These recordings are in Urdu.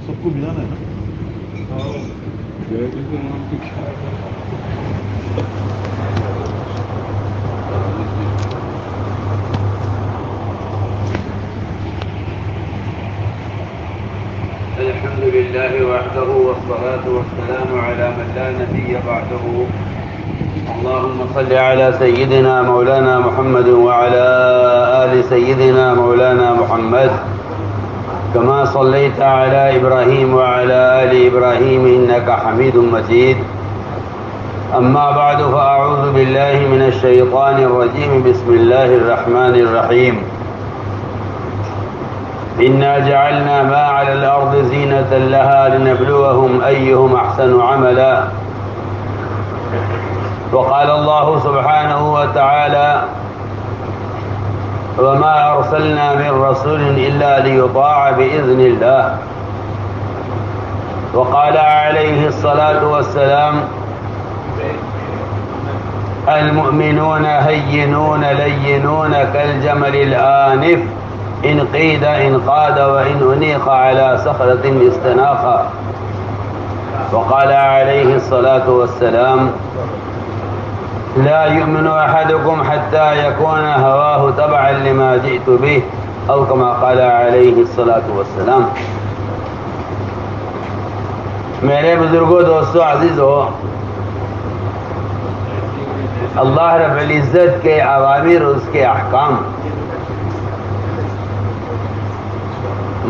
سب کو ملانا ہے نا. الحمد لله وحده والصلاة والسلام على من لا نبي بعده. اللهم صل على سيدنا مولانا محمد وعلى آل سيدنا مولانا محمد كما صليت على إبراهيم وعلى آل إبراهيم إنك حميد مجيد. أما بعد فأعوذ بالله من الشيطان الرجيم. بسم الله الرحمن الرحيم. إنا جعلنا ما على الأرض زينة لها لنبلوهم أيهم أحسن عملا. وقال الله سبحانه وتعالى وما أرسلنا من رسول إلا ليطاع بإذن الله. وقال عليه الصلاة والسلام المؤمنون هينون لينون كالجمل الآنف إن قيد انقاد وإن أنيخ على صخرة استناخا. وقال عليه الصلاة والسلام لا يؤمن أحدكم حتى يكون هواه تبعا لما جئت به أو كما قال عليه الصلاة والسلام. میرے بزرگوں، دوستوں، عزیزوں، اللہ رب العزت کے اوامر، اس کے احکام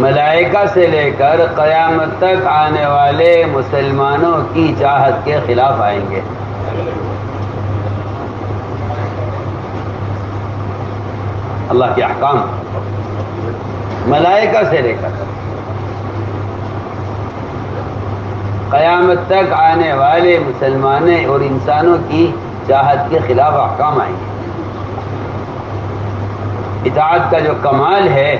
ملائکہ سے لے کر قیامت تک آنے والے مسلمانوں کی چاہت کے خلاف آئیں گے. اللہ کے احکام ملائکہ سے لے کر قیامت تک آنے والے مسلمانوں اور انسانوں کی چاہت کے خلاف احکام آئیں گے. اطاعت کا جو کمال ہے،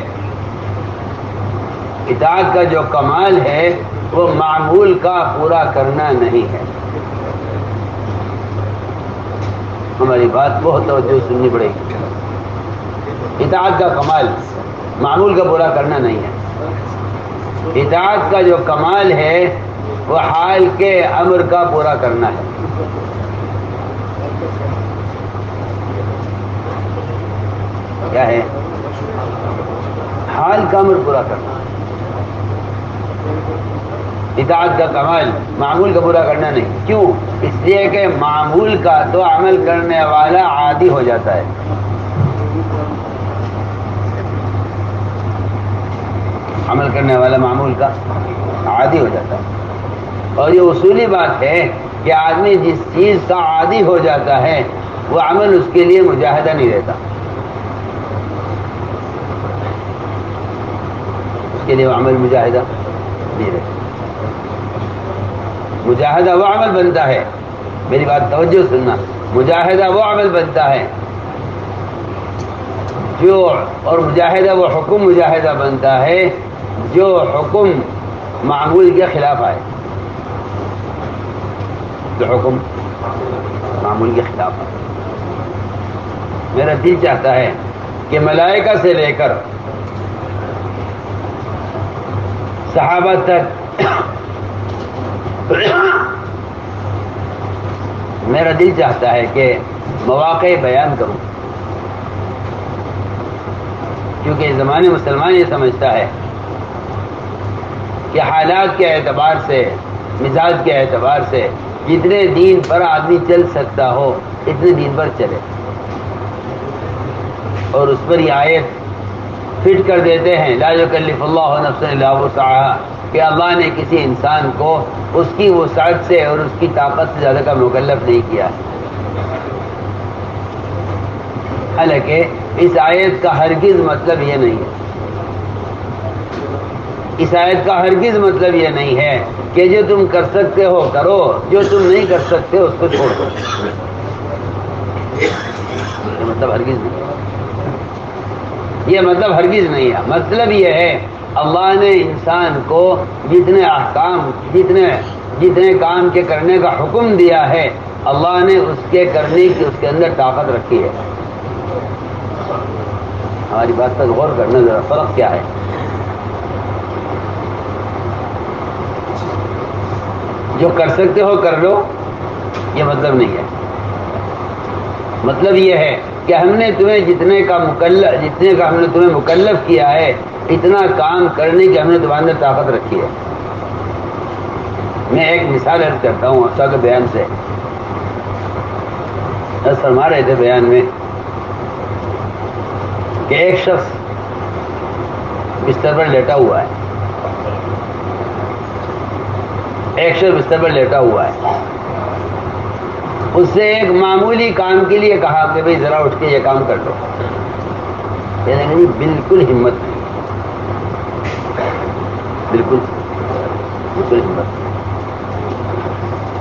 اطاعت کا جو کمال ہے وہ معمول کا پورا کرنا نہیں ہے. ہماری بات بہت توجہ سننی پڑے گی. اطاعت کا کمال معمول کا پورا کرنا نہیں ہے. اطاعت کا جو کمال ہے وہ حال کے امر کا پورا کرنا ہے. کیا ہے؟ حال کا امر پورا کرنا. اطاعت کا کمال معمول کا پورا کرنا نہیں. کیوں؟ اس لیے کہ معمول کا تو عمل کرنے والا عادی ہو جاتا ہے. عمل کرنے والا معمول کا عادی ہو جاتا ہے. اور یہ اصولی بات ہے کہ آدمی جس چیز کا عادی ہو جاتا ہے وہ عمل اس کے لیے مجاہدہ نہیں رہتا. اس کے لیے وہ عمل مجاہدہ نہیں رہتا. مجاہدہ وہ عمل بنتا ہے، میری بات توجہ سننا، مجاہدہ وہ عمل بنتا ہے جو، اور مجاہدہ وہ حکم مجاہدہ بنتا ہے جو حکم معمول کے خلاف آئے. جو حکم معمول کے خلاف آئے. میرا دل چاہتا ہے کہ ملائکہ سے لے کر صحابہ تک میرا دل چاہتا ہے کہ مواقع بیان کروں، کیونکہ زمانے مسلمان یہ سمجھتا ہے کہ حالات کے اعتبار سے، مزاج کے اعتبار سے جتنے دین پر آدمی چل سکتا ہو اتنے دین پر چلے، اور اس پر یہ آیت فٹ کر دیتے ہیں لا یکلف اللہ نفسا الا وسعہا، کہ اللہ نے کسی انسان کو اس کی وسعت سے اور اس کی طاقت سے زیادہ کا مکلف نہیں کیا. حالانکہ اس آیت کا ہرگز مطلب یہ نہیں ہے، اس آیت کا ہرگز مطلب یہ نہیں ہے کہ جو تم کر سکتے ہو کرو، جو تم نہیں کر سکتے اس کو چھوڑ دو. یہ مطلب ہرگز نہیں ہے. یہ مطلب ہرگز نہیں ہے. مطلب یہ ہے اللہ نے انسان کو جتنے احکام، جتنے کام کے کرنے کا حکم دیا ہے، اللہ نے اس کے کرنے کی اس کے اندر طاقت رکھی ہے. ہماری بات پر غور کرنا ذرا، فرق کیا ہے؟ جو کر سکتے ہو کر لو، یہ مطلب نہیں ہے۔ مطلب یہ ہے کہ ہم نے تمہیں جتنے کا ہم نے تمہیں مکلف کیا ہے، اتنا کام کرنے کی ہم نے تمہارے اندر طاقت رکھی ہے۔ میں ایک مثال عرض کرتا ہوں افسا کے بیان سے۔ فرما رہے تھے بیان میں کہ ایک شخص بستر پر لیٹا ہوا ہے، اس سے ایک معمولی کام کے لیے کہا کہ بھئی ذرا اٹھ کے یہ کام کر لو۔ کہنے لگے بالکل ہمت نہیں، بالکل ہمت نہیں،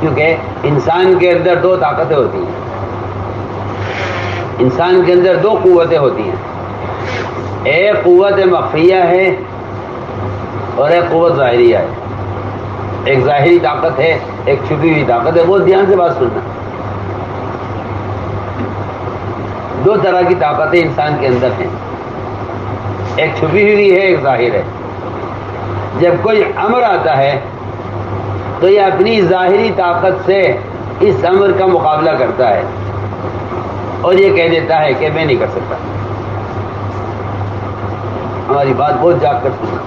کیونکہ انسان کے اندر دو طاقتیں ہوتی ہیں، انسان کے اندر دو قوتیں ہوتی ہیں، ایک قوت مخفیہ ہے اور ایک قوت ظاہریہ ہے۔ ایک ظاہری طاقت ہے، ایک چھپی ہوئی طاقت ہے۔ بہت دھیان سے بات سننا۔ دو طرح کی طاقتیں انسان کے اندر ہیں، ایک چھپی ہوئی ہے، ایک ظاہر ہے۔ جب کوئی امر آتا ہے تو یہ اپنی ظاہری طاقت سے اس امر کا مقابلہ کرتا ہے اور یہ کہہ دیتا ہے کہ میں نہیں کر سکتا۔ ہماری بات بہت جاگ کر سننا۔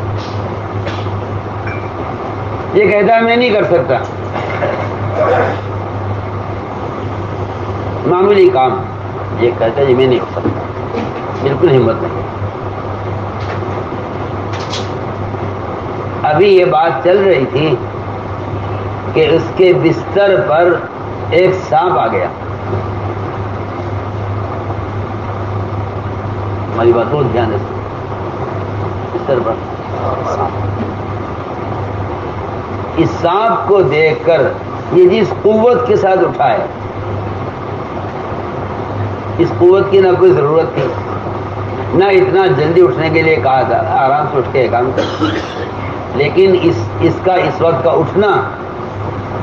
یہ کہتا ہے میں نہیں کر سکتا، معمولی کام، یہ کہتا ہے میں نہیں کر سکتا، بالکل ہمت نہیں۔ ابھی یہ بات چل رہی تھی کہ اس کے بستر پر ایک سانپ آ گیا۔ ہماری بات بہت دھیان سے، بستر پر سانپ۔ اس سانپ کو دیکھ کر یہ جس قوت کے ساتھ اٹھا ہے، اس قوت کی نہ کوئی ضرورت تھی، نہ اتنا جلدی اٹھنے کے لیے کہا تھا، آرام سے اٹھ کے کام کر، لیکن اس کا اس وقت کا اٹھنا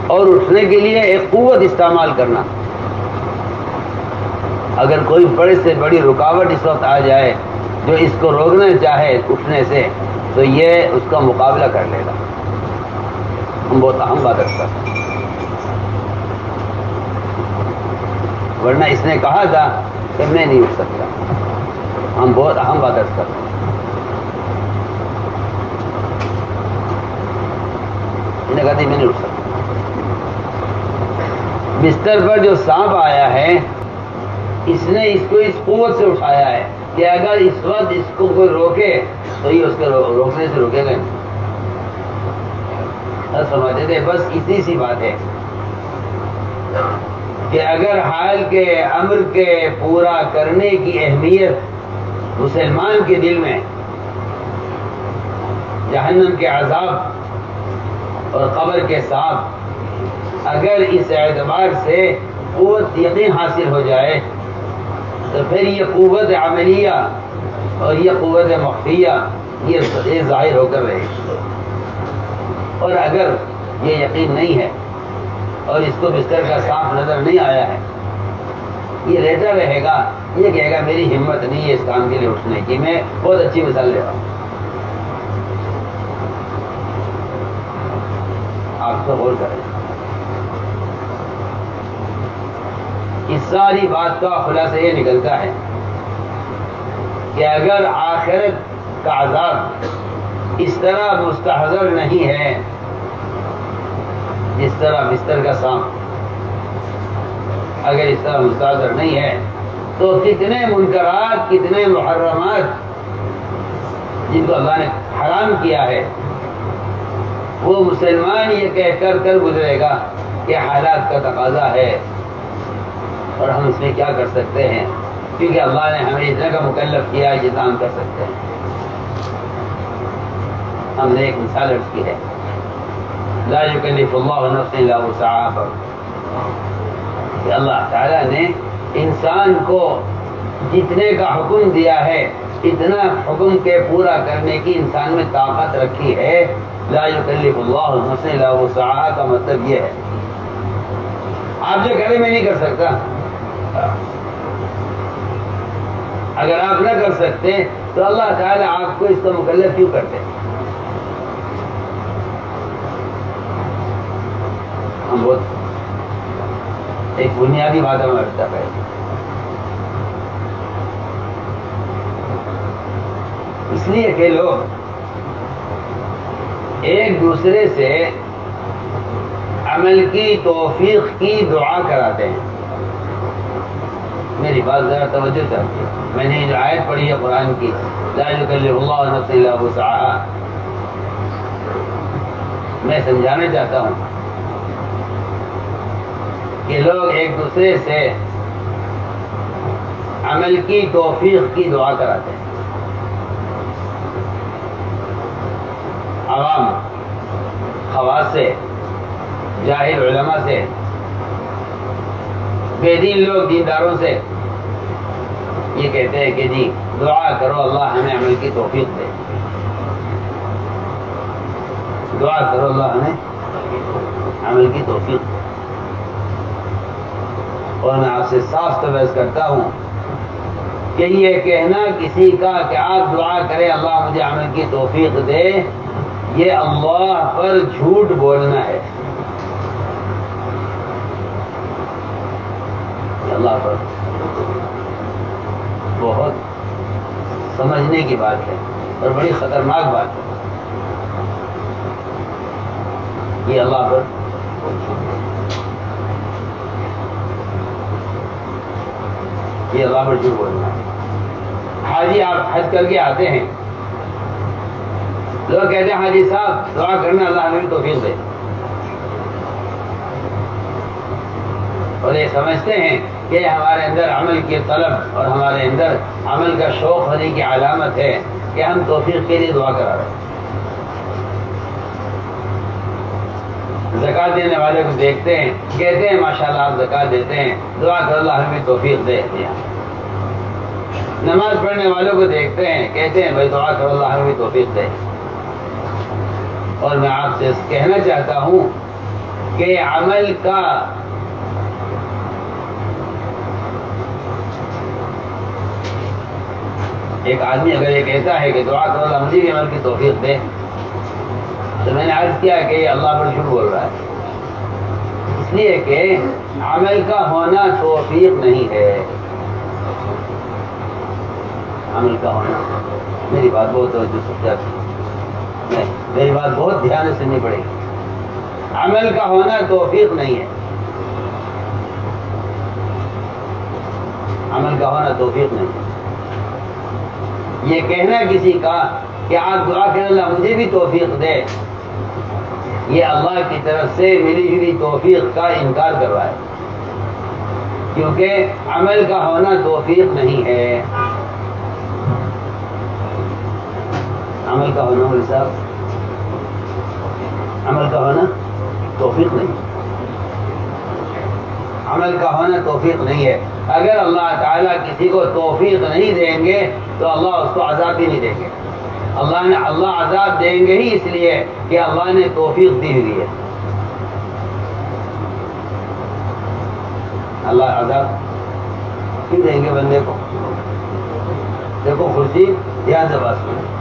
اور اٹھنے کے لیے ایک قوت استعمال کرنا، اگر کوئی بڑے سے بڑی رکاوٹ اس وقت آ جائے جو اس کو روکنا چاہے اٹھنے سے، تو یہ اس کا مقابلہ کر لے گا۔ ہم بہت اہم بات رکھتا، ورنہ اس نے کہا تھا کہ میں نہیں اٹھ سکتا۔ ہم بہت اہم بات رکھتا، میں نے کہا تھا میں نہیں اٹھ سکتا۔ بستر پر جو سانپ آیا ہے، اس نے اس کو اس قوت سے اٹھایا ہے کہ اگر اس وقت اس کو کوئی روکے تو یہ اس کے روکنے سے روکے گا نہیں۔ سمجھتے تھے بس اتنی سی بات ہے کہ اگر حال کے امر کے پورا کرنے کی اہمیت مسلمان کے دل میں جہنم کے عذاب اور قبر کے سانپ، اگر اس اعتبار سے قوت یقین حاصل ہو جائے تو پھر یہ قوت عملیہ اور یہ قوت مخفیہ یہ ظاہر ہو کر رہے گی۔ اور اگر یہ یقین نہیں ہے اور اس کو بستر کا سانپ نظر نہیں آیا ہے، یہ لیٹا رہے گا، یہ کہے گا میری ہمت نہیں ہے اس کام کے لیے اٹھنے کی۔ میں بہت اچھی مثال لے رہا ہوں، آپ تو غور کریں۔ اس ساری بات کا خلاصہ یہ نکلتا ہے کہ اگر آخرت کا عذاب اس طرح مستحضر نہیں ہے جس طرح بستر کا سانپ، اگر اس طرح مستحضر نہیں ہے تو کتنے منکرات، کتنے محرمات جن کو اللہ نے حرام کیا ہے، وہ مسلمان یہ کہہ کر گزرے گا کہ حالات کا تقاضا ہے اور ہم اس میں کیا کر سکتے ہیں، کیونکہ اللہ نے ہمیں اتنا کا مکلف کیا ہے جتنا ہم کر سکتے ہیں۔ ہم نے ایک مثال عرض کی ہے، لا یکلف اللہ نفسا الا وسعها، کہ اللہ تعالیٰ نے انسان کو جتنے کا حکم دیا ہے اتنا حکم کے پورا کرنے کی انسان میں طاقت رکھی ہے۔ لا یکلف اللہ نفسا الا وسعها کا مطلب یہ ہے آپ جو کہہ رہے میں نہیں کر سکتا، اگر آپ نہ کر سکتے تو اللہ تعالیٰ آپ کو اس کا مکلف کیوں کرتے؟ بنیادی باتوں میں اتفاق ہے۔ اس لیے کہ لوگ ایک دوسرے سے عمل کی توفیق کی دعا کراتے ہیں۔ میری بات ذرا توجہ چاہیے، میں نے جو آیت پڑھی ہے قرآن کی، لا یکلف اللہ نفسا الا وسعها، میں سمجھانا چاہتا ہوں کہ لوگ ایک دوسرے سے عمل کی توفیق کی دعا کراتے ہیں۔ عوام، خواص سے، جاہل علماء سے، بے دین لوگ دینداروں سے یہ کہتے ہیں کہ جی دعا کرو اللہ ہمیں عمل کی توفیق دے، دعا کرو اللہ ہمیں عمل کی توفیق دے۔ اور میں آپ سے صاف تبصرہ کرتا ہوں کہ یہ کہنا کسی کا کہ آپ دعا کریں اللہ مجھے عمل کی توفیق دے، یہ اللہ پر جھوٹ بولنا ہے، یہ اللہ پر بہت سمجھنے کی بات ہے اور بڑی خطرناک بات ہے، یہ اللہ پر یہ اللہ پر جھوٹ بولنا ہے۔ حاجی آپ حج کر کے آتے ہیں، لوگ کہتے ہیں حاجی صاحب دعا کرنا اللہ ہمیں توفیق دے، اور یہ سمجھتے ہیں کہ ہمارے اندر عمل کی طلب اور ہمارے اندر عمل کا شوق ہونے کی علامت ہے کہ ہم توفیق کے لیے دعا کرا رہے ہیں۔ زکوٰۃ دینے والے کو دیکھتے ہیں، کہتے ہیں ماشاءاللہ آپ زکوٰۃ دیتے ہیں، دعا کر اللہ ہمیں توفیق دے دیا۔ نماز پڑھنے والوں کو دیکھتے ہیں، کہتے ہیں بھائی دعا کر اللہ ہمیں توفیق دے۔ اور میں آپ سے کہنا چاہتا ہوں کہ عمل کا ایک آدمی اگر یہ کہتا ہے کہ دعا کرو اللہ مجھے بھی عمل کی توفیق دے، تو میں نے عرض کیا کہ یہ اللہ پر جھوٹ بول رہا ہے، اس لیے کہ عمل کا ہونا توفیق نہیں ہے۔ عمل کا ہونا، میری بات بہت توجہ سے میری بات بہت دھیان سے سننی پڑے گی، عمل کا ہونا توفیق نہیں ہے، عمل کا ہونا توفیق نہیں ہے۔ یہ کہنا کسی کا کہ آپ دعا کریں اللہ مجھے بھی توفیق دے، یہ اللہ کی طرف سے ملی ہوئی توفیق کا انکار کر رہا ہے، کیونکہ عمل کا ہونا توفیق نہیں ہے۔ عمل کا ہونا مولوی صاحب، عمل کا ہونا توفیق نہیں، عمل کا ہونا توفیق نہیں ہے۔ اگر اللہ تعالیٰ کسی کو توفیق نہیں دیں گے تو اللہ اس کو عذاب بھی نہیں دیں گے، اللہ عذاب دیں گے ہی اس لیے کہ اللہ نے توفیق دی ہوئی ہے۔ اللہ عذاب کیوں دیں گے بندے کو؟ دیکھو خورشید، دھیان سے بات سنیں،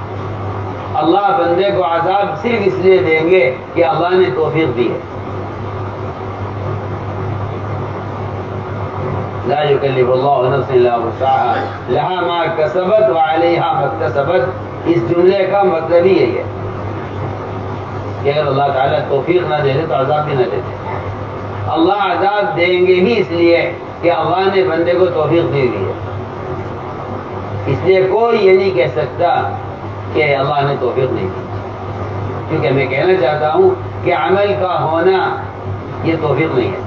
اللہ بندے کو عذاب صرف اس لیے دیں گے کہ اللہ نے توفیق دی ہے۔ لا یکلف اللہ نفسا الا وسعها لها ما کسبت وعلیہا ما اکتسبت، اس جملے کا مطلب ہی یہی ہے کہ اگر اللہ تعالیٰ توفیق نہ دے تو عذاب بھی نہ دیتے۔ اللہ عذاب دیں گے ہی اس لیے کہ اللہ نے بندے کو توفیق دی ہوئی ہے، اس لیے کوئی یہ نہیں کہہ سکتا کہ اللہ نے توفیق نہیں دی، کیونکہ میں کہنا چاہتا ہوں کہ عمل کا ہونا یہ توفیق نہیں ہے،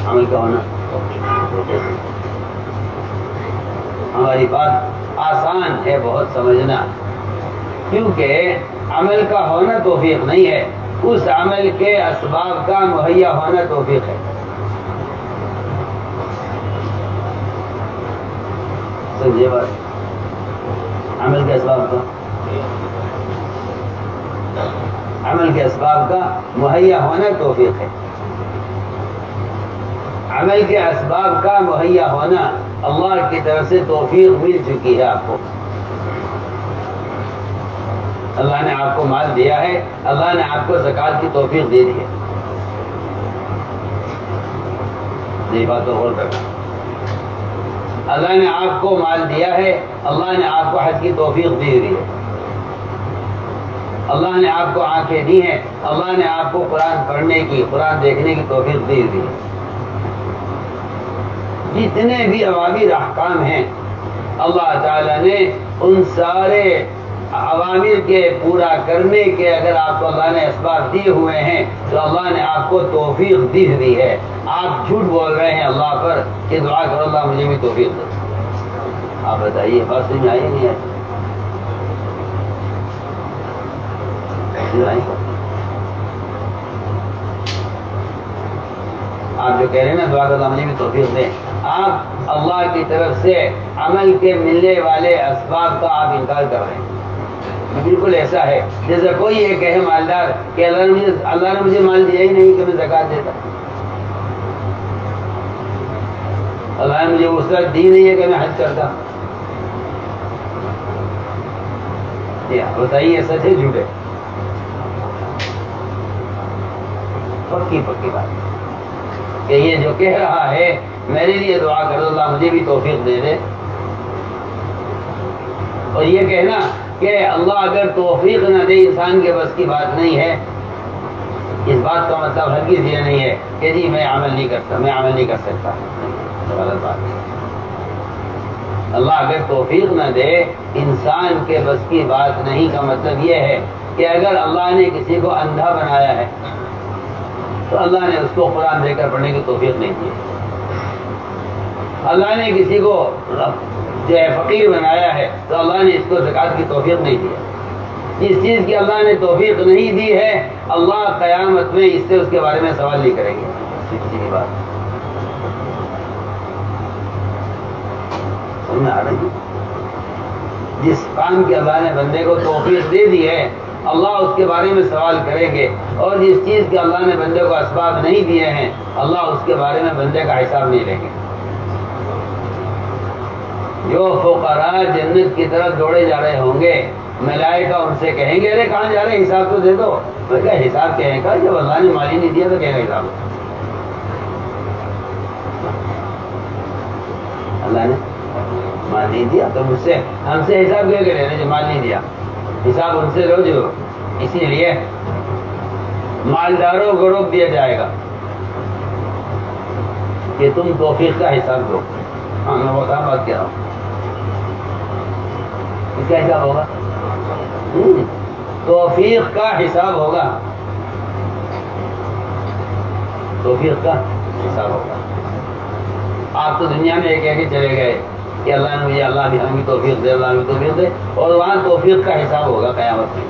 عمل کا ہونا۔ ہماری بات آسان ہے بہت سمجھنا، کیونکہ عمل کا ہونا توفیق نہیں ہے، اس عمل کے اسباب کا مہیا ہونا توفیق ہے۔ سمجھے بات؟ عمل کے اسباب کا مہیا ہونا توفیق ہے۔ عمل کے اسباب کا مہیا ہونا اللہ کی طرف سے توفیق مل چکی ہے آپ کو۔ اللہ نے آپ کو مال دیا ہے، اللہ نے آپ کو زکوٰۃ کی توفیق دے دی ہے، یہ بات تو غور کرنا. اللہ نے آپ کو مال دیا ہے, اللہ نے آپ کو حج کی توفیق دی ہوئی ہے, اللہ نے آپ کو آنکھیں دی ہیں, اللہ نے آپ کو قرآن پڑھنے کی, قرآن دیکھنے کی توفیق دی ہوئی ہے. جتنے بھی اوامر احکام ہیں اللہ تعالیٰ نے ان سارے اوامر کے پورا کرنے کے اگر آپ کو اللہ نے اسباب دیے ہوئے ہیں تو اللہ نے آپ کو توفیق دی ہوئی ہے. آپ جھوٹ بول رہے ہیں اللہ پر کہ دعا کرو اللہ مجھے بھی توفیق دے. آپ بتائیے بات سمجھ آئی نہیں ہے؟ آپ جو کہہ رہے ہیں نا دعا کرو اللہ مجھے بھی توفیق دے, آپ اللہ کی طرف سے عمل کے ملنے والے اسباب کا آپ انکار کر رہے ہیں. بالکل ایسا ہے جیسے کوئی یہ کہے مالدار کہ اللہ نے مجھے مال دیا ہی نہیں کہ میں زکوٰۃ دیتا, اللہ نے مجھے وسعت دی نہیں ہے کہ میں حج کرتا. بتائیے سچ ہے جھوٹ ہے؟ پکی بات کہ یہ جو کہہ رہا ہے میرے لیے دعا کر دو اللہ مجھے بھی توفیق دے دے, اور یہ کہنا کہ اللہ اگر توفیق نہ دے انسان کے بس کی بات نہیں ہے, اس بات کا مطلب ہرگز یہ نہیں ہے کہ جی میں عمل نہیں کرتا, میں عمل نہیں کر سکتا. غلط بات ہے. اللہ اگر توفیق نہ دے انسان کے بس کی بات نہیں کا مطلب یہ ہے کہ اگر اللہ نے کسی کو اندھا بنایا ہے تو اللہ نے اس کو قرآن دے کر پڑھنے کی توفیق نہیں دی. اللہ نے کسی کو جو ہے فقیر بنایا ہے تو اللہ نے اس کو زکوٰۃ کی توفیق نہیں دی. جس چیز کی اللہ نے توفیق نہیں دی ہے اللہ قیامت میں اس سے اس کے بارے میں سوال نہیں کریں گے. سیدھی بات سمجھ میں آ رہی ہے؟ جس کام کی اللہ نے بندے کو توفیق دے دی ہے اللہ اس کے بارے میں سوال کریں گے, اور جس چیز کے اللہ نے بندے کو اسباب نہیں دیے ہیں اللہ اس کے بارے میں بندے کا حساب نہیں لیں گے. جو فقراء جنت کی طرف دوڑے جا رہے ہوں گے ملائکہ ان سے کہیں گے ارے کہاں جا رہے ہیں, حساب تو دے دو. میں کہا حساب کہنے کا, جب اللہ نے مال ہی نہیں دیا تو کہنے کا حساب. اللہ نے مال نہیں دیا تو مجھ سے ہم سے حساب کیا کہ رہنے جو مال نہیں دیا, حساب ان سے لو جو. اسی لیے مالداروں کو روک دیا جائے گا کہ تم توفیق کا حساب دو. ہاں میں وہ کام بات کہہ رہا ہوں. کیا حساب ہوگا؟ توفیق کا حساب ہوگا, توفیق کا حساب ہوگا. آپ تو دنیا میں ایک کے چلے گئے کہ اللہ نے مجھے, اللہ نے ہمیں توفیق دے, اللہ نے توفیق دے, اور وہاں توفیق کا حساب ہوگا قیامت میں.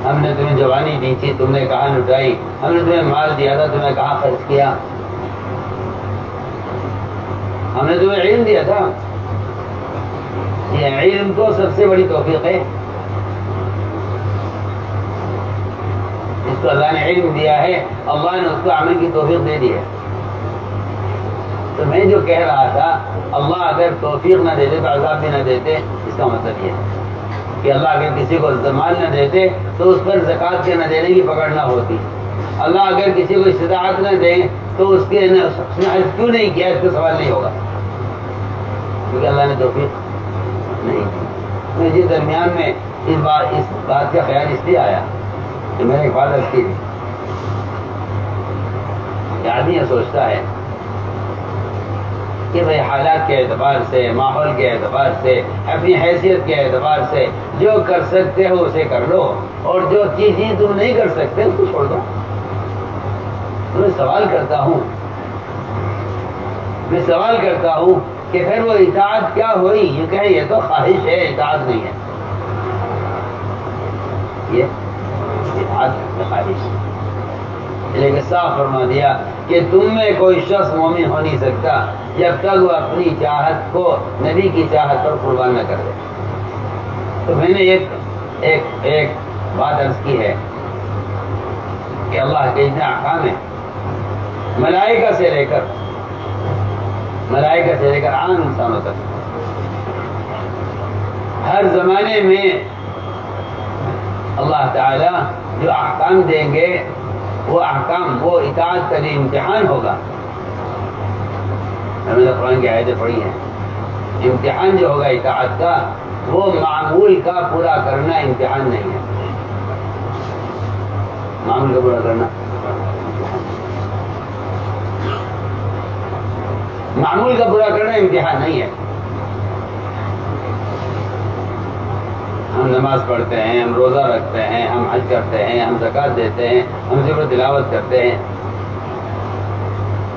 ہم نے تمہیں جوانی دی تھی, تم نے کہاں لٹائی, ہم نے تمہیں مال دیا تھا, تمہیں کہاں خرچ کیا, ہم نے تمہیں علم دیا تھا. یہ علم تو سب سے بڑی توفیق ہے. جس کو اللہ نے علم دیا ہے اللہ نے اس کو عمل کی توفیق دے دی ہے. تو میں جو کہہ رہا تھا اللہ اگر توفیق نہ دیتے تو عذاب بھی نہ دیتے, اس کا مطلب یہ ہے کہ اللہ اگر کسی کو مال نہ دیتے تو اس پر زکوٰۃ کے نہ دینے کی پکڑ نہ ہوتی. اللہ اگر کسی کو استطاعت نہ دیں تو اس کے حج کیوں نہیں کیا, اس کا سوال نہیں ہوگا, کیونکہ اللہ نے توفیق نہیں دی. مجھے درمیان میں اس بات کا خیال اس لیے آیا کہ میں نے حفاظت کی تھی. آدمی سوچتا ہے کہ بھائی حالات کے اعتبار سے, ماحول کے اعتبار سے, اپنی حیثیت کے اعتبار سے جو کر سکتے ہو اسے کر لو, اور جو چیزیں تم نہیں کر سکتے اس کو چھوڑ دو. میں سوال کرتا ہوں کہ پھر وہ اطاعت کیا ہوئی؟ یہ کہیں یہ تو خواہش ہے, اطاعت نہیں ہے. یہ اطاعت خواہش ہے. لیکن صاف فرما دیا کہ تم میں کوئی شخص مومن ہو نہیں سکتا جب تک وہ اپنی چاہت کو نبی کی چاہت پر قربان نہ کر دے. تو میں نے ایک بات عرض کی ہے کہ اللہ کے اتنے احکام ہیں, ملائکہ سے لے کر عام انسانوں تک, ہر زمانے میں اللہ تعالی جو احکام دیں گے وہ احکام, وہ اطاعت کا جو امتحان ہوگا ہمیں نے قرآن کی آیتیں پڑھی ہیں. امتحان جو ہوگا اطاعت کا وہ معمول کا پورا کرنا امتحان نہیں ہے. معمول کا پورا کرنا معمول کا پورا کرنا امتحان نہیں ہے. ہم نماز پڑھتے ہیں، ہم روزہ رکھتے ہیں، ہم حج کرتے ہیں، ہم زکوٰۃ دیتے ہیں، ہم ذکر و تلاوت کرتے ہیں.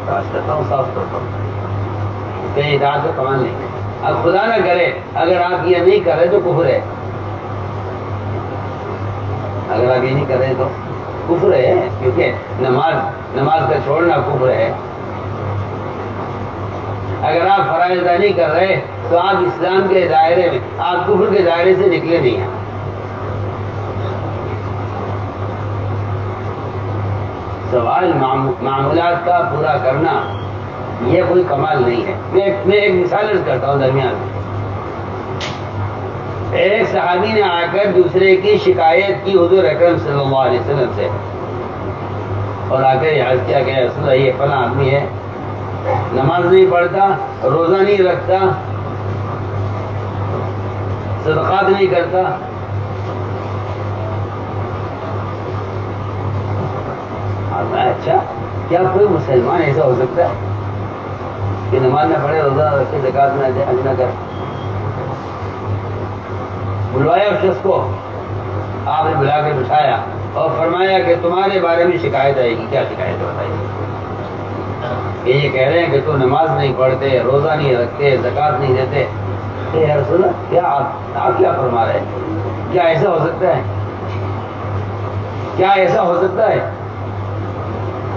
کرتا ہوں صاف کرتا ہوں کہ اطاعت کا کمال نہیں ہے. اب خدا نہ کرے اگر آپ یہ نہیں کر رہے تو کفر ہے. اگر آپ یہ نہیں کر رہے تو کفر ہے، کیونکہ نماز کا چھوڑنا کفر ہے. اگر آپ فرائض ادا نہیں کر رہے تو آپ اسلام کے دائرے میں، آپ کفر کے دائرے سے نکلے نہیں ہیں. سوال معمولات کا پورا کرنا یہ کوئی کمال نہیں ہے. میں ایک مثال عرض کرتا ہوں درمیان میں. ایک صحابی نے آ کر دوسرے کی شکایت کی حضور اکرم صلی اللہ علیہ وسلم سے، اور آ کر عرض کیا کہ رسول اللہ یہ فلاں آدمی ہے، نماز نہیں پڑھتا، روزہ نہیں رکھتا، صدقات نہیں کرتا. اچھا، کیا کوئی مسلمان ایسا ہو سکتا ہے کہ نماز نہ پڑھے، روزہ نہ رکھے، زکوٰۃ نہ دے، حج نہ کرے؟ بلوایا اس شخص کو، آپ نے بلا کے بٹھایا اور فرمایا کہ تمہارے بارے میں شکایت آئے گی. کیا شکایت بتائیے؟ کہ یہ کہہ رہے ہیں کہ تو نماز نہیں پڑھتے، روزہ نہیں رکھتے، زکوٰۃ نہیں دیتے. یا رسول اللہ، کیا آپ کیا فرما رہے ہیں؟ کیا ایسا ہو سکتا ہے؟ کیا ایسا ہو سکتا ہے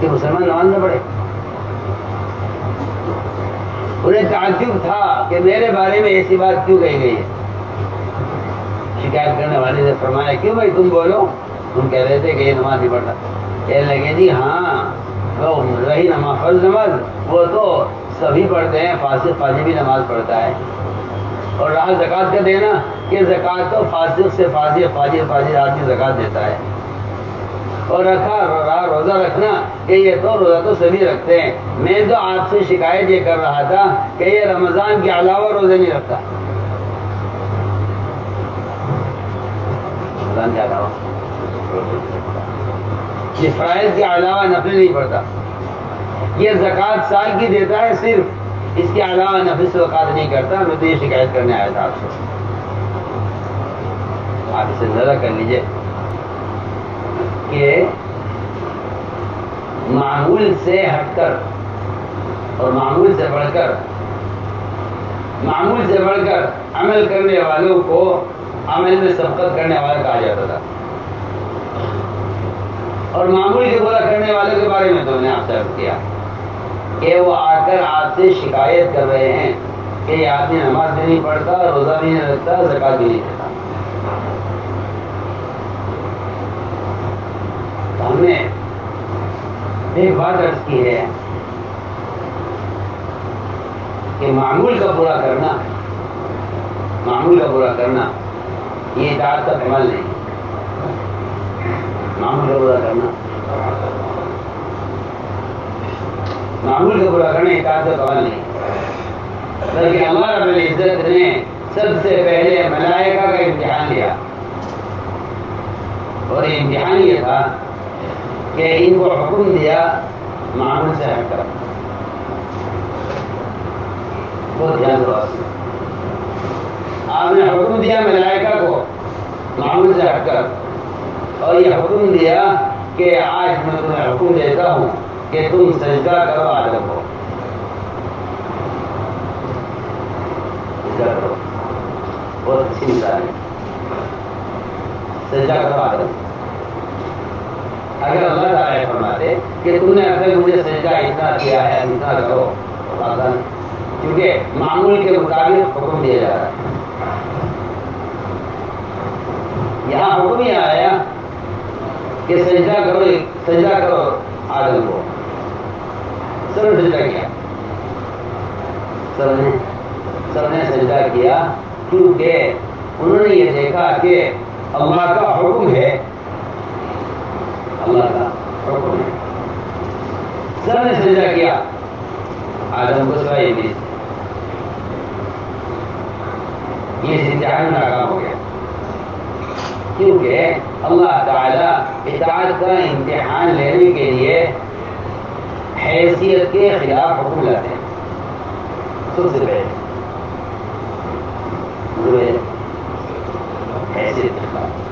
کہ مسلمان نماز نہ پڑھے؟ انہیں تعجب تھا کہ میرے بارے میں ایسی بات کیوں کہی گئی ہے. شکایت کرنے والے نے فرمایا کیوں بھائی تم بولو؟ تم کہہ رہے تھے کہ یہ نماز نہیں پڑھتا. کہنے لگے جی ہاں، وہ رہی نماز، فرض نماز وہ تو سبھی پڑھتے ہیں، فاسق فاجر بھی نماز پڑھتا ہے. اور رہا زکوٰۃ کا دینا، کہ زکوٰۃ تو فاسق سے فاسق، فاجر آدمی زکوٰۃ دیتا ہے. اور رہا روزہ رکھنا، کہ یہ تو روزہ تو سبھی رکھتے ہیں. میں تو آپ سے شکایت یہ کر رہا تھا کہ یہ رمضان کے علاوہ روزے نہیں رکھتا. رمضان کے علاوہ یہ فرائض کے علاوہ نفل نہیں پڑتا. یہ زکوٰۃ سال کی دیتا ہے صرف، اس کے علاوہ نفل صدقات نہیں کرتا. میں تو یہ شکایت کرنے آیا تھا آپ سے. آپ اسے ذرا کر لیجئے کہ معمول سے ہٹ کر اور معمول سے بڑھ کر عمل کرنے والوں کو عمل میں سبقت کرنے والا کہا جاتا تھا. اور معمول کے پورا کرنے والوں کے بارے میں تو نے آپ سے عرض کیا کہ وہ آ کر آپ سے شکایت کر رہے ہیں کہ یہ آدمی نماز بھی نہیں پڑھتا، روزہ بھی نہیں رکھتا، زکوٰۃ بھی نہیں دیتا. ہم نے ایک بات عرض کی ہے کہ معمول کا پورا کرنا یہ اطاعت کا کمال نہیں. معمول کا پورا کرنا اطاعت کا کمال نہیں، بلکہ اللہ رب العزت نے سب سے پہلے ملائکہ کا امتحان لیا. اور یہ امتحان یہ تھا کہ ان کو حکم دیا معمول سے ہٹ کر. بہت دھیان دو، آپ نے حکم دیا ملائکہ کو معمول سے ہٹ کر، اور یہ حکم دیا کہ آج میں تمہیں حکم دیتا ہوں کہ تم سجدہ کرو آدم کو. سجدہ کرو، بہت اچھی مثال ہے. سجدہ کرو آدم. اگر اللہ تعالیٰ فرماتے کہ تم نے اگر مجھے سجدہ اتنا کیا ہے، اتنا کرو، آسان، کیونکہ معمول کے مطابق حکم دیا جا رہا ہے. یہاں حکم یہ آیا کہ سجدہ کرو آدم کو. سب نے سجدہ کیا، سب نے سجدہ کیا، کیونکہ انہوں نے یہ دیکھا کہ اللہ کا حکم ہے. اللہ کا حکم ہے. سب نے سجدہ کیا. آدم کو سوائے ابلیس، یہ اس امتحان میں ناکام ہو گیا، کیونکہ اللہ تعالی اطاعت کا امتحان لینے کے لیے حیثیت کے خلاف حکم لاتے ہیں. سب سے پہلے حیثیت کے خلاف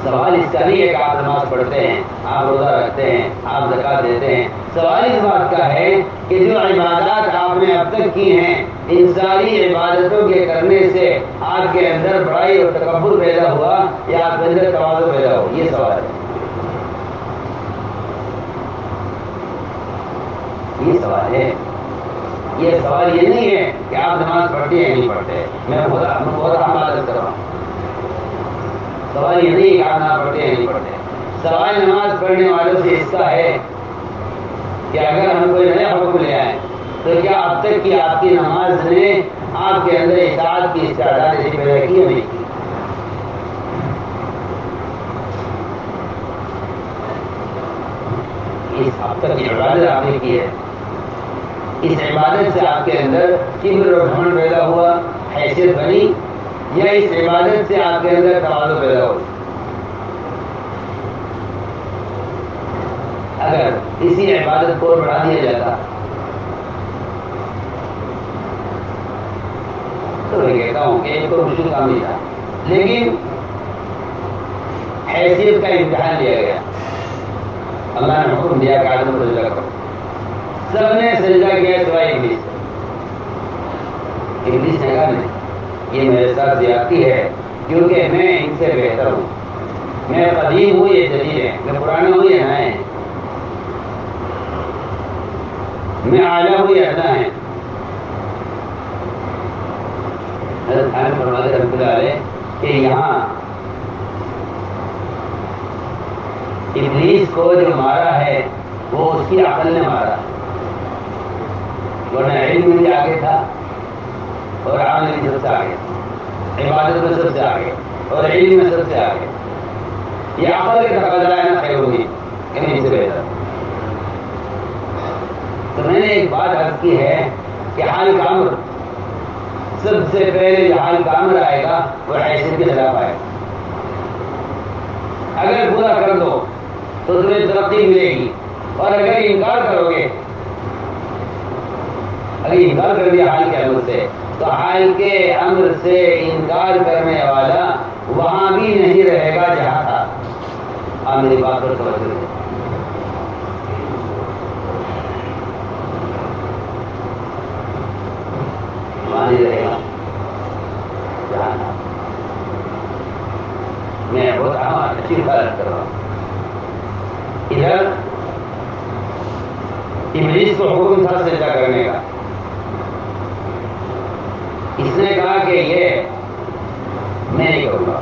سوال اس کا نہیں ہے کہ آپ نماز پڑھتے ہیں، آپ روزہ رکھتے ہیں، آپ زکوٰۃ دیتے ہیں. سوال اس بات کا ہے کہ جو عبادات آپ نے اب تک کی ہیں، ان ساری عبادتوں کے کرنے سے آپ کے اندر بڑائی اور تکبر پیدا ہوا یا آپ کے اندر تواضع پیدا ہو؟ یہ سوال ہے. یہ سوال ہے. یہ سوال یہ نہیں ہے کہ آپ نماز پڑھتے ہیں یا نہیں پڑھتے. میں بہت اہم بات کر رہا ہوں. سوال یہ نہیں کہ آپ نماز پڑھتے ہیں نہیں پڑھتے. سوال نماز پڑھنے والوں سے اس کا ہے کہ اگر ہم کوئی نیا حکم لے آئے تو کیا اب تک کی آپ کی نماز نے آپ کے اندر اطاعت کی استعداد ایسی پیدا کی یا نہیں کی؟ اس اب تک کی عبادت آپ نے کی ہے، اس عبادت سے آپ کے اندر کبر اور گھمنڈ پیدا ہوا، حیثیت بنی، یا اس عبادت سے آپ کے اندر تواضع پیدا ہو؟ اگر اسی عبادت کو بڑھا دیا جاتا تو میں کہتا ہوں کہ ایک تو مشکل کام نہیں تھا، لیکن حیثیت کا امتحان لیا گیا. اللہ نے حکم دیا کہ آدم کو سجدہ کرو، سب نے سجدہ کیا سوائے ابلیس. ابلیس نے کہا نہیں، یہ میرے ساتھ زیادتی ہے کیونکہ میں ان سے بہتر ہوں، میں قدیم ہوں یہ جدید ہے، میں پرانا ہوں یہ نئے ہیں، میں اعلیٰ ہوں یہ ادنا ہے. حضرت خان فرماتے رحمۃ اللہ علیہ کہ یہاں ابلیس کو جو مارا ہے وہ اس کی عقل نے مارا، ورنہ علم بھی آگے تھا اور عمل بھی سب سے آگے، عبادت میں سب سے آگے اور علم میں سب سے آگے. یہ عقل کے تقاضا ہے نا، خیر ہوگی کہ نہیں سے بہتر. تو میں نے ایک بات عرض کی ہے کہ حال کا امر، سب سے پہلے جو حال کا امر آئے گا وہ حیثیت کے خلاف آئے گا. اگر پورا کر دو تو تمہیں ترقی ملے گی، اور اگر انکار کرو گے، اگر انکار کر دیا حال کے امر سے تو حال کے امر سے انکار کرنے والا وہاں بھی نہیں رہے گا جہاں تھا. آپ میری بات پر توجہ دیں. وہاں نہیں رہے گا جہاں تھا. میں بہت اچھی بات کر رہا ہوں. ادھر ابلیس کو حکم تھا سجدہ کرنے کا، اس نے کہا کہ یہ میں نہیں کروں گا،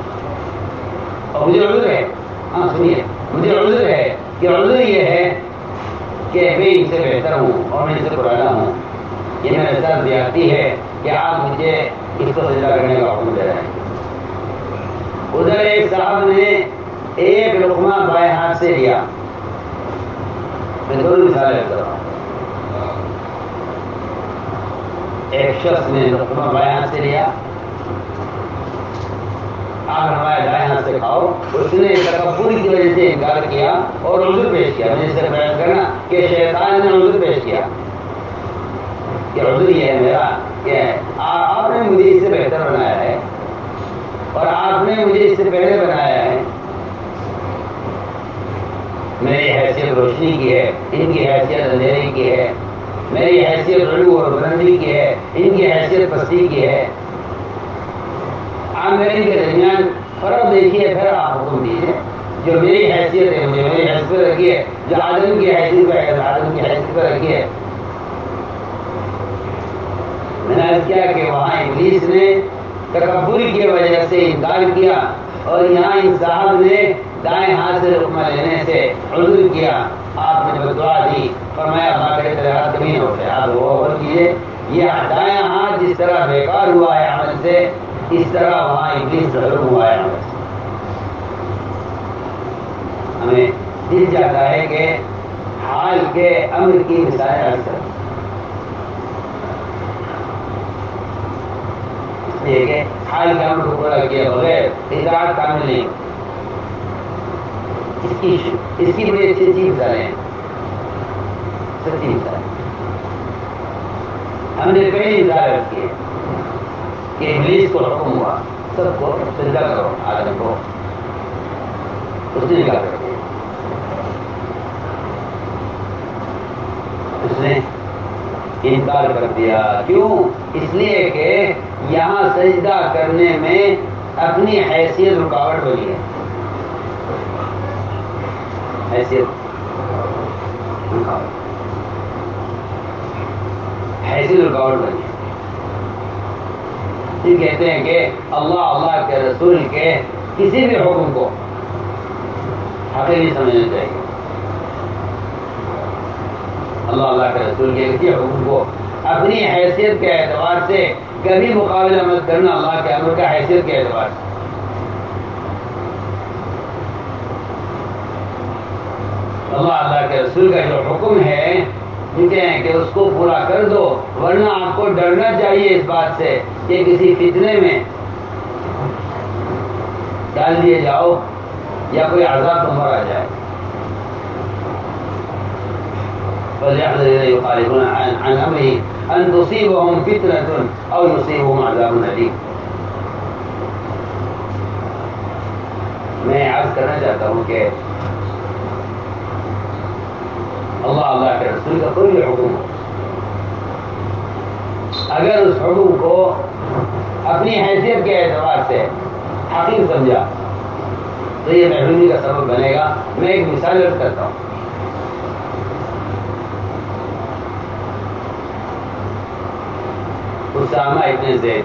اور مجھے عذر ہے. ہاں سنیے، مجھے عذر ہے کہ عذر یہ ہے کہ میں ان سے بہتر ہوں اور میں ان سے پرانا ہوں، یہ میرے ساتھ زیادتی ہے کہ آپ مجھے اس کو سجدہ کرنے کا حکم دے رہے ہیں. ادھر ایک صاحب نے ایک لقمہ بائیں ہاتھ سے لیا. میں دونوں مثالیں کر رہا ہوں. ایک شخص نے لقمہ بائیں ہاتھ سے لیا، آپ ہمارے دائیں ہاتھ سے کھاؤ. اس نے تکبر کی وجہ سے انکار کیا اور عذر پیش کیا. میں نے بیان کرنا کہ شیطان نے عذر پیش کیا کہ عذر یہ ہے میرا کہ آپ نے مجھے اس سے بہتر بنایا ہے اور آپ نے مجھے اس سے پہلے بنایا ہے. میری حیثیت روشنی کی ہے، ان کی حیثیت اندھیرے کی ہے. میری حیثیت علو اور بلندی کی ہے، ان کی حیثیت پستی کی ہے. آپ میرے کے درمیان فرق دیکھیے، پھر آپ حکم دیجیے. جو میری حیثیت ہے مجھے میری حیثیت پہ رکھی ہے، جو آدم کی حیثیت پہ آدم کی حیثیت پہ رکھی ہے. میں نے عرض کیا کہ وہاں ابلیس نے تکبر کی وجہ سے انکار کیا اور یہاں ان صاحب نے دائیں ہاتھ سے لقمہ لینے سے عذر کیا. آپ نے بدعا دی، فرمایا باقی تیرے ہاتھ کمی ہو گئے، آپ غور کیجیے. یہ دائیں ہاتھ جس طرح بیکار ہوا ہے عمل سے، اس طرح وہاں ابلیس ظلم ہوا ہے عمل سے. ہمیں دل جاتا ہے کہ حال کے امر کی مثالیں سمجھتی ہے کہ حال کے امر کو پورا کیے بغیر اطاعت کامل نہیں ہوتی۔ اس کی بڑی اچھی اچھی مثالیں ہیں، سچی مثال ہم نے پہلی مثال رکھی ہے کہ ابلیس کو حکم ہوا سب کو سجدہ کرو آدم کو، اس نے کیا کر دیا؟ اس نے انکار کر دیا۔ کیوں؟ اس لیے کہ یہاں سجدہ کرنے میں اپنی حیثیت رکاوٹ بنی ہے، حیثیت رکاوٹ بنی ہے۔ یہ کہتے ہیں کہ اللہ کے رسول کے کسی بھی حکم کو حقیر نہیں سمجھنا چاہیے۔ اللہ کے رسول کے کسی حکم کو اپنی حیثیت کے اعتبار سے کبھی مقابلہ مت کرنا، اللہ کے امر کا حیثیت کے اعتبار سے۔ اللہ کے رسول کا جو حکم ہے کہتے ہیں کہ اس کو پورا کر دو، ورنہ آپ کو ڈرنا چاہیے اس بات سے کہ کسی فتنے میں ڈال دیے جاؤ یا کوئی عذاب تمہارا آ جائے۔ فَلْيَحْذَرِ الَّذِينَ يُخَالِفُونَ عَنْ أَمْرِهِ أَن تُصِيبَهُمْ فِتْنَةٌ أَوْ يُصِيبَهُمْ عَذَابٌ أَلِيمٌ۔ میں عرض کرنا چاہتا ہوں کہ اللہ کے رسول کا کوئی بھی حکم ہو، اگر اس حکم کو اپنی حیثیت کے اعتبار سے حقیر سمجھا تو یہ محرومی کا سبب بنے گا۔ میں ایک مثال عرض کرتا ہوں۔ اسامہ ابن زید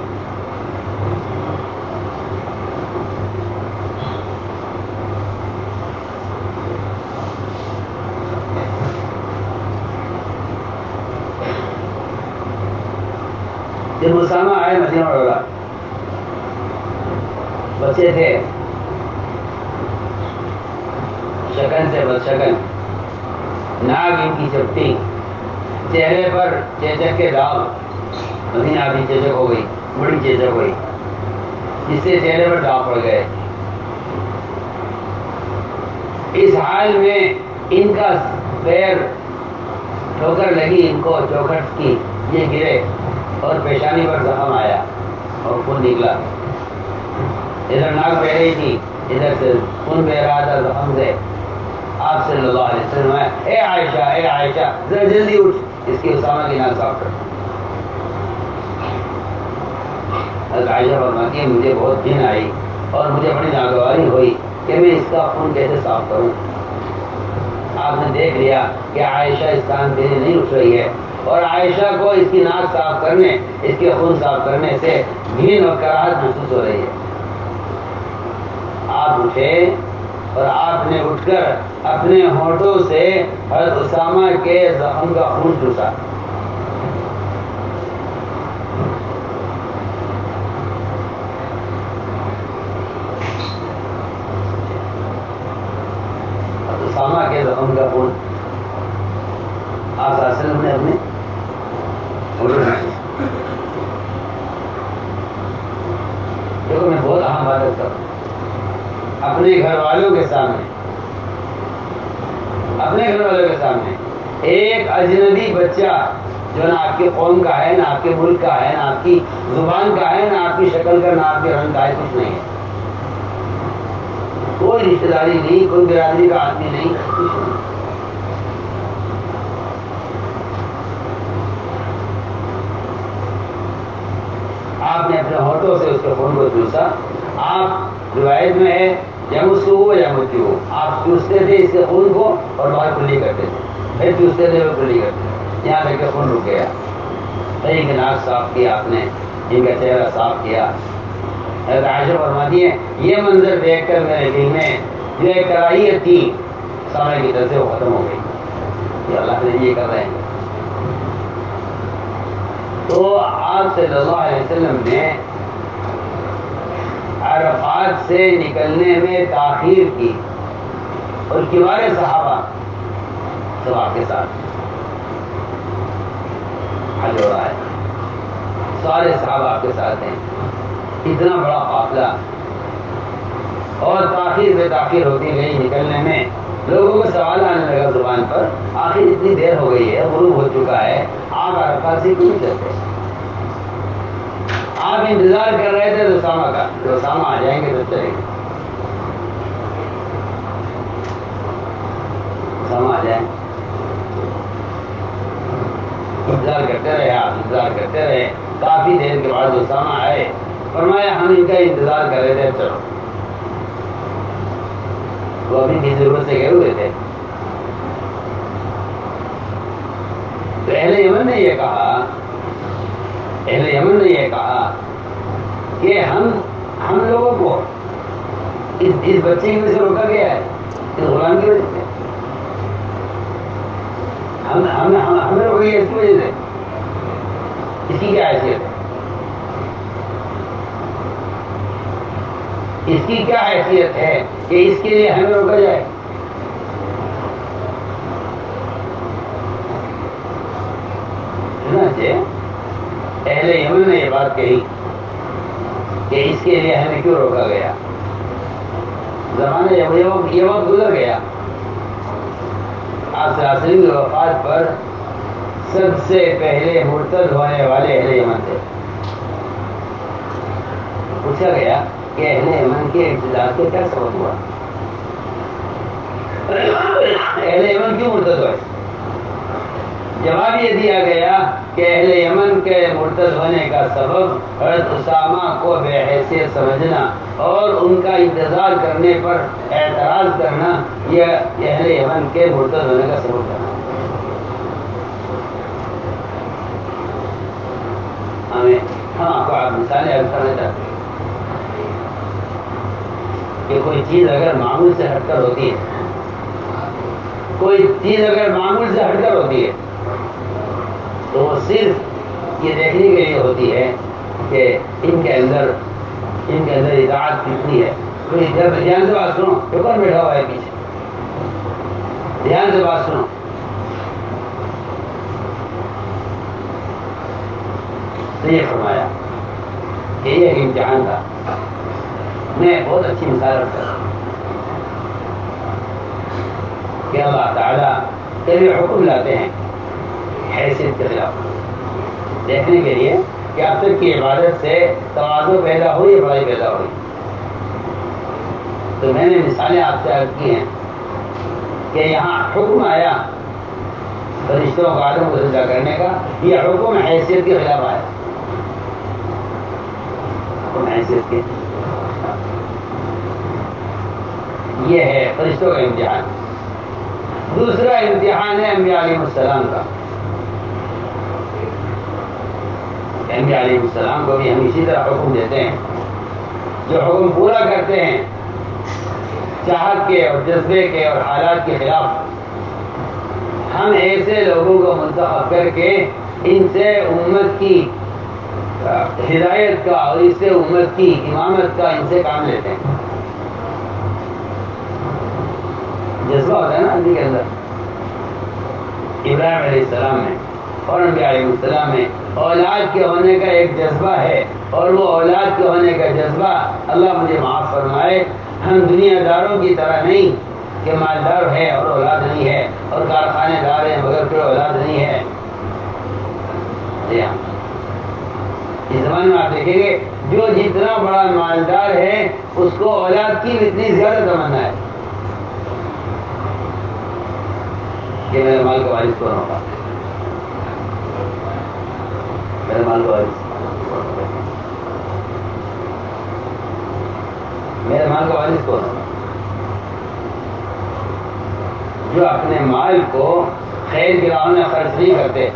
جب اسامہ آئے مدینہ منورہ، بچے تھے، شکن سے بدشکن، ناک ان کی چپٹی، چہرے پر چیچک کے داغ، مدینہ آدھی چیچک ہو گئی، بڑی چیچک ہوئی جس سے چہرے پر داغ پڑ گئے۔ اس حال میں ان کا پیر ٹھوکر لگی، ان کو چوکھٹ کی، یہ گرے اور پیشانی پر زخم آیا اور خون نکلا۔ ادھر ناک بہ رہی تھی، ادھر سے خون بہ رہا تھا زخم سے۔ آپ صلی اللہ علیہ وسلم اے عائشہ ذرا جلدی اٹھ، اس کی اسامہ کی ناک صاف کر۔ حضرت عائشہ فرماتی ہے مجھے بہت گھن آئی اور مجھے بڑی ناگواری ہوئی کہ میں اس کا خون کیسے صاف کروں۔ آپ نے دیکھ لیا کہ عائشہ اس کام کے لیے نہیں اٹھ رہی ہے، اور عائشہ کو اس کی ناک صاف کرنے، اس کے خون صاف کرنے سے گھن اور کراہت محسوس ہو رہی ہے۔ آپ اٹھے اور آپ نے اٹھ کر اپنے ہونٹوں سے حضرت اسامہ کے زخم کا خون چوسا۔ اسامہ کے زخم کا خون آپ صلی اللہ علیہ وسلم نے اپنے دیکھو، میں بہت اہم بات کرتا ہوں۔ اپنے گھر والوں کے سامنے ایک اجنبی بچہ جو نہ آپ کے قوم کا ہے، نہ آپ کے ملک کا ہے، نہ آپ کی زبان کا ہے، نہ آپ کی شکل کا، نہ آپ کے رنگ کا ہے، کچھ نہیں ہے، کوئی رشتہ داری نہیں، کوئی برادری کا آدمی نہیں، کچھ نہیں۔ آپ نے اپنے ہونٹوں سے اس کے خون کو چوسا۔ آپ روایت میں ہے یمسو یا متیو، آپ چوستے تھے اس کے خون کو اور باہر کلی کرتے تھے، پھر چوستے تھے اور کلی کرتے تھے، یہاں تک کہ خون رک گیا۔ صحیح کہ ناک صاف کیا آپ نے، ان کا چہرہ صاف کیا۔ حضرت عائشہ فرماتی ہیں یہ منظر دیکھ کر میرے دل میں جو ایک کراہیت تھی سامنے کی طرف سے وہ ختم ہو گئی کہ اللہ نے یہ کر رہے ہیں۔ تو آپ صلی اللہ علیہ وسلم نے عرفات سے نکلنے میں تاخیر کی، اور کبار صحابہ سب آپ کے ساتھ حج ہو رہا ہے، سارے صحابہ آپ کے ساتھ ہیں، اتنا بڑا قافلہ، اور تاخیر پہ تاخیر ہوتی گئی نکلنے میں، لوگوں کو سوال آنے لگا زبان پر، آخر اتنی دیر ہو گئی ہے، غروب ہو چکا ہے، آپ عرفات سے کیوں چلتے؟ آپ انتظار کر رہے تھے اسامہ کا، اسامہ آ جائیں گے تو چلیں گے، اسامہ آ جائیں، انتظار کرتے رہے، آپ انتظار کرتے رہے، کافی دیر کے بعد اسامہ آئے، فرمایا ہم ان کا انتظار کر رہے تھے، چلو۔ وہ اپنی کی ضرورت سے گئے ہوئے تھے، تو اہل یمن نے یہ کہا، اہل یمن نے یہ کہا کہ ہم لوگوں کو اس بچے کی وجہ سے روکا گیا ہے، اس غلام کی وجہ سے ہمیں روکا گیا، اس کی وجہ سے، اس کی کیا حیثیت ہے؟ اس کی کیا حیثیت ہے کہ اس کے لیے ہمیں روکا جائے؟ اہل یمن نے یہ بات کہی کہ اس کے لیے ہمیں کیوں روکا گیا؟ زمانہ یہ وقت گزر گیا، آپ صلی اللہ علیہ وسلم کی وفات پر سب سے پہلے مرتد ہونے والے اہل یمن تھے۔ پوچھا گیا کہ اہل یمن کے ارتداد کا کیا سبب ہوا؟ اہل یمن کیوں مرتد ہوئے؟ جواب یہ دیا گیا کہ اہل یمن کے مرتد ہونے کا سبب حضرت اسامہ کو بے حیثیت سمجھنا اور ان کا انتظار کرنے پر اعتراض کرنا، یہ اہل یمن کے مرتد ہونے کا سبب بنا۔ ہم آپ کو مثالیں عرض کرنا چاہتے ہیں کہ کوئی چیز اگر معمول سے ہٹ کر ہوتی ہے، کوئی چیز اگر معمول سے ہٹ کر ہوتی ہے تو وہ صرف یہ دیکھنے کے لیے ہوتی ہے کہ ان کے اندر اطاعت کتنی ہے۔ کوئی دھیان سے بات سنو، کہ کون بیٹھا ہوا ہے پیچھے، دھیان سے بات سنو۔ تو یہ فرمایا کہ یہ ایک امتحان تھا۔ میں بہت اچھی مثال رکھتا ہوں کہ اللہ تعالیٰ کبھی حکم لاتے ہیں حیثیت کے خلاف، دیکھنے کے لیے کہ اب تک کی عبادت سے تواضع پیدا ہوئی یا بڑائی پیدا ہوئی۔ تو میں نے مثالیں آپ سے عرض کی ہیں کہ یہاں حکم آیا فرشتوں کو آدم کو سجدہ کرنے کا، یہ حکم حیثیت کے خلاف آیا، حکم حیثیت کے، یہ ہے فرشتوں کا امتحان۔ دوسرا امتحان ہے انبیاء علیہ السلام کا۔ انبیاء علیہ السلام کو بھی ہم اسی طرح حکم دیتے ہیں، جو حکم پورا کرتے ہیں چاہت کے اور جذبے کے اور حالات کے خلاف، ہم ایسے لوگوں کو منتخب کر کے ان سے امت کی ہدایت کا اور اس سے امت کی امامت کا ان سے کام لیتے ہیں۔ جذبہ ہوتا ہے نا آدمی کے اندر۔ ابراہیم علیہ السلام میں اور انبیاء علیہ السلام میں اولاد کے ہونے کا ایک جذبہ ہے، اور وہ اولاد کے ہونے کا جذبہ، اللہ مجھے معاف فرمائے، ہم دنیا داروں کی طرح نہیں کہ مالدار ہے اور اولاد نہیں ہے، اور کارخانے دار ہیں مگر کوئی اولاد نہیں ہے۔ اس زمانے میں آپ دیکھیں گے جو جتنا بڑا مالدار ہے اس کو اولاد کی اتنی زیادہ تمنا ہے کہ میرے مال کا وارث کون ہوگا، میرے مال کا وارث، میرے مال کا وارث کون ہوگا۔ جو اپنے مال کو خیر کی راہوں میں خرچ نہیں کرتے،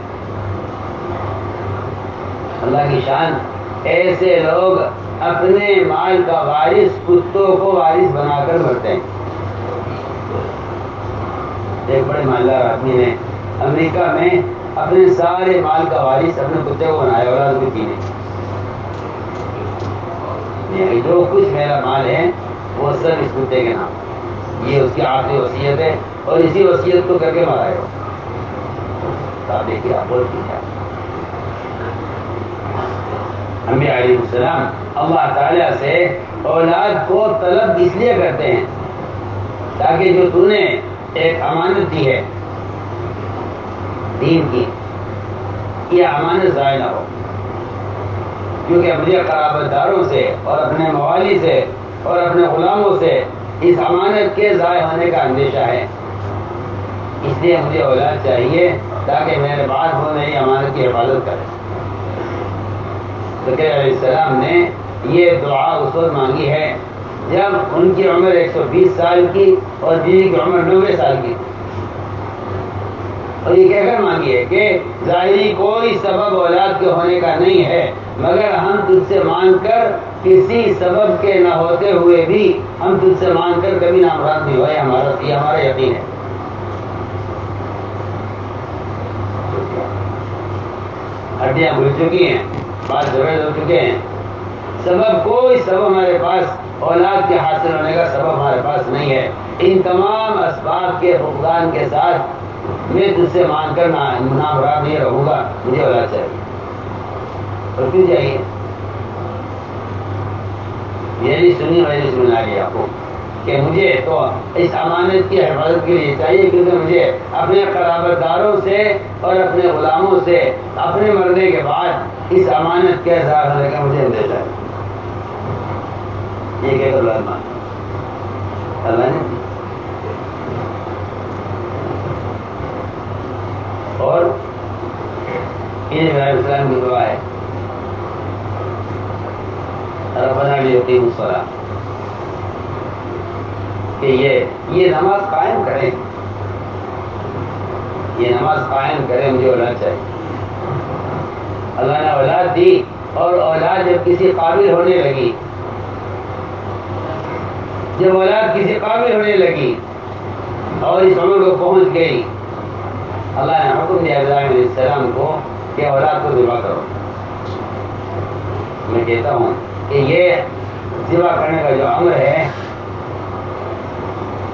اللہ کی شان، ایسے لوگ اپنے مال کا وارث کتوں کو وارث بنا کر مرتے ہیں۔ ایک بڑے مالدار آدمی نے امریکہ میں اپنے سارے مال کا وارث اپنے کتے کو بنایا، اولاد کو پینے، یعنی جو کچھ میرا مال ہے وہ سب اس کتے کے نام، یہ اس کی آخری وصیت ہے، اور اسی وصیت کو کر کے مارا ہے۔ آپ دیکھیے، آپ بہت ٹھیک ہے، انبیاء علیہ السلام اللہ تعالیٰ سے اولاد کو طلب اس لیے کرتے ہیں تاکہ جو تو نے ایک امانت دی ہے دین کی، یہ امانت ضائع نہ ہو، کیونکہ مجھے قرابت داروں سے اور اپنے موالی سے اور اپنے غلاموں سے اس امانت کے ضائع ہونے کا اندیشہ ہے، اس لیے مجھے اولاد چاہیے تاکہ میرے بعد وہ میری امانت کی حفاظت کرے۔ تو علیہ السلام نے یہ دعا اس وقت مانگی ہے جب ان کی عمر 120 سال کی اور بیوی کی عمر 90 سال کی، اور یہ کہہ کر مانگی ہے کہ ظاہری کوئی سبب اولاد کے ہونے کا نہیں ہے، مگر ہم تجھ سے مانگ کر کسی سبب کے نہ ہوتے ہوئے بھی ہم تجھ سے مانگ کر کبھی نامراد نہیں ہوئے، یہ ہمارا یقین ہے۔ ہڈیاں بھول چکی ہیں، بات جوڑ ہو چکے ہیں، سبب کوئی سبب ہمارے پاس اولاد کے حاصل ہونے کا سبب ہمارے پاس نہیں ہے۔ ان تمام اسباب کے فقدان کے ساتھ میں تجھ سے مانگ کر نامراد نہیں رہوں گا، مجھے اولاد چاہیے۔ اور کیوں چاہیے؟ یہ نہیں سنی میں نے سنا لیا آپ کو کہ مجھے تو اس امانت کی حفاظت کے لیے چاہیے، کیونکہ مجھے اپنے قرابت داروں سے اور اپنے غلاموں سے اپنے مرنے کے بعد اس امانت کے اظہار ہونے کا مجھے اندیشہ ہے۔ یہ کہ اللہ نے اور یہ ابراہیم السلام کی دعا ہے، ربنا لیقیموا الصلاۃ، کہ یہ نماز قائم کریں، یہ نماز قائم کریں، مجھے اولاد چاہیے۔ اللہ نے اولاد دی، اور اولاد جب کسی قابل ہونے لگی، جب اولاد کسی قابل ہونے لگی اور اس عمر کو پہنچ گئی، اللہ نے حکم دیا ابراہیم علیہ السلام کو کہ اولاد کو ذبح کرو۔ میں کہتا ہوں کہ یہ ذبح کرنے کا جو امر ہے،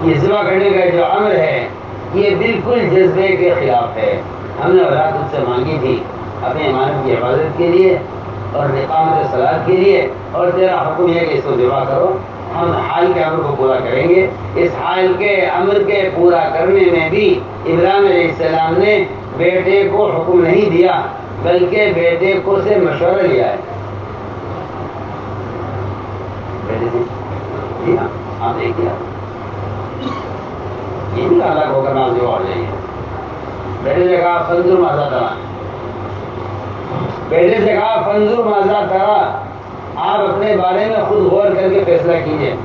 یہ ذبح کرنے کا جو امر ہے، یہ بالکل جذبے کے خلاف ہے۔ ہم نے اولاد اس سے مانگی تھی اپنی امانت کی حفاظت کے لیے اور اقامت صلاۃ کے لیے، اور تیرا حکم یہ کہ اس کو ذبح کرو۔ ہم حال کے امر کو پورا کریں گے۔ اس حال کے امر کے پورا کرنے میں بھی ابراہیم علیہ السلام نے بیٹے کو حکم نہیں دیا، بلکہ بیٹے کو سے مشورہ لیا ہے۔ بیٹے سے جی ہاں آپ دیکھیے، یہ بھی الگ ہو کر ناز جو ہو جائیے۔ بیٹے سے کہا فنظر ماذا ترى، بیٹے سے کہا فنظر ماذا ترى، آپ اپنے بارے میں خود غور کر کے فیصلہ کیجئے۔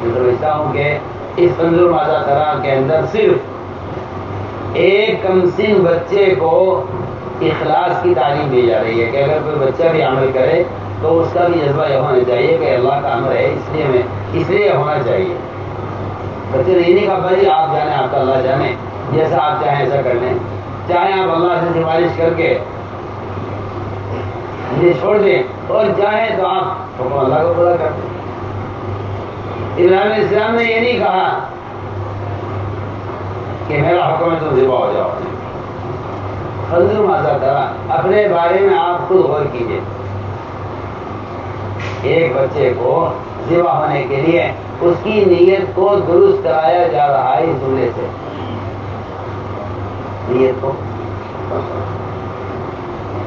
میں سمجھتا ہوں کہ اس فنظر ماذا ترى کے اندر صرف ایک کم سن بچے کو اخلاص کی تعلیم دی جا رہی ہے کہ اگر کوئی بچہ بھی عمل کرے تو اس کا بھی جذبہ یہ ہونا چاہیے کہ اللہ کا امر ہے، اس لیے ہونا چاہیے۔ بچے نے یہ نہیں کہا بھائی آپ جانے، آپ کا اللہ جانے، جیسا آپ چاہیں ایسا کر لیں، چاہیں آپ اللہ سے سفارش کر کے مجھے چھوڑ دیں، اور چاہیں تو آپ حکم اللہ کو پورا کر دیں۔ ابراہیم علیہ السلام نے یہ نہیں کہا کہ میرا حکم ہے تو ذبح ہو جاؤ۔ فنظر ماذا ترى، اپنے بارے میں آپ خود غور کیجئے۔ ایک بچے کو ذبح ہونے کے لیے اس کی نیت کو درست کرایا جا رہا ہے اس جملے سے، نیت کو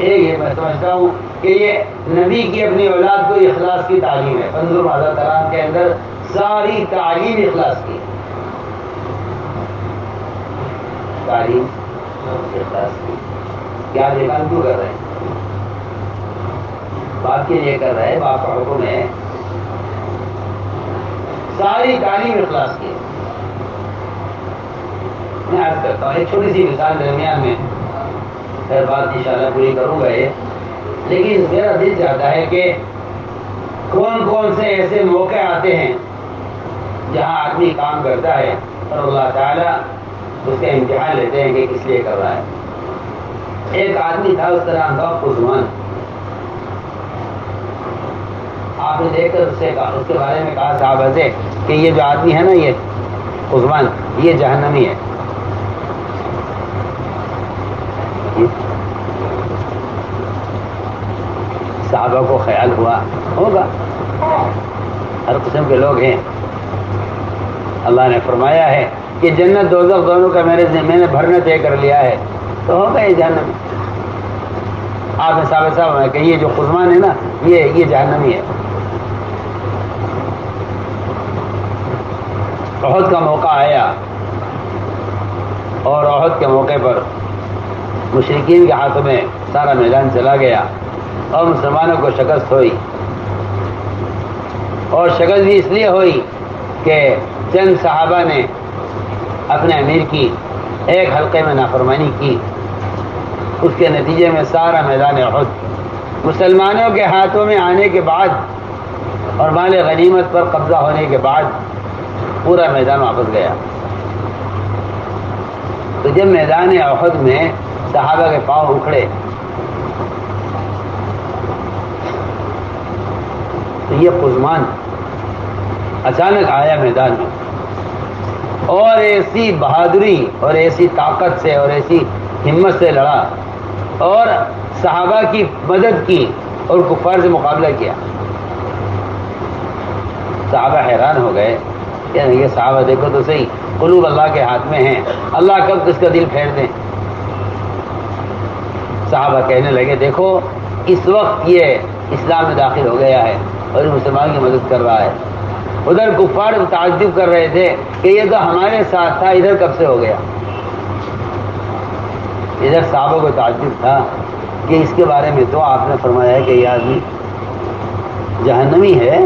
یہ میں سمجھتا ہوں کہ یہ نبی کی اپنی اولاد کو اخلاص کی تعلیم ہے۔ فنظر ماذا ترى کے اندر ساری تعلیم اخلاص کی، تعلیم اخلاص کی۔ کیا آپ یہ کام کیوں کر رہے ہیں؟ باپ کے لیے کر رہے ہیں، باپ کا حکم ہے، ساری تعلیم اخلاص کی۔ میں عرض کرتا ہوں ایک چھوٹی سی مثال درمیان میں، پھر بات انشاءاللہ پوری کروں گا یہ، لیکن میرا دل چاہتا ہے کہ کون کون سے ایسے موقع آتے ہیں جہاں آدمی کام کرتا ہے اور اللہ تعالیٰ اس کا امتحان لیتے ہیں کہ کس لیے کر رہا ہے۔ ایک آدمی تھا، اس کا نام تھا قزمان۔ آپ نے دیکھ کر اس کے بارے میں کہا صحابہ سے کہ یہ جو آدمی ہے نا، یہ قزمان، یہ جہنمی ہے۔ صحابہ کو خیال ہوا ہوگا، ہر قسم کے لوگ ہیں. اللہ نے فرمایا ہے کہ جنت دوزخ دونوں کا میں نے بھرنا طے کر لیا ہے، تو ہوگا یہ جہنم. آپ نے صاحب کہ یہ جو قزمان ہے نا یہ جہنمی ہے. احد کا موقع آیا اور احد کے موقع پر مشرکین کے ہاتھوں میں سارا میدان چلا گیا اور مسلمانوں کو شکست ہوئی. اور شکست بھی اس لیے ہوئی کہ چند صحابہ نے اپنے امیر کی ایک حلقے میں نافرمانی کی. اس کے نتیجے میں سارا میدان احد مسلمانوں کے ہاتھوں میں آنے کے بعد اور مال غنیمت پر قبضہ ہونے کے بعد پورا میدان واپس گیا. تو جب میدان احد میں صحابہ کے پاؤں اکھڑے تو یہ قزمان اچانک آیا میدان میں اور ایسی بہادری اور ایسی طاقت سے اور ایسی ہمت سے لڑا اور صحابہ کی مدد کی اور کفار سے مقابلہ کیا. صحابہ حیران ہو گئے کہ یہ صحابہ دیکھو تو صحیح، قلوب اللہ کے ہاتھ میں ہیں، اللہ کب کس کا دل پھیر دیں. صحابہ کہنے لگے دیکھو اس وقت یہ اسلام میں داخل ہو گیا ہے اور مسلمان کی مدد کر رہا ہے. ادھر کفار تعجب کر رہے تھے کہ یہ تو ہمارے ساتھ تھا، ادھر کب سے ہو گیا. ادھر صحابہ کو تعجب تھا کہ اس کے بارے میں تو آپ نے فرمایا ہے کہ یہ آدمی جہنمی ہے،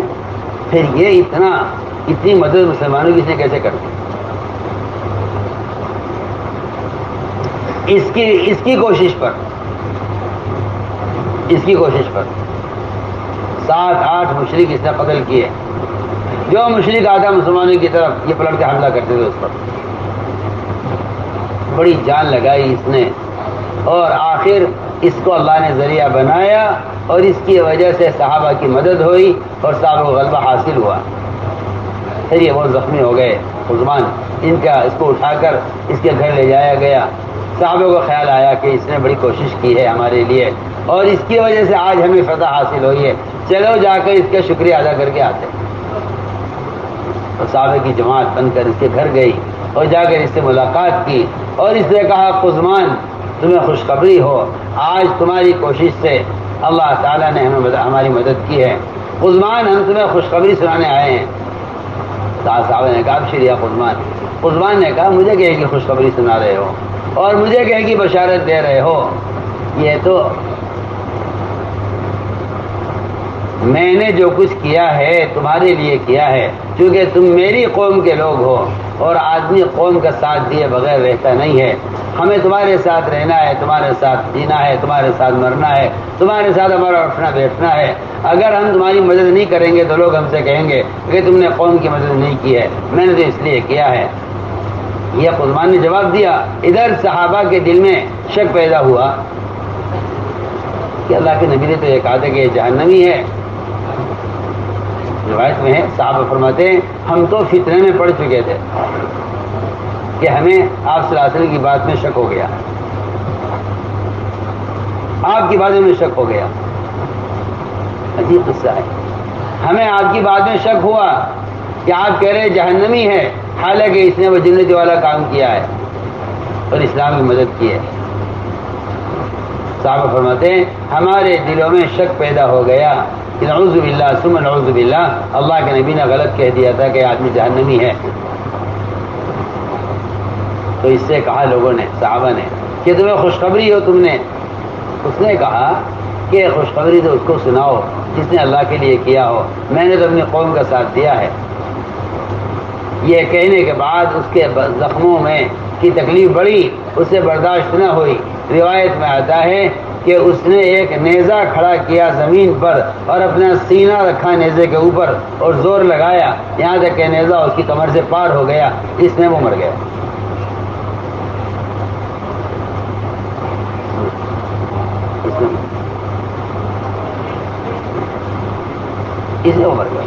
پھر یہ اتنی مدد مسلمانوں کی اس نے کیسے کر دی. اس کی کوشش پر 7-8 مشرک اس نے قتل کیے. جو مشرک آتا مسلمانوں کی طرف یہ پلٹ کے حملہ کرتے تھے اس پر. بڑی جان لگائی اس نے اور آخر اس کو اللہ نے ذریعہ بنایا اور اس کی وجہ سے صحابہ کی مدد ہوئی اور صحابہ کو غلبہ حاصل ہوا. پھر یہ بہت زخمی ہو گئے قزمان. اس کو اٹھا کر اس کے گھر لے جایا گیا. صحابہ کو خیال آیا کہ اس نے بڑی کوشش کی ہے ہمارے لیے اور اس کی وجہ سے آج ہمیں فتح حاصل ہوئی ہے، چلو جا کر اس کا شکریہ ادا کر کے آتے. اور صحابہ کی جماعت بن کر اس کے گھر گئی اور جا کر اس سے ملاقات کی اور اس نے کہا قزمان تمہیں خوشخبری ہو، آج تمہاری کوشش سے اللہ تعالیٰ نے ہماری مدد کی ہے. قزمان ہم تمہیں خوشخبری سنانے آئے ہیں. صحابہ نے کہا ابشر یا قزمان. قزمان نے کہا مجھے کہے کہ خوشخبری سنا رہے ہو اور مجھے کہے کہ بشارت دے رہے ہو، یہ تو میں نے جو کچھ کیا ہے تمہارے لیے کیا ہے، کیونکہ تم میری قوم کے لوگ ہو اور آدمی قوم کا ساتھ دیے بغیر رہتا نہیں ہے. ہمیں تمہارے ساتھ رہنا ہے، تمہارے ساتھ جینا ہے، تمہارے ساتھ مرنا ہے، تمہارے ساتھ ہمارا اٹھنا بیٹھنا ہے. اگر ہم تمہاری مدد نہیں کریں گے تو لوگ ہم سے کہیں گے کہ تم نے قوم کی مدد نہیں کی ہے، میں نے تو اس لیے کیا ہے. یہ قزمان نے جواب دیا. ادھر صحابہ کے دل میں شک پیدا ہوا کہ اللہ کے نبی نے تو یہ کہا تھا کہ یہ جہنمی ہے. روایت میں ہے صحابہ فرماتے ہیں ہم تو فتنے میں پڑ چکے تھے کہ ہمیں آپ صلی اللہ علیہ وسلم کی بات میں شک ہو گیا، آپ کی باتوں میں شک ہو گیا. عجیب قصہ ہے. ہمیں آپ کی بات میں شک ہوا کہ آپ کہہ رہے جہنمی ہے، حالانکہ اس نے وہ جنت والا کام کیا ہے اور اسلام کی مدد کی ہے. صحابہ فرماتے ہیں ہمارے دلوں میں شک پیدا ہو گیا کہ نعوذ باللہ ثم نعوذ باللہ، اللہ کے نبی نے غلط کہہ دیا تھا کہ آدمی جہنمی ہے. تو اس سے کہا لوگوں نے، صحابہ نے، کہ تمہیں خوشخبری ہو تم نے. اس نے کہا کہ خوشخبری تو اس کو سناؤ جس نے اللہ کے لیے کیا ہو، میں نے تو اپنی قوم کا ساتھ دیا ہے. یہ کہنے کے بعد اس کے زخموں میں کی تکلیف بڑھی، اسے برداشت نہ ہوئی. روایت میں آتا ہے کہ اس نے ایک نیزہ کھڑا کیا زمین پر اور اپنا سینہ رکھا نیزے کے اوپر اور زور لگایا یہاں تک کہ نیزہ اس کی کمر سے پار ہو گیا، اس میں وہ مر گیا. اس میں وہ مر گیا.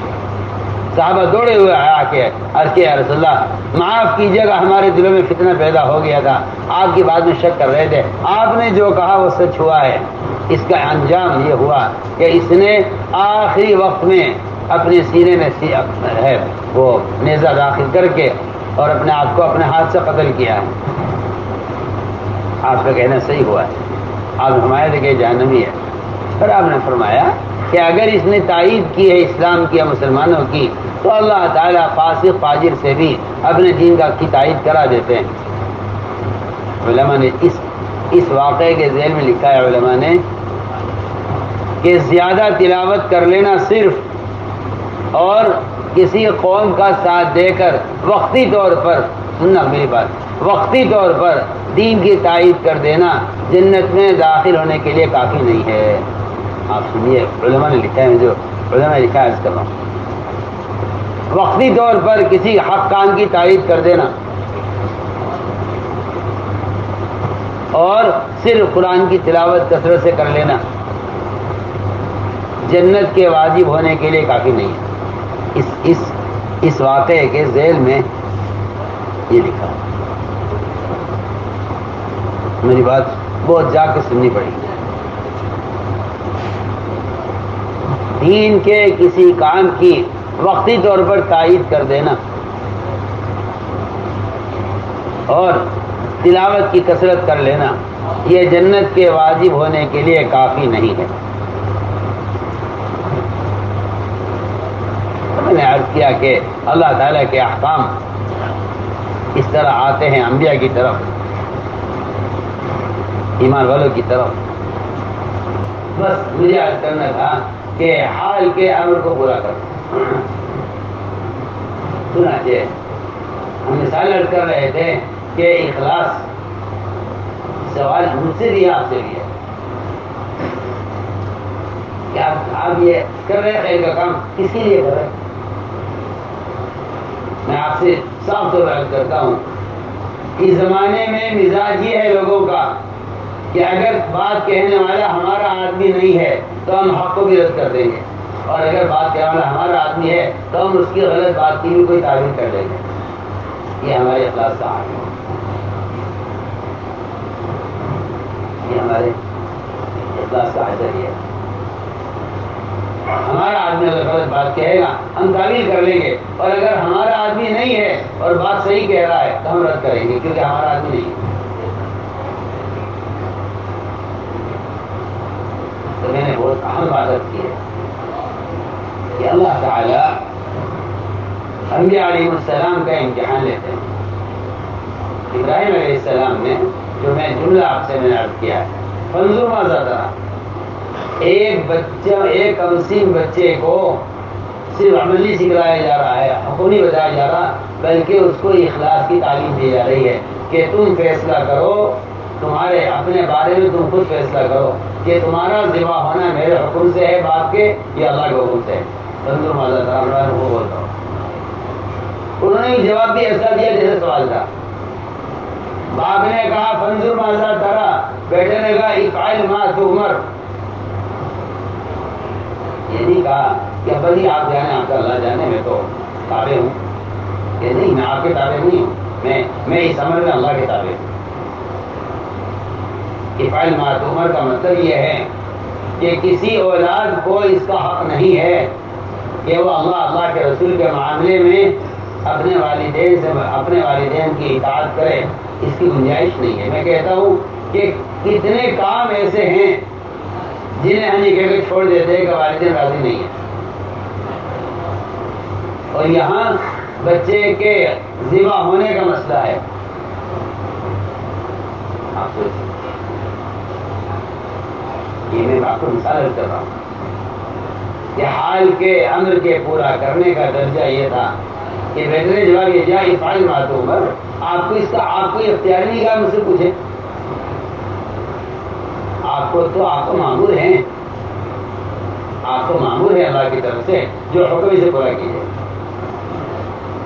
صحابہ دوڑے ہوئے آ کے عرض کیا رسول اللہ معاف کیجیے گا، ہمارے دلوں میں فتنہ پیدا ہو گیا تھا، آپ کی بات میں شک کر رہے تھے، آپ نے جو کہا وہ سچ ہوا ہے. اس کا انجام یہ ہوا کہ اس نے آخری وقت میں اپنے سینے میں ہے وہ نیزہ داخل کر کے اور اپنے آپ کو اپنے ہاتھ سے قتل کیا ہے۔ آپ کا کہنا صحیح ہوا ہے، آپ نے فرمایا تھا کہ جہنمی ہے، پر آپ نے فرمایا کہ اگر اس نے تائید کی ہے اسلام کی یا مسلمانوں کی تو اللہ تعالیٰ فاسق فاجر سے بھی اپنے دین کی تائید کرا دیتے ہیں۔ علماء نے اس واقعے کے ذیل میں لکھا ہے علماء نے کہ زیادہ تلاوت کر لینا صرف اور کسی قوم کا ساتھ دے کر وقتی طور پر، سننا میری بات، وقتی طور پر دین کی تائید کر دینا جنت میں داخل ہونے کے لیے کافی نہیں ہے۔ آپ سنیے علماء نے لکھا ہے، جو علماء نے لکھا ہے اس کا وقتی طور پر کسی حق کام کی تائید کر دینا اور صرف قرآن کی تلاوت کثرت سے کر لینا جنت کے واجب ہونے کے لیے کافی نہیں ہے۔ اس واقعے کے ذیل میں یہ لکھا، میری بات بہت جا کے سننی پڑی۔ دین کے کسی کام کی وقتی طور پر تائید کر دینا اور تلاوت کی کثرت کر لینا یہ جنت کے واجب ہونے کے لیے کافی نہیں ہے۔ میں نے عرض کیا کہ اللہ تعالیٰ کے احکام اس طرح آتے ہیں انبیاء کی طرف، ایمان والوں کی طرف۔ بس مجھے عرض کرنا تھا کہ حال کے امر کو پورا کرو۔ سناچہ ہم مثال عرض کر رہے تھے کہ اخلاص، سوال مجھ سے بھی آپ سے بھی ہے کہ آپ یہ کر رہے خیر کا کام کس کے لیے کر رہے؟ میں آپ سے صاف طور پر عرض کرتا ہوں، اس زمانے میں مزاج یہ ہے لوگوں کا کہ اگر بات کہنے والا ہمارا آدمی نہیں ہے تو ہم حق کو بھی رد کر دیں گے، اور اگر بات کہنے والا ہمارا آدمی ہے تو ہم اس کی غلط بات کی بھی کوئی تعبیر کر دیں گے۔ یہ ہمارے اخلاص کا حال ہے، یہ ہمارے اخلاص کا حال ہے۔ ہمارا آدمی اگر غلط بات کہے گا ہم تعبیر کر لیں گے، اور اگر ہمارا آدمی نہیں ہے اور بات صحیح کہہ رہا ہے تو ہم رد کریں گے کیونکہ ہمارا آدمی نہیں ہے۔ تو میں نے بہت اہم بات کی ہے کہ اللہ تعالیٰ انبیاء علیہ السلام کا امتحان لیتے ہیں۔ ابراہیم علیہ السلام نے جو میں جملہ آپ سے میں نے عرض کیا ہے، فانظر ماذا تری، ایک کمسین بچے کو صرف عملی سکھلایا جا رہا ہے، حق نہیں بتایا جا رہا، بلکہ اس کو اخلاص کی تعلیم دی جا رہی ہے کہ تم فیصلہ کرو، تمہارے اپنے بارے میں تم خود فیصلہ کرو کہ تمہارا ذبح ہونا میرے حکم سے ہے باپ کے یا اللہ کے حکم سے ہے۔ فانظر ماذا تری، وہ بولتا ہوں۔ انہوں نے جواب بھی ایسا دیا جیسے سوال تھا۔ باپ نے کہا فانظر ماذا تری، بیٹے نے کہا افعل ما تؤمر۔ یہ نہیں کہا کہ ابا جی آپ جانے، آپ کا اللہ جانے، میں تو تابع ہوں۔ یہ نہیں، میں آپ کے تابع نہیں ہوں، میں اس عمل میں اللہ کے تابع ہوں۔ افعل ما تؤمر کا مطلب یہ ہے کہ کسی اولاد کو اس کا حق نہیں ہے کہ وہ اللہ کے رسول کے معاملے میں اپنے والدین کی اطاعت کرے، اس کی گنجائش نہیں ہے۔ میں کہتا ہوں کہ کتنے کام ایسے ہیں جنہیں ہم یہ کہہ کے چھوڑ دیتے ہیں کہ والدین راضی نہیں ہیں، اور یہاں بچے کے ذبح ہونے کا مسئلہ ہے۔ آپ سوچیں، یہ میں آپ کو مثال کر رہا ہوں کہ حال کے امر کے پورا کرنے کا درجہ یہ تھا کہ بیٹے جواب یہ دیا افعل ما تؤمر۔ آپ کو اختیار نہیں کہا مجھ سے پوچھیں، آپ کو مامور ہیں، آپ کو مامور ہے اللہ کی طرف سے جو حکم سے پورا کیجیے۔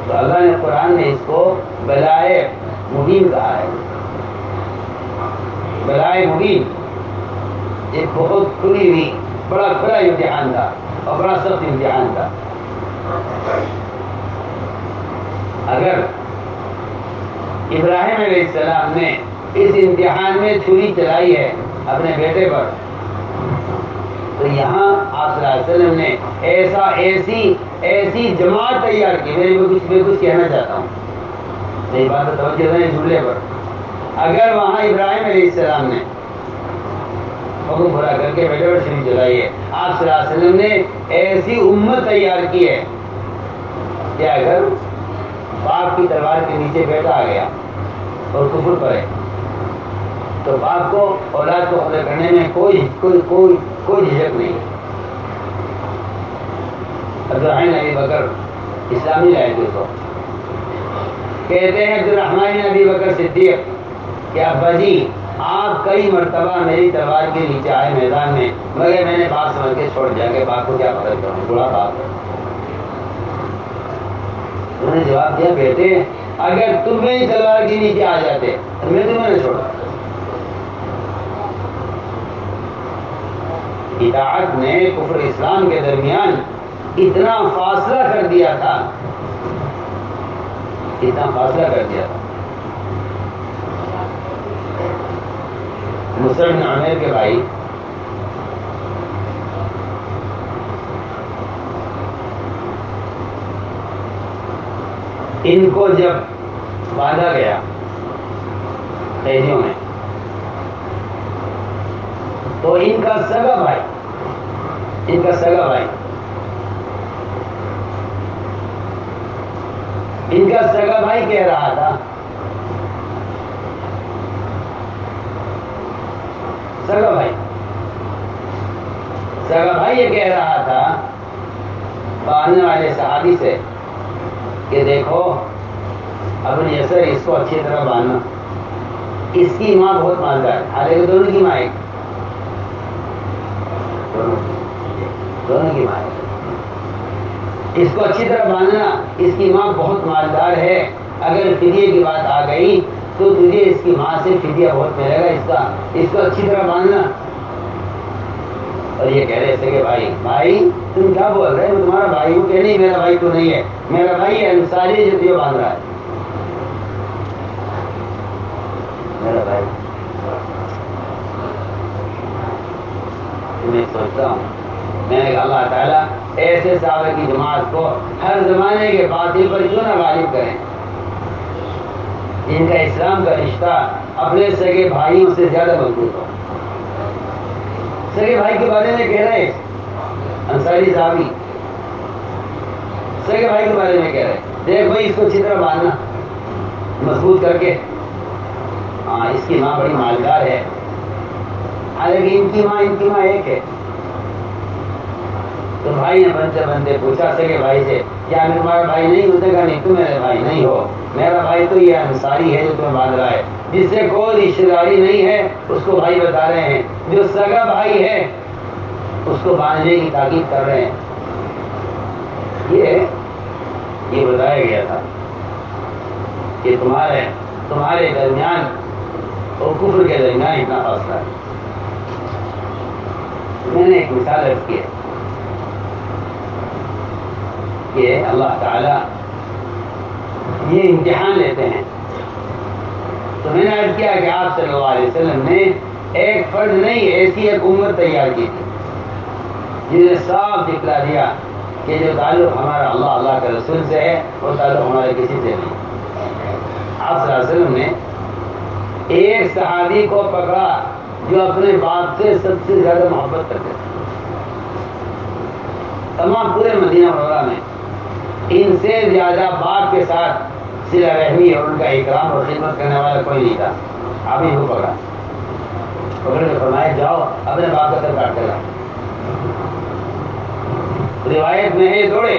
تو اللہ نے قرآن میں اس کو بلائے مبین کہا ہے۔ بلائے مبین ایک بہت کھلی ہوئی بڑا امتحان تھا اور بڑا سخت امتحان تھا۔ اگر ابراہیم علیہ السلام نے اس امتحان میں چھری چلائی ہے اپنے بیٹے پر تو یہاں آپ صلی اللہ علیہ وسلم نے ایسی جماعت تیار کی. میں کچھ کہنا چاہتا ہوں, میری بات تو توجہ دیں جملے پر. اگر وہاں ابراہیم علیہ السلام نے حکم پورا کر کے بیٹے اور شریف جلائی ہے, آپ صلی اللہ علیہ وسلم نے ایسی امت تیار کی ہے کہ اگر باپ کی تلوار کے نیچے بیٹا آ گیا اور کفر کرے تو باپ کو اولاد کو قتل کرنے میں کوئی جھجک نہیں. عبدالرحمن ابی بکر اسلامی لائے تھے تو کہتے ہیں عبدالرحمن ابی بکر صدیق کہ ابا جی آپ کئی مرتبہ میری تلوار کے نیچے آئے میدان میں, مگر میں نے باپ سمجھ کے چھوڑ دیا کہ باپ کو کیا قتل کروں, بڑا باپ ہے. انہوں نے جواب دیا بیٹے اگر تم میری تلوار کے نیچے آ جاتے تو میں تمہیں نہ چھوڑا. اطاعت نے کفر اسلام کے درمیان اتنا فاصلہ کر دیا تھا, اتنا فاصلہ کر دیا تھا. مصعب بن عمیر کے بھائی ان کو جب باندھا گیا قیدیوں میں تو ان کا سگا بھائی کہہ رہا تھا, سگا بھائی یہ کہہ رہا تھا باندھنے والے صحابی سے کہ دیکھو ابن یسر اس کو اچھی طرح باندھنا, اس کی ماں بہت مالدار ہے, حالانکہ دونوں کی ماں ایک, دونوں کی ماں ہے. اس کو اچھی طرح باندھنا, اس کی ماں بہت مالدار ہے, اگر فدیے کی بات آ گئی تو تجھے اس کی ماں سے فدیہ بہت ملے گا, اس کو اچھی طرح باندھنا. اور یہ کہہ رہے تھے کہ بھائی تم کیا بول رہے, میں تمہارا بھائی ہوں. کہ نہیں میرا بھائی تو نہیں ہے, میرا بھائی ہے انصاری جو تجھے باندھ رہا ہے, میرا بھائی. میں سوچتا ہوں میں نے کہا اللہ تعالیٰ ایسے صحابہ کی جماعت کو ہر زمانے کے باطل پر کیوں نہ غالب کریں, جن کا اسلام کا رشتہ اپنے سگے بھائیوں سے زیادہ مضبوط ہو. سگے بھائی کے بارے میں کہہ رہے انصاری صحابی, سگے بھائی کے بارے میں کہہ رہے دیکھ بھائی اس کو اچھی طرح باندھنا مضبوط کر کے, ہاں اس کی ماں بڑی مالدار ہے, حالانکہ ان کی ماں ایک ہے. تو بھائی نے بنتے پوچھا سگے بھائی سے کیا میں تمہارا بھائی نہیں ہوں؟ کہا نہیں تم میرے بھائی نہیں ہو, میرا بھائی تو یہ انصاری ہے جو تمہیں باندھ رہا ہے, جس سے کوئی رشتے داری نہیں ہے اس کو بھائی بتا رہے ہیں, جو سگا بھائی ہے اس کو باندھنے کی تاکید کر رہے ہیں. یہ بتایا گیا تھا کہ تمہارے درمیان اور کفر کے درمیان اتنا فاصلہ ہے. میں نے ایک مثال رکھ کی ہے کہ اللہ تعالیٰ یہ امتحان لیتے ہیں. تو میں نے عرض کیا کہ آپ صلی اللہ علیہ وسلم نے ایک فرد نہیں ایسی ایک امت تیار کی تھی جس نے صاف دکھلا دیا کہ جو تعلق ہمارا اللہ کے رسول سے ہے وہ تعلق ہمارے کسی سے نہیں. آپ صلی اللہ علیہ وسلم نے ایک صحابی کو پکڑا جو اپنے باپ سے سب سے زیادہ محبت کرتے تھے. تمام پورے مدینہ منورہ میں ان سے زیادہ باپ کے ساتھ صلہ رحمی اور ان کا اکرام اور خدمت کرنے والا کوئی نہیں تھا. آپ ہی کو پکڑ کے فرمایا جاؤ اپنے باپ کا سر کاٹ کر لاؤ. روایت میں ہے دوڑے,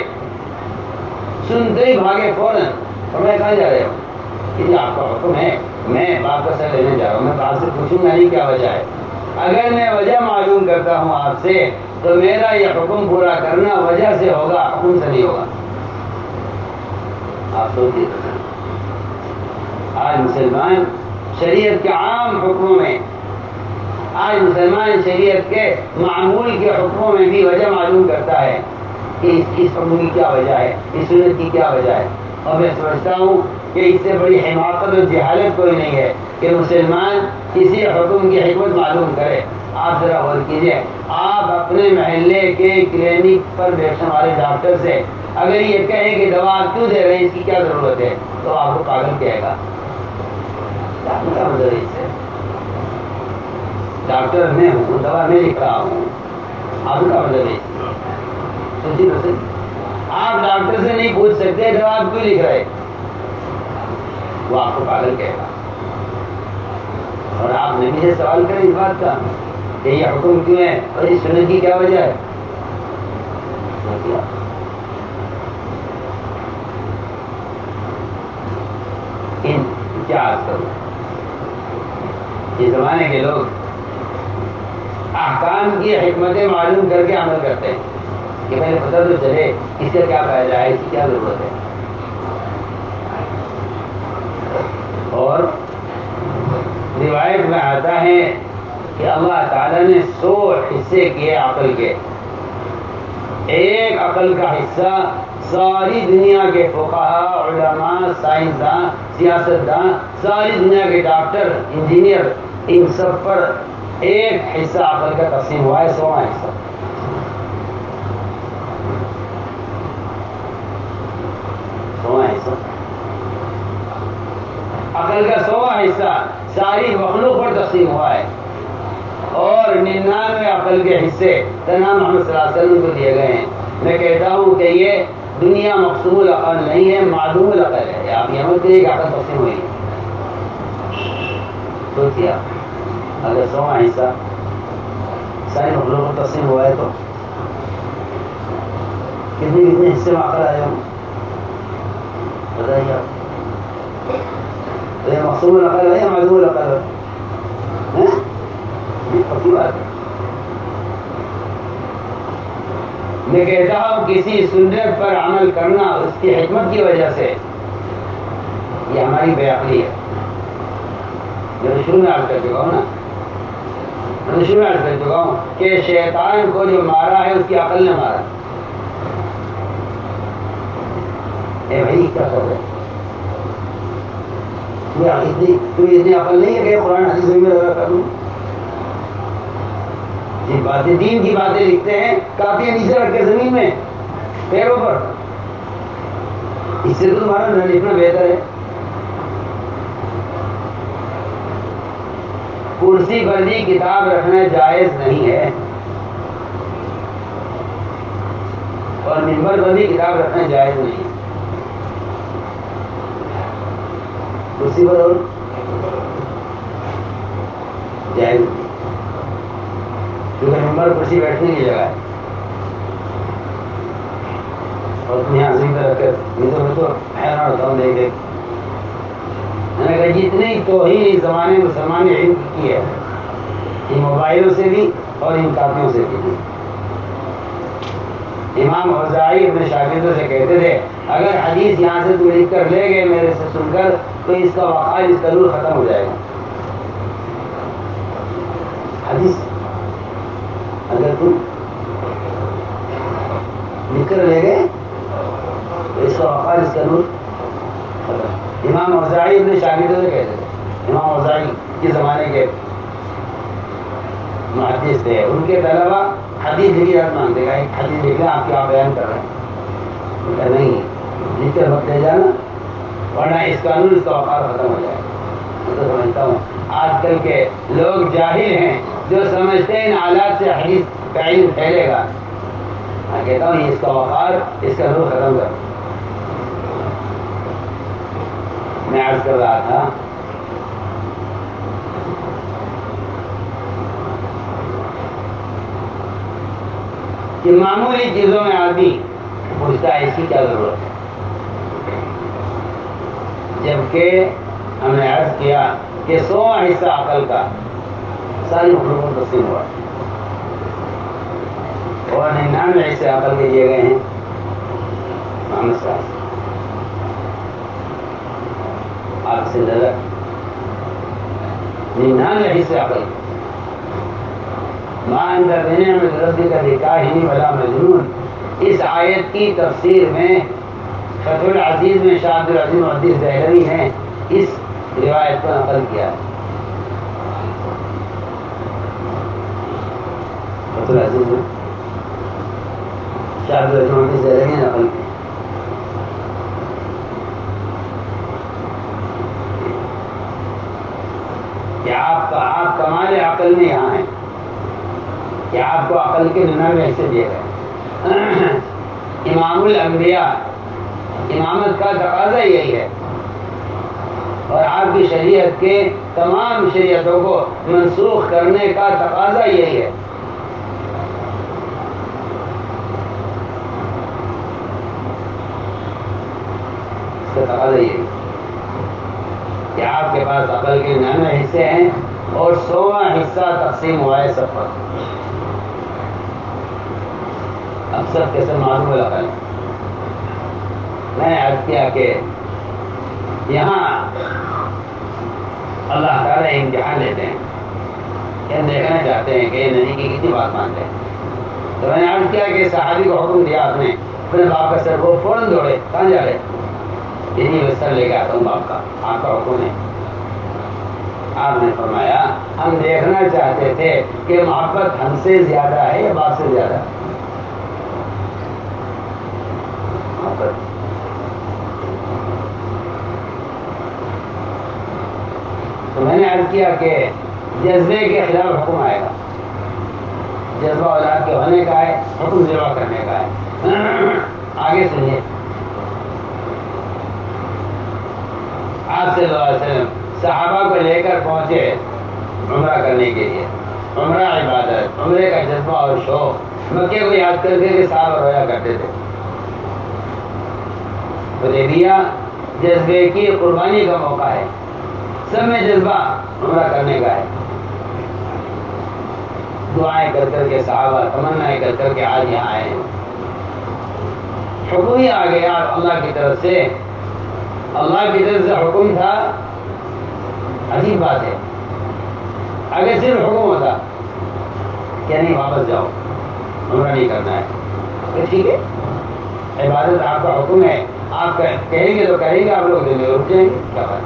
سنتے ہی بھاگے فوراً. فرمایا کہاں جا رہے ہو؟ کہ آپ کا حکم ہے, میں باپ کا سر لینے جا رہا ہوں. میں باپ سے پوچھوں گا نہیں کیا وجہ ہے, اگر میں وجہ معلوم کرتا ہوں آپ سے تو میرا یہ حکم پورا کرنا وجہ سے ہوگا, حکم سے نہیں ہوگا. آپ سوچیے آج مسلمان شریعت کے عام حکموں میں, آج مسلمان شریعت کے معمول کے حکموں میں بھی وجہ معلوم کرتا ہے کہ اس حکم کی کیا وجہ ہے, اس سنت کی کیا وجہ ہے. اور میں سمجھتا ہوں کہ اس سے بڑی حماقت اور جہالت کوئی نہیں ہے کہ مسلمان کسی حکم کی حکمت معلوم کرے آپ ذرا غور کیجیے، آپ اپنے محلے کے کلینک پر بیٹھنے والے ڈاکٹر سے اگر یہ کہے کہ دوا آپ کیوں دے رہے ہیں، اس کی کیا ضرورت ہے، تو آپ کو پاگل کہے گا. ڈاکٹر کا مطلب اس سے ڈاکٹر میں ہوں، دوا میں لکھ رہا ہوں، آپ کا مطلب ہے. سوچیے نا سر، آپ ڈاکٹر سے نہیں پوچھ سکتے دوا آپ کیوں لکھ رہے، وہ آپ کو پاگل کہے گا. اور آپ نبی سے سوال کریں اس بات کا کہ یہ حکم کیوں ہے اور اس سنت کی کیا وجہ ہے. کیا عرض کروں، اس زمانے کے لوگ احکام کی حکمتیں معلوم کر کے عمل کرتے ہیں کہ پہلے پتہ تو چلے اس کا کیا فائدہ ہے، اس کی کیا ضرورت ہے. اور روایت میں آتا ہے کہ اللہ تعالیٰ نے 100 حصے کیے عقل کے. ایک عقل کا حصہ ساری دنیا کے فقہاء، علماء، سائنسداں، سیاستداں، ساری دنیا کے ڈاکٹر، انجینئر، ان سب پر ایک حصہ عقل کا تقسیم ہوا ہے، 100واں حصہ. عقل کا 100واں حصہ ساری مخلوق پر تقسیم ہوا ہے، اور 99 عقل کے حصے تنہا محمد صلی اللہ علیہ وسلم کو دیے گئے ہیں. میں کہتا ہوں کہ یہ دنیا مقسوم العقل نہیں ہے، معدوم العقل ہے. آپ یہ مت کہیے کہ عقل تقسیم ہوئی. سوچیے اگر 100واں حصہ ساری مخلوق پر تقسیم ہوا ہے تو کتنے حصے میں عقل آئے ہوں، بتائیے آپ. یہ مقسوم العقل ہے یا معدوم العقل ہے؟ پکی بات ہے. میں کہتا ہوں کسی سنت پر عمل کرنا اس کی حکمت کی وجہ سے یہ ہماری بے عقلی ہے. میں شروع میں عرض کر چکا ہوں کہ شیطان کو جو مارا ہے اس کی عقل نے مارا. اے بھائی کیا کر رہے، اتنی عقل نہیں ہے کہ قرآن حدیث میں کر لوں. یہ باتیں دین کی باتیں لکھتے ہیں کافی نیچے رکھ کے زمین میں پیروں پر. اس سے تو تمہارا نہ لکھنا بہتر ہے. کرسی پر بھی کتاب رکھنا جائز نہیں ہے، اور منبر پر بھی کتاب رکھنا جائز نہیں ہے. کرسی پر اور جائز نہیں، کیونکہ منبر کرسی بیٹھنے کی جگہ ہے. اور تم یہاں سے رکھ کر میں تو حیران ہوتا ہوں دیکھ دیکھ. میں نے کہا جتنی توہین اس زمانے میں مسلمان نے علم کی ہے، ان موبائلوں سے بھی اور ان کاپیوں سے بھی. امام اوزاعی اپنے شاگردوں سے کہتے تھے اگر حدیث یہاں سے تم لکھ کر لے گئے میرے سے سن کر تو اس کا وقار، اس کا نور ختم ہو جائے گا. حدیث اگر تم لکھ کر لے گئے تو اس کا وقار، اس کا نور ختم. امام اوزاعی اپنے شاگردوں سے کہتے تھے. امام اوزاعی کے زمانے کے محدث تھے، ان کے طلبا حدیث لکھی رات مانگتے گا ایک حدیث لکھ لیں آپ کی، آپ بیان کر رہے ہیں. نہیں لکھ کر مت لے جانا ورنہ اس قانون، اس کا وقار ختم ہو جائے. میں تو سمجھتا ہوں آج کل کے لوگ جاہل ہیں جو سمجھتے ہیں ان آلات سے حدیث کا علم پھیلے گا. میں کہتا ہوں اس کا وقار، اس کا نور ختم کر. میں عرض کر رہا تھا کہ معمولی چیزوں میں آدمی پوچھتا ہے اس کی کیا ضرورت ہے، جبکہ ہم نے عرض کیا کہ 100واں حصہ عقل کا ساری مخلوق کو تقسیم ہوا اور 99 حصے عقل کے دیے گئے ہیں محمد صلی اللہ علیہ وسلم. آپ سے نظر 99 حصے عقل ماں اندر دینے میں ربی کا نکاح ولا مجنون. اس آیت کی تفسیر میں فتح العزیز میں شاہ عبد العزیز محدث دہلوی نے اس روایت کو نقل کیا. عبدالعزیز نے شاہ عبدالرحمن کی زیریں نقل کی. کہ آپ کمال عقل میں یہاں ہیں کہ آپ کو عقل کے 99 حصے دیے گئے. امام الانبیاء امامت کا تقاضا یہی ہے اور آپ کی شریعت کے تمام شریعتوں کو منسوخ کرنے کا تقاضا یہی ہے. اس کا تقاضا یہی کہ آپ کے پاس عقل کے 99 حصے ہیں اور 100واں حصہ تقسیم ہوا ہے سب پر. اب سب کے سب معلوم العقل. میں نے عرض کیا کہ یہاں اللہ تعالیٰ امتحان لیتے ہیں کہ ہم دیکھنا چاہتے ہیں کہ یہ نبی کی کتنی بات مانتے ہیں. تو میں نے عرض کیا کہ صحابی کو حکم دیا آپ نے اپنے باپ کا سر وہ فوراً دوڑے. کہاں جا رہے؟ یہی میں سر لے کے آتا ہوں باپ کا. آپ کا حکم ہے. آپ نے فرمایا ہم دیکھنا چاہتے تھے کہ محبت ہم سے زیادہ ہے یا باپ سے زیادہ ہے. محبت تو میں نے عرض کیا کہ جذبے کے خلاف حکم آئے گا. جذبہ اولاد کے ہونے کا ہے, حکم ذبح کرنے کا ہے. آگے سنیے. آپ صلی اللہ علیہ وسلم صحابہ کو لے کر پہنچے عمرہ کرنے کے لیے. عمرہ عبادت, عمرے کا جذبہ اور شوق مکے کو یاد کر کے صحابہ رویا کرتے تھے. حدیبیہ جذبے کی قربانی کا موقع ہے. سب میں جذبہ عمرہ کرنے کا ہے. دعائیں کر کر کے صحابہ تمنائیں کر کر کے آج یہاں آئے ہیں. حکم ہی آ گیا اللہ کی طرف سے. اللہ کی طرف سے حکم تھا. عجیب بات ہے, اگر صرف حکم ہوتا کہ نہیں واپس جاؤ عمرہ نہیں کرنا ہے تو ٹھیک ہے, عبادت آپ کا حکم ہے, آپ کہیں گے تو کہیں گے, آپ لوگ دیں گے رک جائیں گے, کیا بات.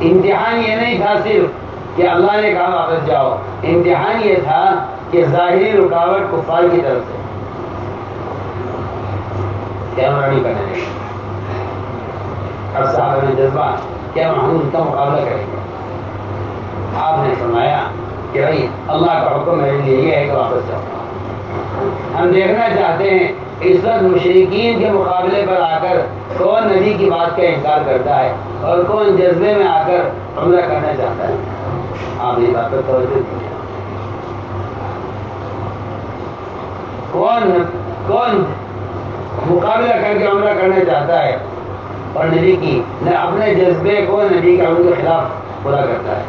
امتحان یہ نہیں تھا صرف کہ اللہ نے کہا واپس جاؤ, امتحان یہ تھا کہ ظاہری رکاوٹ کفار کی طرف سے کیا عمرہ نہیں کرنے دیں گے. اب صاحب نے جذبہ کیا ہم ان کا مقابلہ کریں گے. آپ نے فرمایا کہ بھائی اللہ کا حکم میرے لیے یہ ہے کہ واپس جاؤ. ہم دیکھنا چاہتے ہیں اس وقت مشرکین کے مقابلے پر آ کر کون نبی کی بات کا انکار کرتا ہے اور کون جذبے میں آ کر عمرہ کرنا چاہتا ہے. آپ یہ بات پر توجہ دیجیے. کون مقابلہ کر کے عمرہ کرنا چاہتا ہے اور نبی کی نہ اپنے جذبے کو نبی کے عمل کے خلاف پورا کرتا ہے.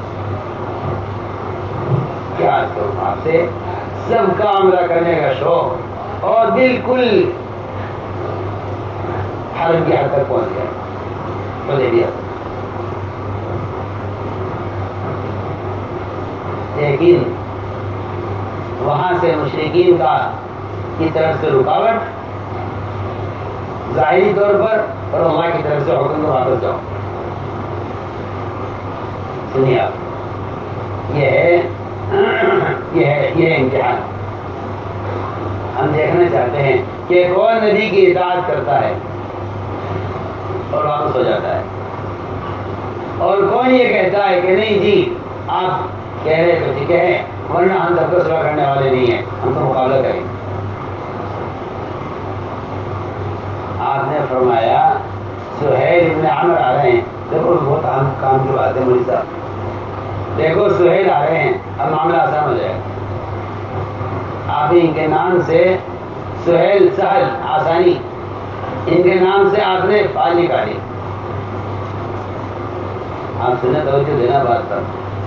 کیا کروں آپ سے, سب کا عمرہ کرنے کا شوق اور بالکل حرم کی حد تک پہنچ گیا. حدیبیہ لیکن وہاں سے مشرکین کی طرف سے رکاوٹ ظاہری طور پر اور اللہ کی طرف سے حکم کو واپس جاؤ. سنیے آپ, یہ ہے امتحان. ہم دیکھنا چاہتے ہیں کہ کون نبی کی اطاعت کرتا ہے اور واپس ہو جاتا ہے اور کون یہ کہتا ہے کہ نہیں جی آپ کہہ رہے تو ٹھیک ہے ورنہ ہم سب کو سوا کرنے والے نہیں ہیں, ہم تو مقابلہ کریں گے. آپ نے فرمایا سہیل ابن عمر آ رہے ہیں. دیکھو بہت اہم کام کی بات ہے مولوی صاحب. دیکھو سہیل آ رہے ہیں, اب معاملہ آسان ہو جائے گا. آپ ان کے نام سے سہیل, سہل, آسانی, ان کے نام سے آپ نے فال نکالی. آپ سنیں توجہ دینا بات پر.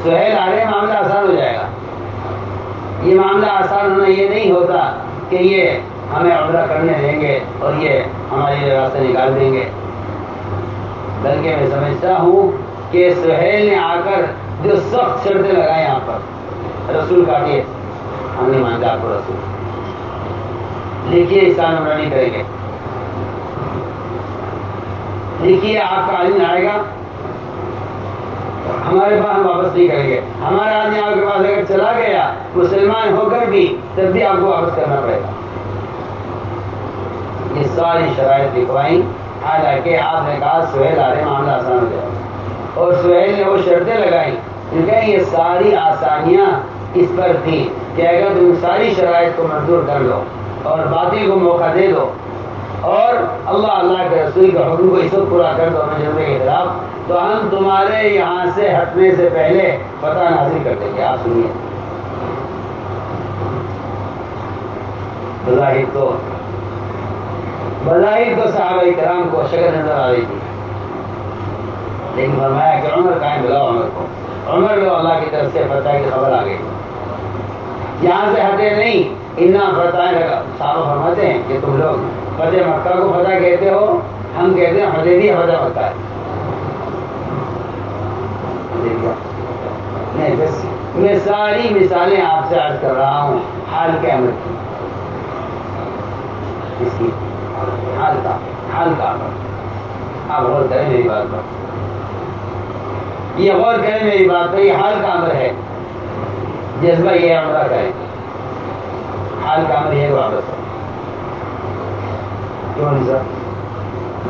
سہیل آ رہے ہیں, معاملہ آسان ہو جائے گا. یہ معاملہ آسان ہونا یہ نہیں ہوتا کہ یہ ہمیں عمرہ کرنے دیں گے اور یہ ہمارے لیے راستہ نکال دیں گے, بلکہ میں سمجھتا ہوں کہ سہیل نے آ کر جو سخت شرطیں لگائیں یہاں پر رسول کا کہ ہم نہیں مانتے آپ کو رسول, لکھیے اسلام عمرہ نہیں کریں گے, لکھیے آپ کا علم آئے گا ہمارے پاس ہم واپس نہیں کریں گے. ہمارا آدمی آپ کے پاس اگر چلا گیا مسلمان ہو کر بھی تب بھی آپ کو واپس کرنا پڑے گا. یہ ساری شرائط لکھوائیں. حالانکہ آپ نے کہا سہیل آ رہے معاملہ آسان ہو جائے, اور سہیل نے وہ شرطیں لگائیں کیونکہ یہ ساری آسانیاں اس پر تھیں کہ اگر تم ساری شرائط کو منظور کر لو اور باطل کو موقع دے دو اور اللہ کے رسول کے حکم کو اس وقت پورا کر دو جذبے کے خلاف, تو ہم تمہارے یہاں سے ہٹنے سے پہلے فتح نازل کر دیں گے. آپ سنیے, بظاہر تو صحابہ کرام کو شکل نظر آ رہی تھی, لیکن فرمایا کہ عمر قائم بلاؤ عمر کو. عمر لو اللہ کی طرف سے فتح کی خبر آ گئی, یہاں سے ہٹے نہیں. فتح صحابہ فرماتے ہیں کہ تم لوگ فتح مکہ کو فتح کہتے ہو, ہم کہتے ہیں حدیبیہ فتح مکہ ہے. میں ساری مثالیں آپ سے عرض کر رہا ہوں حال کے عمل کی, اس کی حال کا عمل. آپ غور کریں میری بات پر, یہ غور کریں میری بات پر, یہ حال کا عمل ہے. جذبہ یہ عمرہ کریں, حال کا عمل یہ واپس ہو. کیوں نہیں سر,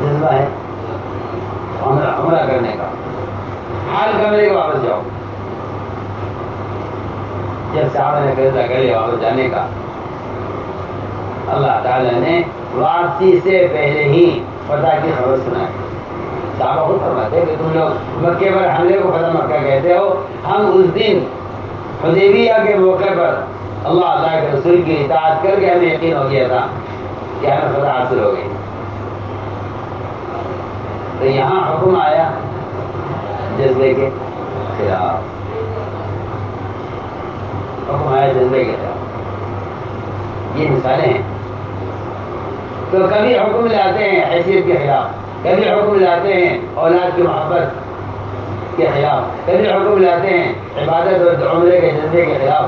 جذبہ ہے عمرہ کرنے کا, حال کا عمل واپس جاؤ. جب صحابہ نے فیصلہ کر لیا واپس جانے کا, اللہ تعالیٰ نے واپسی سے پہلے ہی فتح کی خبر سنائی. صحابہ خود فرماتے کہ تم لوگ مکے پر حملے کو فتح مکہ کہتے ہو, ہم اس دن حدیبیہ کے موقع پر اللہ کے رسول کی اطاعت کر کے ہمیں یقین ہو گیا تھا کہ ہمیں فتح حاصل ہو گئی. تو یہاں حکم آیا جذبے کے خلاف, حکم آیا جذبے کے خلاف. یہ مثالیں ہیں. تو کبھی حکم لاتے ہیں حیثیت کے خلاف, کبھی حکم لاتے ہیں اولاد کی محبت کے خلاف, کبھی حکم لاتے ہیں عبادت اور عمرے کے جذبے کے خلاف.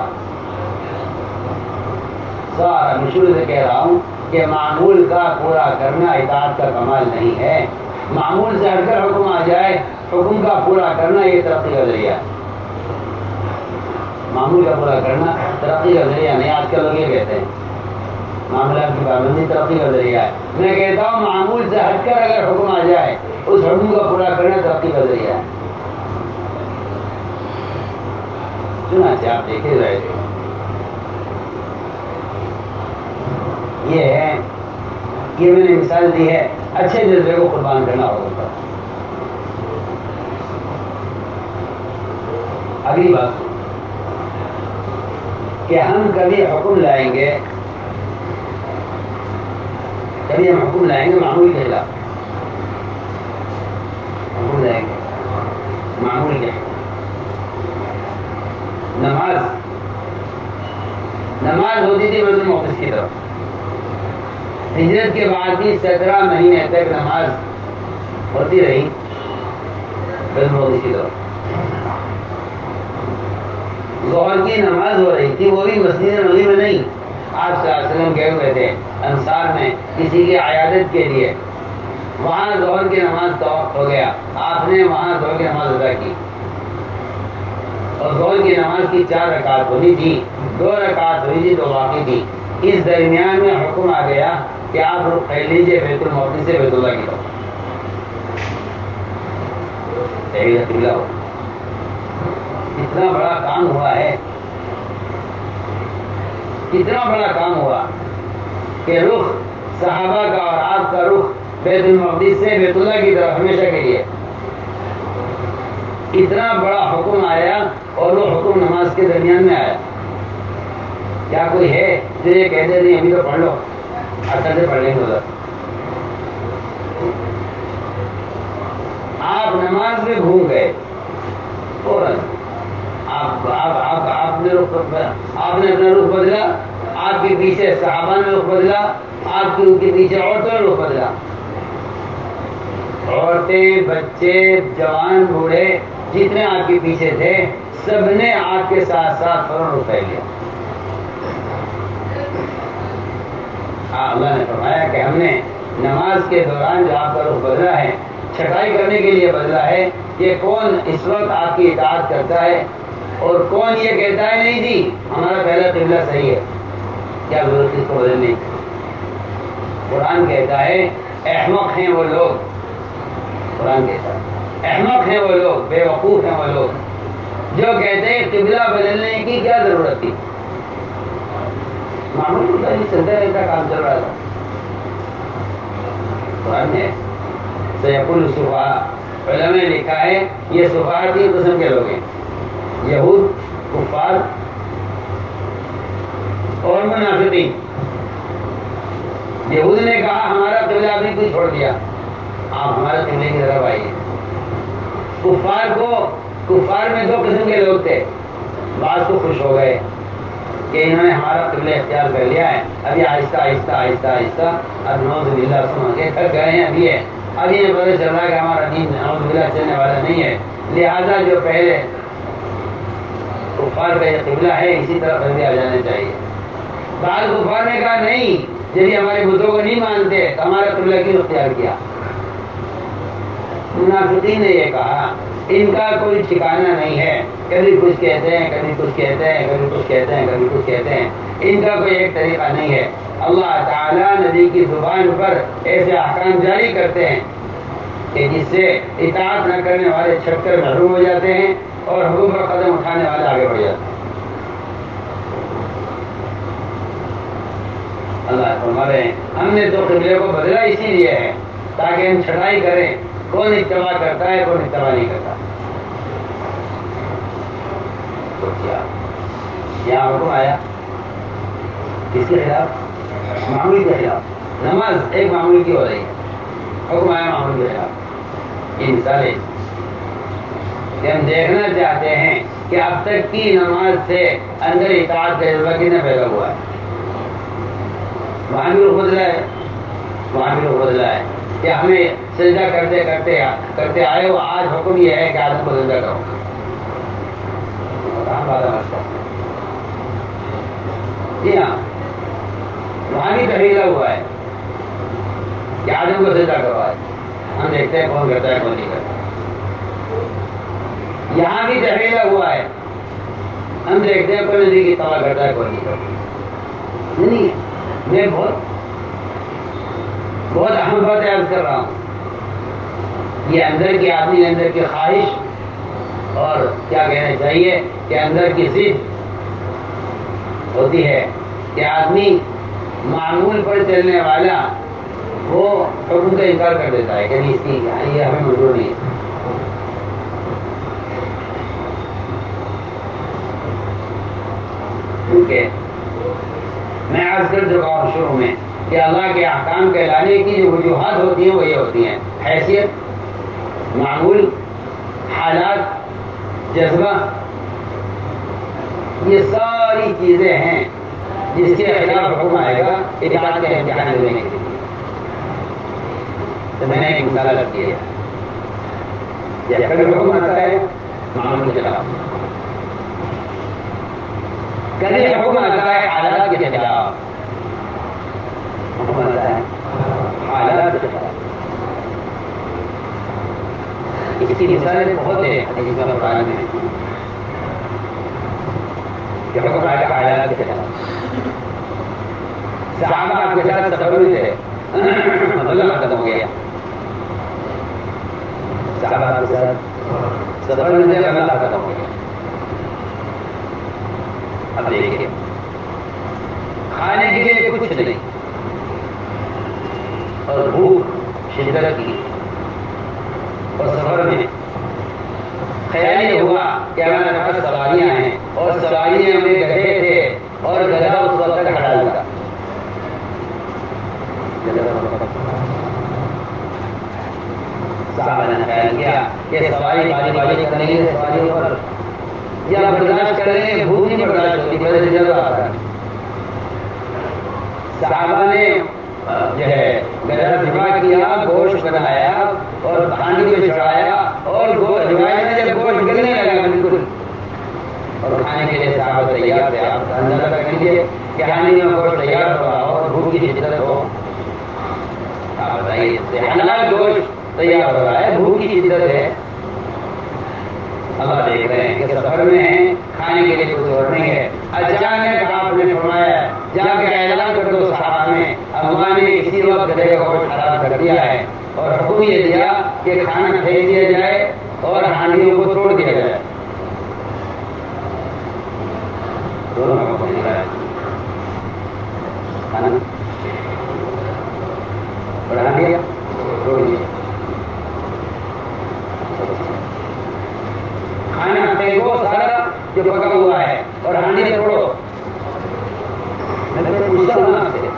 سارا مشہور سے کہہ رہا ہوں کہ معمول کا پورا کرنا اطاعت کا کمال نہیں ہے. معمول سے ہٹ کر حکم آ جائے, حکم کا پورا کرنا یہ ترقی کا ذریعہ ہے. معمول کا پورا کرنا ترقی کا ذریعہ نہیں. آج کل لوگ یہ کہتے ہیں معاملات کی پابندی ترقی کا ذریعہ ہے. میں کہتا ہوں معمول سے ہٹ کر اگر حکم آ جائے اس حکم کا پورا کرنا ترقی کا ذریعہ ہے. چنانچہ آپ دیکھے رہے تھے, یہ ہے کہ میں نے مثال دی ہے اچھے جذبے کو قربان کرنا ہوگا. اگلی بات کہ ہم کبھی حکم لائیں گے, کبھی ہم حکم لائیں گے معمول کے خلاف, حکم لائیں گے معمول کے خلاف. نماز ہوتی تھی بیت المقدس کی طرف. ہجرت کے بعد بھی 17 مہینے تک نماز ہوتی رہی بیت المقدس کی طرف. ظہر کی نماز ہو رہی تھی, وہ بھی مسجد نبوی میں نہیں. آپ صلی اللہ علیہ وسلم گئے ہوئے تھے انصار میں کسی کی عیادت کے لیے, وہاں ظہر کی نماز تو ہو گیا, آپ نے وہاں ظہر کی نماز ادا کی, اور ظہر کی نماز کی 4 رکعت ہونی تھی, 2 رکعت ہوئی تھی تو باقی تھی. اس درمیان میں حکم آ گیا کہ آپ رخ کر لیجیے بیت المقدس سے بیت اللہ کی طرف. اتنا بڑا کام ہوا ہے, اتنا بڑا کام ہوا کہ رخ صحابہ کا اور آپ کا رخ بیت المقدس سے بیت اللہ کی طرف ہمیشہ کے لیے. اتنا بڑا حکم آیا اور وہ حکم نماز کے درمیان میں آیا. کیا کوئی ہے جو یہ کہتے نہیں ابھی تو پڑھ لو, اچھا سے پڑھ لیں گے ادھر. آپ نماز میں گھوم گئے فوراً, آپ نے اپنا رخ بدلا, آپ کے پیچھے صحابہ نے رخ بدلا, آپ کے پیچھے عورتوں نے رخ بدلا. عورتیں, بچے, جوان, بوڑھے جتنے آپ کے پیچھے تھے سب نے آپ کے ساتھ ساتھ فوراً رخ کر لیا. اللہ نے فرمایا کہ ہم نے نماز کے دوران جو آپ کا رخ بدلا ہے چھٹائی کرنے کے لیے بدلا ہے, کہ کون اس وقت آپ کی اطاعت کرتا ہے اور کون یہ کہتا ہے نہیں جی ہمارا پہلا قبلہ صحیح ہے، کیا ضرورت اس کو بدلنے کی؟ قرآن کہتا ہے احمق ہیں وہ لوگ، قرآن کہتا ہے احمق ہیں وہ لوگ، بے وقوف ہیں وہ لوگ جو کہتے ہیں قبلہ بدلنے کی کیا ضرورت تھی، معمول ہوتا ہے چلتا رہتا کام چل رہا تھا۔ قرآن ہے سیقول السفہاء، علماء نے لکھا ہے یہ سفہاء تین قسم کے لوگ ہیں، یہود، کفار اور منافقین۔ یہود نے کہا ہمارا قبلہ آپ نے کیوں چھوڑ دیا، آپ ہمارے قبلے کی طرف آئیے۔ کفار میں دو قسم کے لوگ تھے، بعض تو خوش ہو گئے کہ انہوں نے ہمارا قبلہ اختیار کر لیا ہے، ابھی آہستہ آہستہ آہستہ آہستہ اب نعوذ باللہ سن کے تھک گئے ہیں، ابھی یہ پتہ چل رہا ہے کہ ہمارا دین نعوذ باللہ چلنے والا نہیں ہے، لہذا جو پہلے کفار کا یہ قبلہ ہے اسی طرف بندے آ جانے چاہیے۔ بعض کفار نے کہا نہیں، جب ہمارے بتوں کو نہیں مانتے تو ہمارا قبلہ کیوں اختیار کیا؟ منافقین نے یہ کہا ان کا کوئی ٹھکانہ نہیں ہے، کبھی کچھ کہتے ہیں کبھی کچھ کہتے ہیں کبھی کچھ کہتے ہیں کبھی کچھ کہتے ہیں، ان کا کوئی ایک طریقہ نہیں ہے۔ اللہ تعالیٰ نبی کی زبان پر ایسے احکام جاری کرتے ہیں کہ جس سے اطاعت نہ کرنے والے چھپ کر محروم ہو جاتے ہیں اور حکم پر قدم اٹھانے والے آگے بڑھ جاتے ہیں۔ اللہ فرما رہے ہیں ہم نے تو قبلے کو بدلا اسی لیے ہے تاکہ ہم چھٹائی کریں کون اتباع کرتا ہے کون اتباع نہیں کرتا۔ تو کیا یہاں حکم آیا کس کے خلاف؟ معمول کے خلاف۔ نماز ایک معمول کی ہو رہی ہے، حکم آیا معمول کے خلاف۔ یہ مثالیں کہ ہم دیکھنا چاہتے ہیں کہ اب تک کی نماز سے اندر اطاعت کا جذبہ کتنا پیدا ہوا ہے۔ وہاں بھی رخ بدلا ہے، وہاں بھی رخ بدلا ہے کہ ہمیں سجدہ کرتے کرتے کرتے آئے ہو، آج حکم یہ ہے کہ آدم کو سجدہ کرو۔ جی ہاں، وہاں بھی تحریرہ ہوا ہے کہ آدم کو سجدہ کرو آج، ہم دیکھتے ہیں کون کرتا ہے کون نہیں کرتا۔ یہاں بھی تحریرہ ہوا ہے، ہم دیکھتے ہیں کون نبی کی اتباع کرتا ہے کون نہیں کرتا۔ نہیں میں بہت اہم بات عرض کر رہا ہوں، یہ اندر کی آدمی اندر کی خواہش اور کیا کہنا چاہیے کہ اندر کی ضد ہوتی ہے کہ آدمی معمول پر چلنے والا وہ حکم کا انکار کر دیتا ہے کہ اس کی یہ ہمیں منظور نہیں ہے۔ کیونکہ میں عرض کر چکا ہوں شروع میں کہ اللہ کے احکام کے لانے کی جو وجوہات ہوتی ہیں وہ یہ ہوتی ہیں حیثیت، معمول، حالات، جذبہ، یہ ساری چیزیں ہیں جس کے خلاف حکم آئے گا اطاعت کا امتحان لینے کے لیے۔ تو میں نے ایک مثال کی ہے، جب کبھی حکم آتا ہے معمول کے خلاف، کبھی حکم آتا ہے حالات کے خلاف، حکم آتا ہے حالات کے خلاف۔ اس کی مثالیں بہت ہیں حدیث میں قرآن میں کہ حکم آیا کہ حالات کے خلاف۔ صحابہ آپ کے ساتھ سفر میں تھے، اللہ ختم ہو گیا، صحابہ آپ کے ساتھ سفر میں تھے، اللہ ختم ہو گیا۔ اب دیکھیے کھانے کے لیے کچھ نہیں اور بھوک شدت کی، اور سفر میں خیال یہ ہوا کہ ہمارے پاس سواریاں ہیں اور سواریاں میں گدھے تھے اور گدھا اس وقت تک کھڑا ہوا۔ صحابہ نے خیال کیا کہ سواری باری باری کریں گے سواریوں پر یا برداشت کریں گے، بھوک نہیں برداشت ہوتی، بدل جگہ آتا ہے۔ صحابہ نے جو ہے گدھا ذبح کیا، گوشت بنایا اور ہانڈی میں چڑھایا اور روایت میں جب گوشت گرنے لگا بالکل اور کھانے کے لیے صحابہ تیار تھے۔ آپ اندازہ کر لیجیے کہ ہانڈی میں گوشت تیار ہو رہا ہو اور بھوک کی شدت ہو، آپ بتائیے حلال گوشت تیار ہو رہا ہے، بھوک کی شدت ہے، اللہ دیکھ رہے ہیں کہ سفر میں ہیں، کھانے کے لیے کچھ اور نہیں ہے. اچانک آپ نے فرمایا جا کے اعلان کر دو صحابہ میں اللہ نے اسی وقت گدھے کا گوشت حرام کر دیا ہے، اور حکم یہ دیا کہ کھانا پھینک دیا جائے اور ہانڈیوں کو توڑ دیا جائے. دونوں حکم دیا ہے. کھانا بڑھا دیا توڑ دیا. کھانا پھینکو سارا جو پکا ہوا ہے اور ہانڈی توڑو. میں نے پوچھا ہوں آپ سے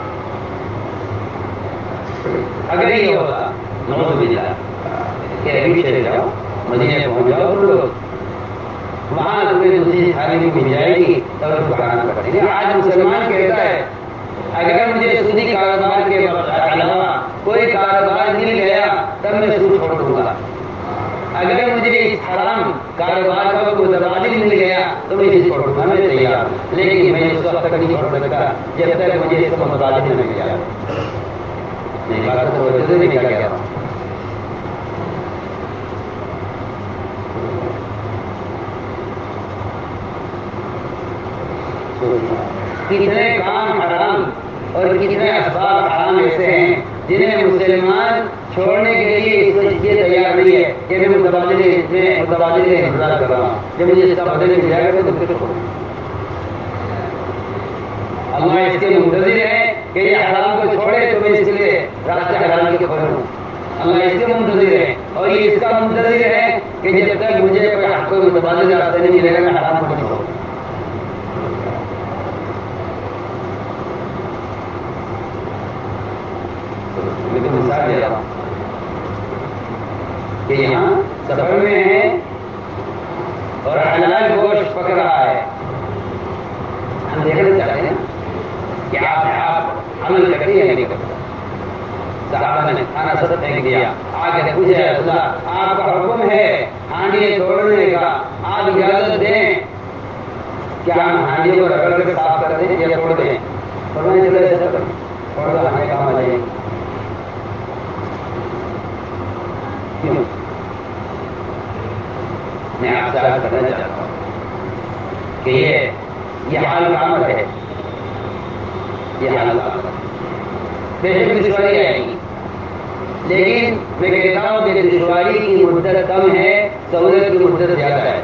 اگر یہ ہوتا نعوذ باللہ کہ ابھی چلے جاؤ مدینے پہنچ جاؤ تم لوگ وہاں تمہیں دوسری تھالی مل جائے گی تب اس کو حرام کر دیں گے. آج مسلمان کہتا ہے اگر مجھے سودی کاروبار کے علاوہ کوئی کاروبار مل گیا تب میں سود چھوڑ دوں گا. اگر مجھے اس حرام کاروبار کا کوئی متبادل مل گیا تو میں اسے چھوڑ دوں گا. میں تیار ہوں، لیکن میں اس وقت تک نہیں چھوڑ سکتا جب تک مجھے اس کا متبادل نہ مل جائے. نہیں بات تو توجہ نہیں کیا کہہ رہا ہوں. کتنے کام حرام اور کتنے اسباب حرام ایسے ہیں جنہیں مسلمان چھوڑنے کے لیے یہ تیار نہیں ہے کہ میں متبادل انتظار کر رہا ہوں. جب مجھے اس کا بدل مل جائے گا تو پھر چھوڑوں. اللہ اس کے منتظر ہے کہ یہ حرام کو چھوڑے تو میں اس کے لیے راستہ حلال کے کھولوں. اللہ اس کے منتظر ہے اور یہ اس کا منتظر ہے کہ جب تک مجھے کوئی متبادل راستہ نہیں ملے گا میں حرام کو نہیں چھوڑوں. لیکن مثال دے رہا ہوں کہ یہاں سفر میں ہے اور حلال گوشت پک رہا ہے. ہم دیکھنا چاہتے ہیں کہ آپ عمل کرتے ہیں یا نہیں کرتے. صحابہ نے کھانا سب پھینک دیا. آگے پوچھا رسول اللہ آپ کا حکم ہے ہانڈی توڑنے کا، آپ اجازت دیں کیا ہم ہانڈی کو رگڑ کر صاف کر دیں یا توڑ دیں؟ فرمایا چلو ایسا کرو توڑ دو ہمیں کام آ جائے گی. کیوں؟ میں آپ سے عرض کرنا چاہتا ہوں کہ یہ حال کا عمل ہے. یہ حال کا عمل بے شک دشواری آئے گی، لیکن میں کہتا ہوں کہ دشواری کی مدت کم ہے، سہولت کی مدت زیادہ ہے.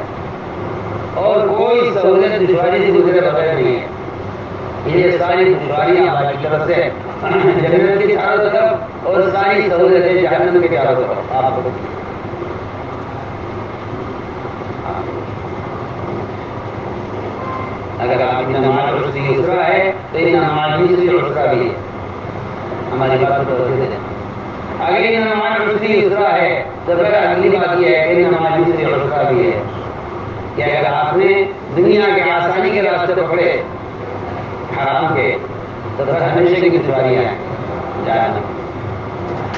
اور کوئی سہولت دشواری سے گزرے بغیر نہیں ہے. یہ ساری دشواریاں اللہ کی طرف سے جنت کے چاروں طرف اور ساری سہولتیں جہنم کے چاروں طرف. آپ کو اگر آپ کی نماز عسری یسرا ہے تو یہ نماز بھی عسرا بھی ہے. ہماری بات کو توجہ دیں. اگر یہ نماز عسری یسرا ہے تو پھر اگلی بات یہ ہے کہ نماز بھی عسرا بھی ہے کہ اگر آپ نے دنیا کے آسانی کے راستے پکڑے حرام کے تو پھر ہمیشہ کی دشواریاں ہیں جہنم.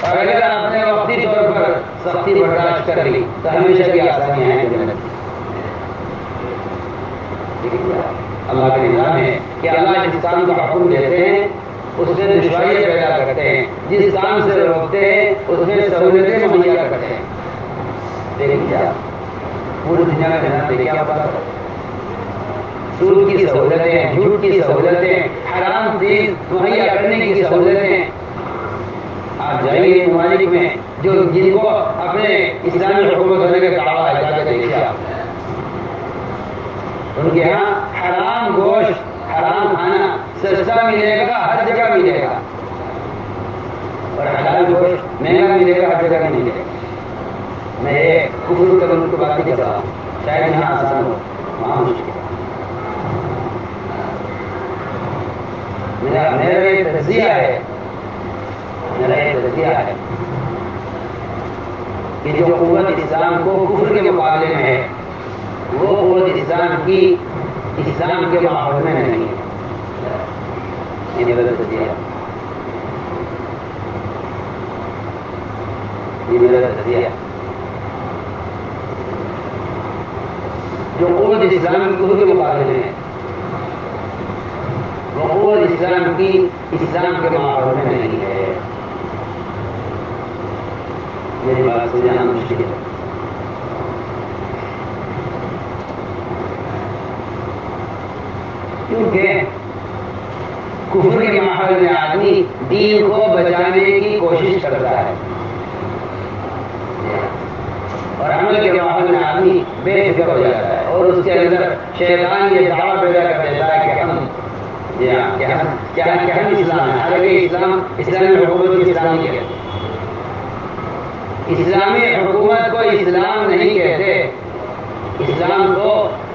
اور اگر آپ نے وقتی طور پر سختی برداشت کر لی تو ہمیشہ کی آسانیاں ہیں جنت. اللہ کا نظام ہے کہ اللہ جس کام کا حکم دیتے ہیں اس میں دشواریاں پیدا کرتے ہیں، جس کام سے روکتے ہیں اس میں سہولتیں مہیا کرتے ہیں. دیکھیے پوری دنیا کا نظام دیکھیے آپ بات سود کی سہولتیں، جھوٹ کی سہولتیں، حرام چیز مہیا کرنے کی سہولتیں. آپ جائیے ممالک میں جن کو اپنے اسلامی حکومت ہونے کا دعویٰ ہے، جا کے دیکھیے آپ ان کے یہاں حرام گوشت حرام کھانا سستا ملے گا، ہر جگہ ملے گا، اور حلال گوشت مہنگا ملے گا، ہر جگہ نہیں ملے گا. میں یہ کفر کا ان کو بات نہیں کر رہا ہوں، شاید یہاں آسان ہو وہاں مشکل. میرا یہ تجزیہ ہے کہ جو قوت اسلام کو کفر کے مقابلے میں ہے وہ قوت اسلام کی اسلام کے ماحول میں نہیں ہے. یہ میرا تجزیہ ہے. جو قوت اسلام کی کفر کے مقابلے میں ہے وہ قوت اسلام کی اسلام کے ماحول میں نہیں ہے. میری بات سمجھانا مشکل ہے. کفر کے ماحول میں آدمی دین کو بچانے کی کوشش کرتا ہے، اور عمل کے ماحول میں آدمی بے فکر ہو جاتا ہے، اور اس کے اندر شیطان یہ دعویٰ پیدا کر دیتا ہے کہ ہم اسلام ہے، حالانکہ اسلامی حکومت کی اسلام نہیں کہتے، اسلامی حکومت کو اسلام نہیں کہتے، اسلام کو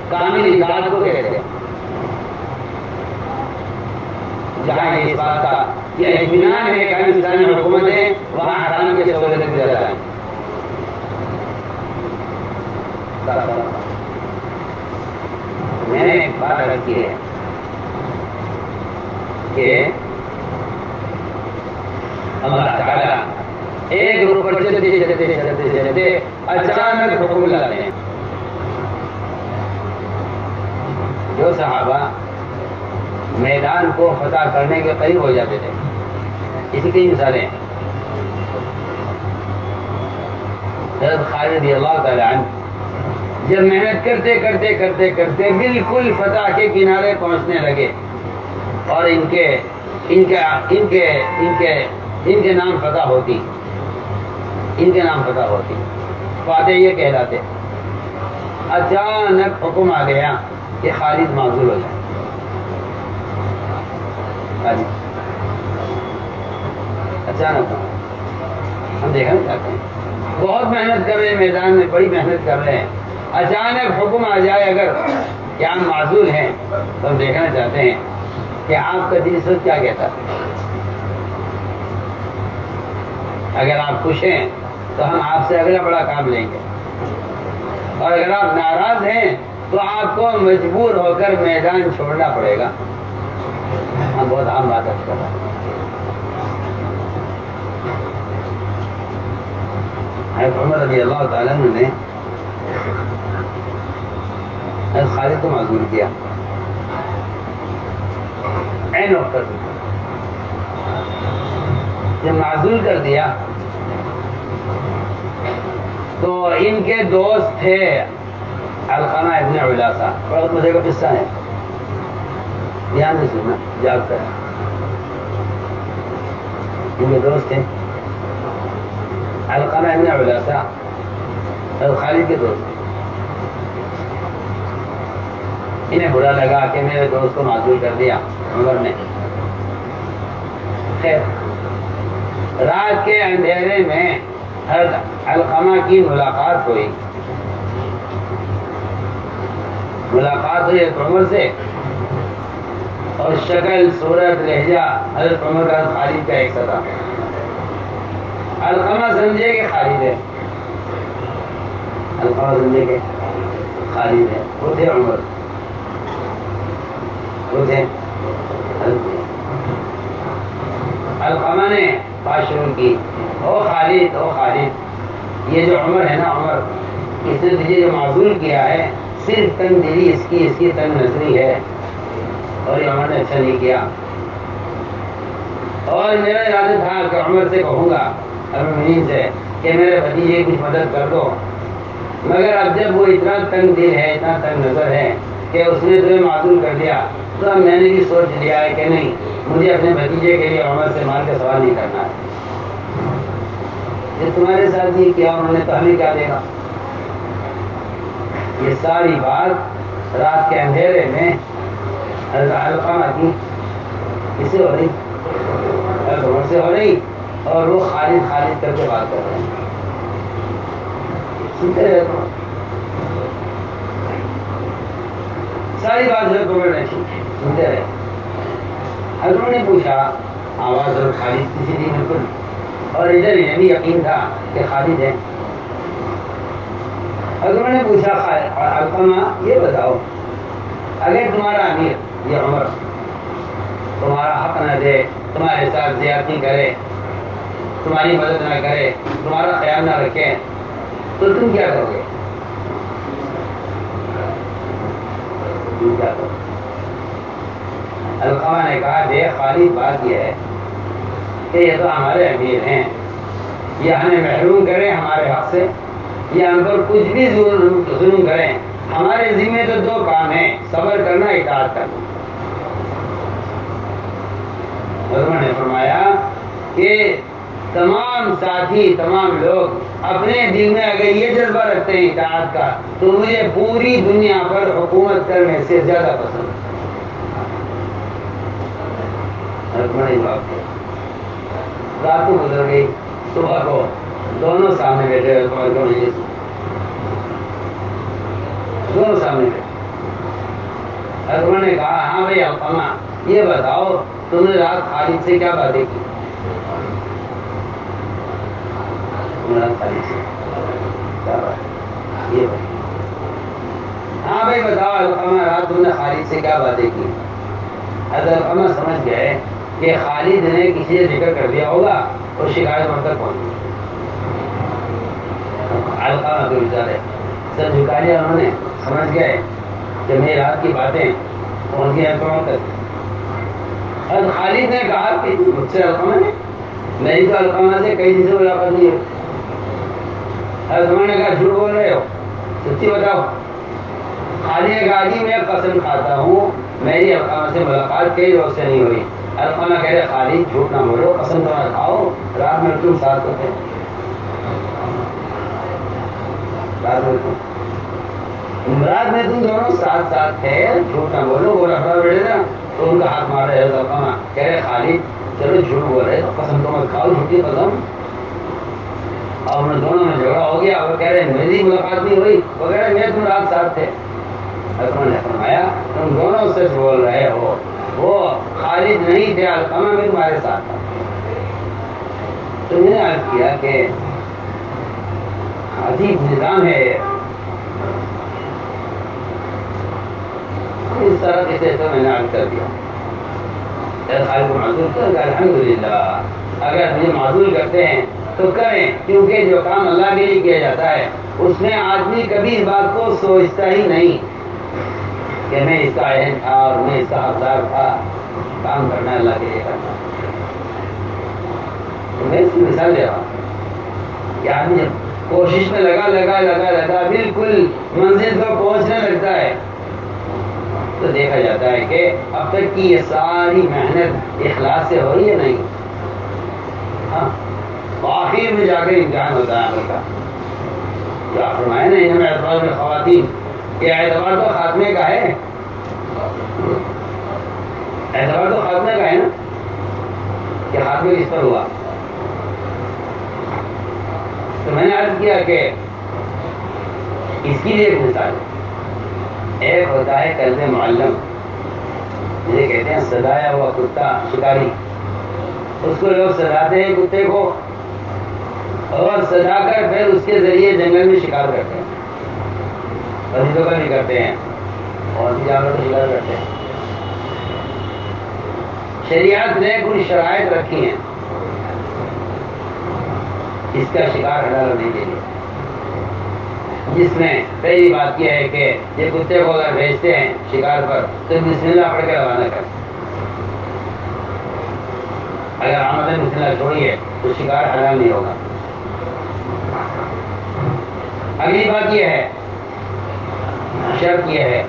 کامل اطاعت کو کہتے ہیں، جہاں اس بات کا یہ اطمینان ہے کہ ہم اسلامی حکومت ہے، وہاں حرام کی سہولت زیادہ ہے۔ میں نے ایک بات عرض کی ہے کہ اللہ تعالیٰ ایک رخ پر چلتے اچانک حکم لاتے ہیں۔ جو صحابہ میدان کو فتح کرنے کے قریب ہو جاتے تھے، اس کی مثالیں ہیں۔ حضرت خالد رضی اللہ تعالی عنہ جب محنت کرتے کرتے کرتے کرتے بالکل فتح کے کنارے پہنچنے لگے، اور ان کے نام فتح ہوتی، فاتح یہ کہلاتے، اچانک حکم آ گیا کہ خالد معزول ہو جائے۔ اچانک ہم دیکھنا چاہتے ہیں، بہت محنت کر رہے ہیں، میدان میں بڑی محنت کر رہے ہیں، اچانک حکم آ جائے اگر کہ ہم معزول ہیں، تو ہم دیکھنا چاہتے ہیں کہ آپ کا دل سوچ کیا کہتا ہے۔ اگر آپ خوش ہیں تو ہم آپ سے اگلا بڑا کام لیں گے، اور اگر آپ ناراض ہیں تو آپ کو مجبور ہو کر میدان چھوڑنا پڑے گا۔ ہم بہت عام بات کر رہے ہیں۔ عمر رضی اللہ تعالیٰ نے خالد کو معزول کیا عین وقت پر۔ جب معزول کر دیا تو ان کے دوست تھے علقمہ ابن علاسہ، بہت مزے کا قصہ ہے، دھیان سے سننا جاگ کر۔ ان کے دوست تھے علقمہ ابن علاسہ اور خالد کے دوست، انہیں برا لگا کہ میرے دوست کو معزول کر دیا عمر نے۔ خیر، رات کے اندھیرے میں حضرت علقمہ کی ملاقات ہوئی حضرت عمر سے، اور شکل صورت لہجہ حضرت عمر کا خالد کا ایک سا تھا۔ علقمہ سمجھے کہ خالد ہے، وہ تھے عمر، وہ تھے علقمہ نے بات شروع کی، او خالد، یہ جو عمر ہے نا، عمر اس نے تجھے جو معزول کیا ہے، صرف تنگ دلی اس کی تنگ نظری ہے، اور یہ عمر نے اچھا نہیں کیا، اور میرا ارادہ تھا کہ عمر سے کہوں گا المؤمنین سے کہ میرے بھتیجے کی کچھ مدد کر دو، مگر اب جب وہ اتنا تنگ دل ہے، اتنا تنگ نظر ہے کہ اس نے تمہیں معزول کر دیا، تو اب میں نے بھی سوچ لیا ہے کہ نہیں، مجھے اپنے بھتیجے کے لیے عمر سے مال کا سوال نہیں کرنا ہے۔ یہ تمہارے ساتھ یہ کیا انہوں نے، تو ہمیں کیا دے گا؟ یہ ساری بات رات کے اندھیرے میں علقمہ کی کس سے ہو رہی؟ عمر سے ہو رہی، اور وہ خالد کر کے بات کر رہے ہیں۔ سنتے رہے تو ساری بات حضرت عمر نے سنتے رہے۔ حضرت نے پوچھا، آواز حضرت خالد کسی دی بالکل، اور ادھر انہیں بھی یقین تھا کہ خالد ہے۔ حضرت نے پوچھا علقمہ، یہ بتاؤ، اگر تمہارا امیر یہ عمر تمہارا حق نہ دے، تمہارے ساتھ زیادتی کرے، تمہاری مدد نہ کرے، تمہارا خیال نہ رکھے، تو تم کیا کرو گے؟ علقمہ نے کہا، دیکھ خالد، بات یہ ہے کہ یہ تو ہمارے امیر ہیں، یہ ہمیں محروم کریں ہمارے حق سے، یہ ہم پر کچھ بھی ظلم کریں، ہمارے ذمہ تو دو کام ہیں، صبر کرنا، اطاعت کرنا۔ حضرت نے فرمایا کہ تمام ساتھی تمام لوگ اپنے دل میں اگر یہ جذبہ رکھتے ہیں اطاعت کا تو مجھے پوری دنیا پر حکومت کرنے سے زیادہ پسند ہے۔ رات کو گزر گئی، صبح کو دونوں سامنے بیٹھے ہوئے، دونوں سامنے بیٹھے۔ حضرت نے کہا ہاں بھائی علقمہ یہ بتاؤ تم نے رات خالد سے کیا باتیں کی؟ ہاں بھائی بتاؤ علقمہ رات تم نے خالد سے کیا باتیں کی؟ حضرت علقمہ سمجھ گئے کہ خالد نے کسی نے ذکر کر دیا ہوگا اور شکایت وہاں تک پہنچ گئی۔ علقمہ کو بیچارے سر جھکا لیا انہوں نے، سمجھ گئے کہ میری رات کی باتیں پہنچ گئی علقمہ تک۔ حضرت خالد نے کہا کہ مجھ سے علقمہ نے، میری تو علقمہ سے کئی دن سے ملاقات نہیں ہے۔ حضرت نے کہا جھوٹ بول رہے ہو، سچی بتاؤ۔ خالد نے کہا جی میں قسم کھاتا ہوں میری علقمہ سے ملاقات کئی روز سے نہیں ہوئی۔ علقمہ کہہ رہے خالد جھوٹ نہ بولو، قسم تو نہ کھاؤ، رات میں تم ساتھ ہوتے، رات میں تم دونوں ساتھ ساتھ تھے، جھوٹ نہ بولو۔ وہ رفڑا بیٹھے نا تو ان کا ہاتھ مار رہے علقمہ، کہہ رہے خالد چلو جھوٹ بول رہے تو قسم تو مت کھاؤ، جھوٹی قسم۔ اور ان دونوں میں جھگڑا ہو گیا، وہ کہہ رہے میری ملاقات نہیں ہوئی، وہ کہہ رہے میں تم رات ساتھ تھے۔ حضرت نے فرمایا تم دونوں سچ بول رہے ہو، وہ خالد نہیں تھے، علقمہ میں تمہارے ساتھ تھا۔ تو میں نے عرض کیا کہ عجیب نظام ہے اس طرح کیسے، تو میں نے عرض کر دیا خالد کو معذور کر، الحمدللہ اگر مجھے معذور کرتے ہیں تو کریں، کیونکہ جو کام اللہ کے لیے کیا جاتا ہے اس میں آدمی کبھی اس بات کو سوچتا ہی نہیں کہ میں اس کا اہم تھا اور میں اس کا حقدار تھا۔ کام کرنا اللہ کے لیے کرنا۔ تو میں اس کی مثال دے رہا ہوں کہ آدمی جب کوشش میں لگا بالکل منزل پر پہنچنے لگتا ہے تو دیکھا جاتا ہے کہ اب تک کی یہ ساری محنت اخلاص سے ہو رہی ہے نہیں، ہاں آخر میں جا کے امتحان ہوتا ہے عمل کا۔ جو آپ فرمائے نا انہوں نے اعتبار میں خواتین، کہ اعتبار تو خاتمے کا ہے، اعتبار تو خاتمے کا ہے نا، کہ خاتمے کس پر ہوا۔ تو میں نے عرض کیا کہ اس کی لیے ایک مثال ہے، ایک ہوتا ہے کلب معلم، جسے کہتے ہیں سدایا ہوا کتا، شکاری، اس کو لوگ سداتے ہیں کتے کو، اور سدا کر پھر اس کے ذریعے جنگل میں شکار کرتے ہیں، پرندوں کا بھی کرتے ہیں اور جانوروں کا شکار کرتے ہیں۔ شریعت نے کچھ شرائط رکھی ہیں اس کا شکار حلال ہونے کے لیے، جس میں پہلی بات یہ ہے کہ یہ کتے کو اگر بھیجتے ہیں شکار پر تو بسم اللہ پڑھ کے روانہ کریں، اگر آمدن بسم اللہ چھوڑیے تو شکار حلال نہیں ہوگا۔ اگلی بات یہ ہے، شرط یہ ہے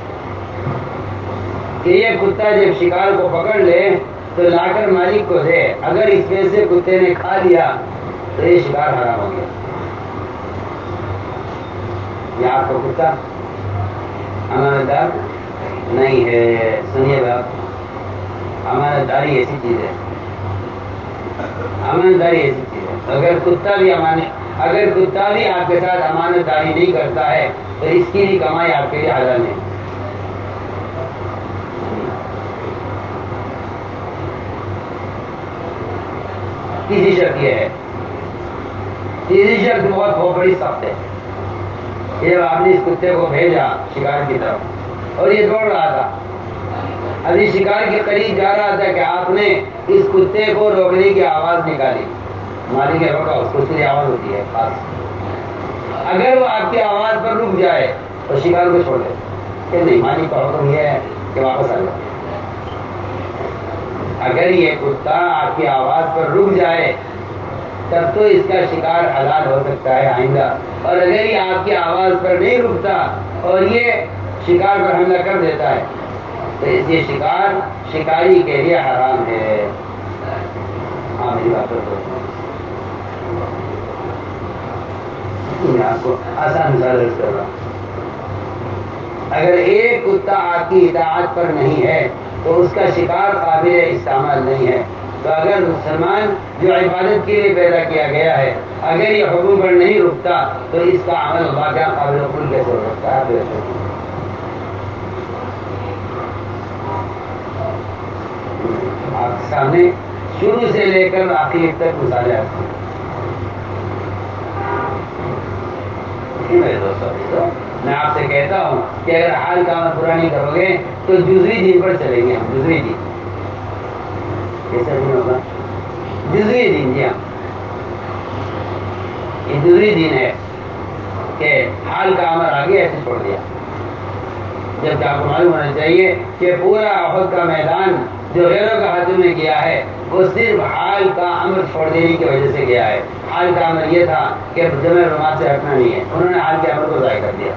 کہ یہ کتا جب شکار کو پکڑ لے تو لا کر مالک کو دے، اگر اس میں سے کتے نے کھا لیا تو یہ شکار حرام ہو گیا۔ یہ آپ کو کتا امانت دار نہیں ہے، سنیے بات، امانت داری ایسی چیز ہے، امانت داری ایسی چیز ہے، اگر کتا بھی آپ کے ساتھ امانت داری نہیں کرتا ہے تو اس کی بھی کمائی آپ کے لیے حلال ہے۔ تیسری شرط یہ ہے، تیسری شرط بہت بڑی سخت ہے، جب آپ نے اس کتے کو بھیجا شکار کی طرف اور یہ دوڑ رہا تھا، ابھی شکار کے قریب جا رہا تھا کہ آپ نے اس کتے کو روکنے کی آواز نکالی، مالک نے روکا، اس کو اس کی آواز ہوتی ہے خاص، اگر وہ آپ کی آواز پر رک جائے تو شکار کو چھوڑ دے کہ نہیں، مالک کا حکم یہ ہے کہ واپس آ جائے۔ اگر یہ کتا آپ کی آواز پر رک جائے تب تو اس کا شکار حلال ہو سکتا ہے آئندہ، اور اگر یہ آپ کی آواز پر نہیں رکتا اور یہ شکار پر حملہ کر دیتا ہے تو اس یہ شکار شکاری کے لیے حرام ہے۔ ہاں میری بات تو میں آپ کو آسان مثال عرض کر رہا ہوں. اگر ایک کتا آپ کی اطاعت پر نہیں ہے تو اس کا شکار قابل استعمال نہیں ہے. تو اگر مسلمان جو عبادت کے لیے پیدا کیا گیا ہے اگر یہ حکم پر نہیں رکتا تو اس کا عمل واقعہ قابل قبول کیسے ہو سکتا ہے؟ آپ کے سامنے شروع سے لے کر آخر تک مثالیں آتی ہیں. میرے دوستوں میں آپ سے کہتا ہوں کہ اگر حال کا عمل پورا نہیں کرو گے تو جزوی دین پر چلیں گے ہم. جزوی دین کیسا دین ہوگا؟ جزوی دین. جی ہاں یہ جزوی دین ہے کہ حال کا عمل آگے ایسے چھوڑ دیا. جبکہ آپ کو معلوم ہونا چاہیے کہ پورا احد کا میدان جو غیروں کا ہاتھ میں کیا ہے وہ صرف حال کا عمل چھوڑ دینے کی وجہ سے کیا ہے. حال کا عمل یہ تھا کہ جمع رمات سے ہٹنا نہیں ہے. انہوں نے حال کے عمل کو ضائع کر دیا.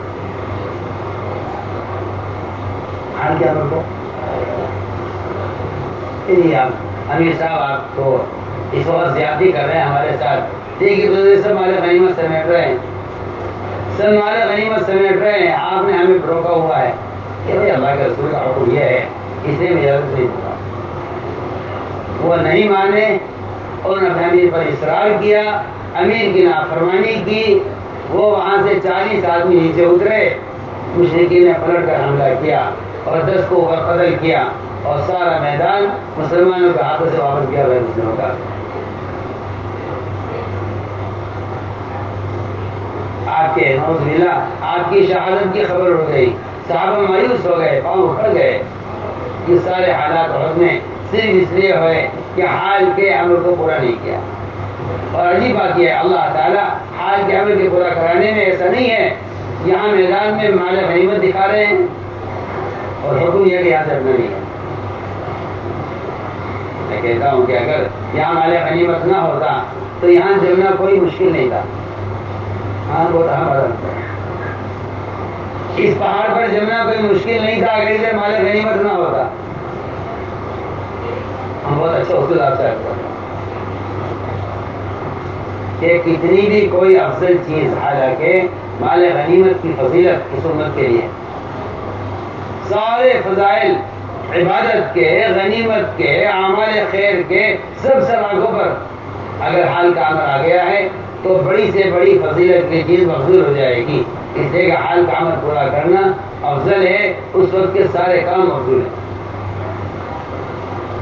حال کے عمل کو آپ امیر صاحب آپ کو اس وقت زیادتی کر رہے ہیں ہمارے ساتھ. دیکھیے سب مال غنیمت سمیٹ رہے ہیں, سب مال غنیمت سمیٹ رہے ہیں. آپ نے ہمیں روکا ہوا ہے کہ بھائی اللہ کے رسول کا حکم یہ ہے, اس لیے میں اجازت نہیں دوں گا. وہ نہیں مانے اور اپنے امیر پر اصرار کیا, امیر کی نافرمانی کی. وہ وہاں سے 40 آدمی نیچے اترے, مشرکین نے پلٹ کر حملہ کیا اور 10 کو قتل کیا اور سارا میدان مسلمانوں کے ہاتھوں سے واپس کیا غیر مسلموں کا. آپ کے نعوذ باللہ آپ کی شہادت کی خبر ہو گئی, صحابہ مایوس ہو گئے, پاؤں اکھڑ گئے. یہ سارے حالات عہد میں صرف اس لیے ہوئے کہ حال کے عمل کو پورا نہیں کیا. اور عجیب بات یہ ہے اللہ تعالیٰ حال کے عمل کے پورا کرانے میں ایسا نہیں ہے. یہاں میدان میں مال غنیمت دکھا رہے ہیں اور حکم یہ کہ یہاں سے ہٹنا نہیں ہے. میں کہتا ہوں کہ اگر یہاں مال غنیمت نہ ہوتا تو یہاں جمنا کوئی مشکل نہیں تھا. ہاں بہت اہم بات ہے, اس پہاڑ پر جمنا کوئی مشکل نہیں تھا اگر ادھر مال غنیمت نہ ہوتا. ہم بہت اچھا اصول آپ سے کہ کتنی بھی کوئی افضل چیز حالانکہ مال غنیمت کی فضیلت اس امت کے لیے سارے فضائل عبادت کے, غنیمت کے, اعمال خیر کے سب آنکھوں پر اگر حال کا عمل آ گیا ہے تو بڑی سے بڑی فضیلت کی چیز مفضول ہو جائے گی. اس لیے کہ حال کا عمل پورا کرنا افضل ہے. اس وقت کے سارے کام مفضول ہیں,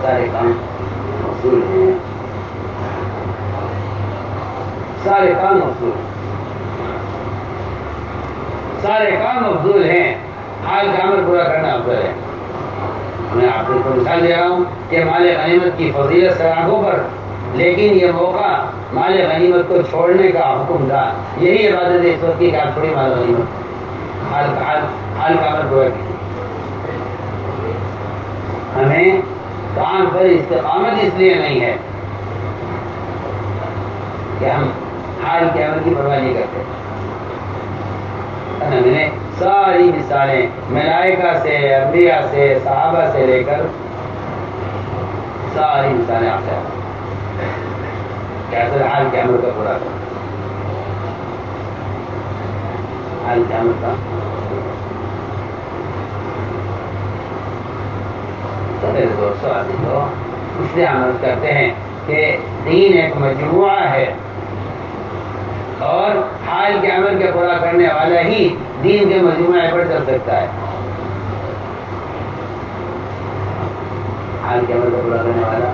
سارے کام مفضول ہیں, سارے کام مفضول ہیں, سارے کام مفضول ہیں. حال کا عمل پورا کرنا افضل ہے. میں آپ کو مثال دے رہا ہوں کہ مال غنیمت کی فضیلت سراغوں پر, لیکن یہ موقع مال غنیمت کو چھوڑنے کا حکم تھا. یہی عبادت ہے اس وقت کی کہ آپ چھوڑی مال غنیمت, حال کا عمل پورا کیجیے. ہمیں کام پر استقامت اس لیے نہیں ہے کہ ہم حال کے عمل کی پرواہ نہیں کرتے. میں نے ساری مثالیں ملائکہ سے, انبیاء سے, صحابہ سے لے کر ساری مثالیں آپ سے کیسے حال کے عمل کا پورا کریں. حال کے عمل کا تو میرے دوستوں عزیزو اس لیے عمل کرتے ہیں کہ دین ایک مجموعہ ہے اور حال کے عمل کے پورا کرنے والا ہی دین کے مجموعے پر چل سکتا ہے. حال کے عمل کا پورا کرنے والا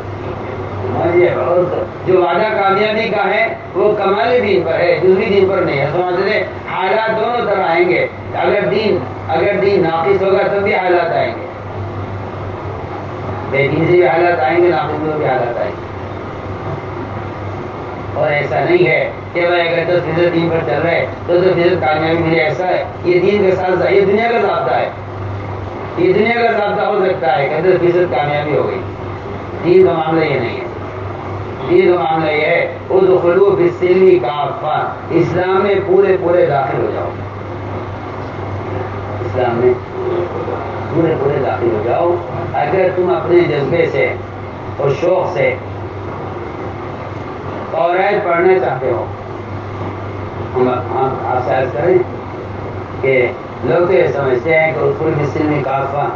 جو وعدہ کامیابی کا ہے وہ کمال دین پر ہے, جزوی دین پر نہیں ہے. سمجھ رہے حالات دونوں طرح آئیں گے. اگر دین ناقص ہوگا تب بھی حالات آئیں گے, بے دین سے بھی حالات آئیں گے, ناقص سے بھی حالات آئیں گے. اور ایسا نہیں ہے کہ بھائی اگر 10% دین پر چل رہے تو 10% کامیابی ملے. ایسا ہے یہ دین کے ساتھ یہ دنیا کا ضابطہ ہے. یہ دنیا کا ضابطہ ہو سکتا ہے کہ 10% کامیابی ہو گئی. دین کا معاملہ یہ نہیں ہے. دین کا معاملہ یہ ہے ادخلوا فی السلم کافہ, اسلام میں پورے داخل ہو جاؤ. اسلام میں پورے داخل ہو جاؤ. اگر تم اپنے جذبے سے اور شوق سے توریت پڑھنا چاہتے ہو، ہم آپ سے عرض کریں کہ لوگ تو یہ سمجھتے ہیں کہ ادخلوا فی السلم کافہ،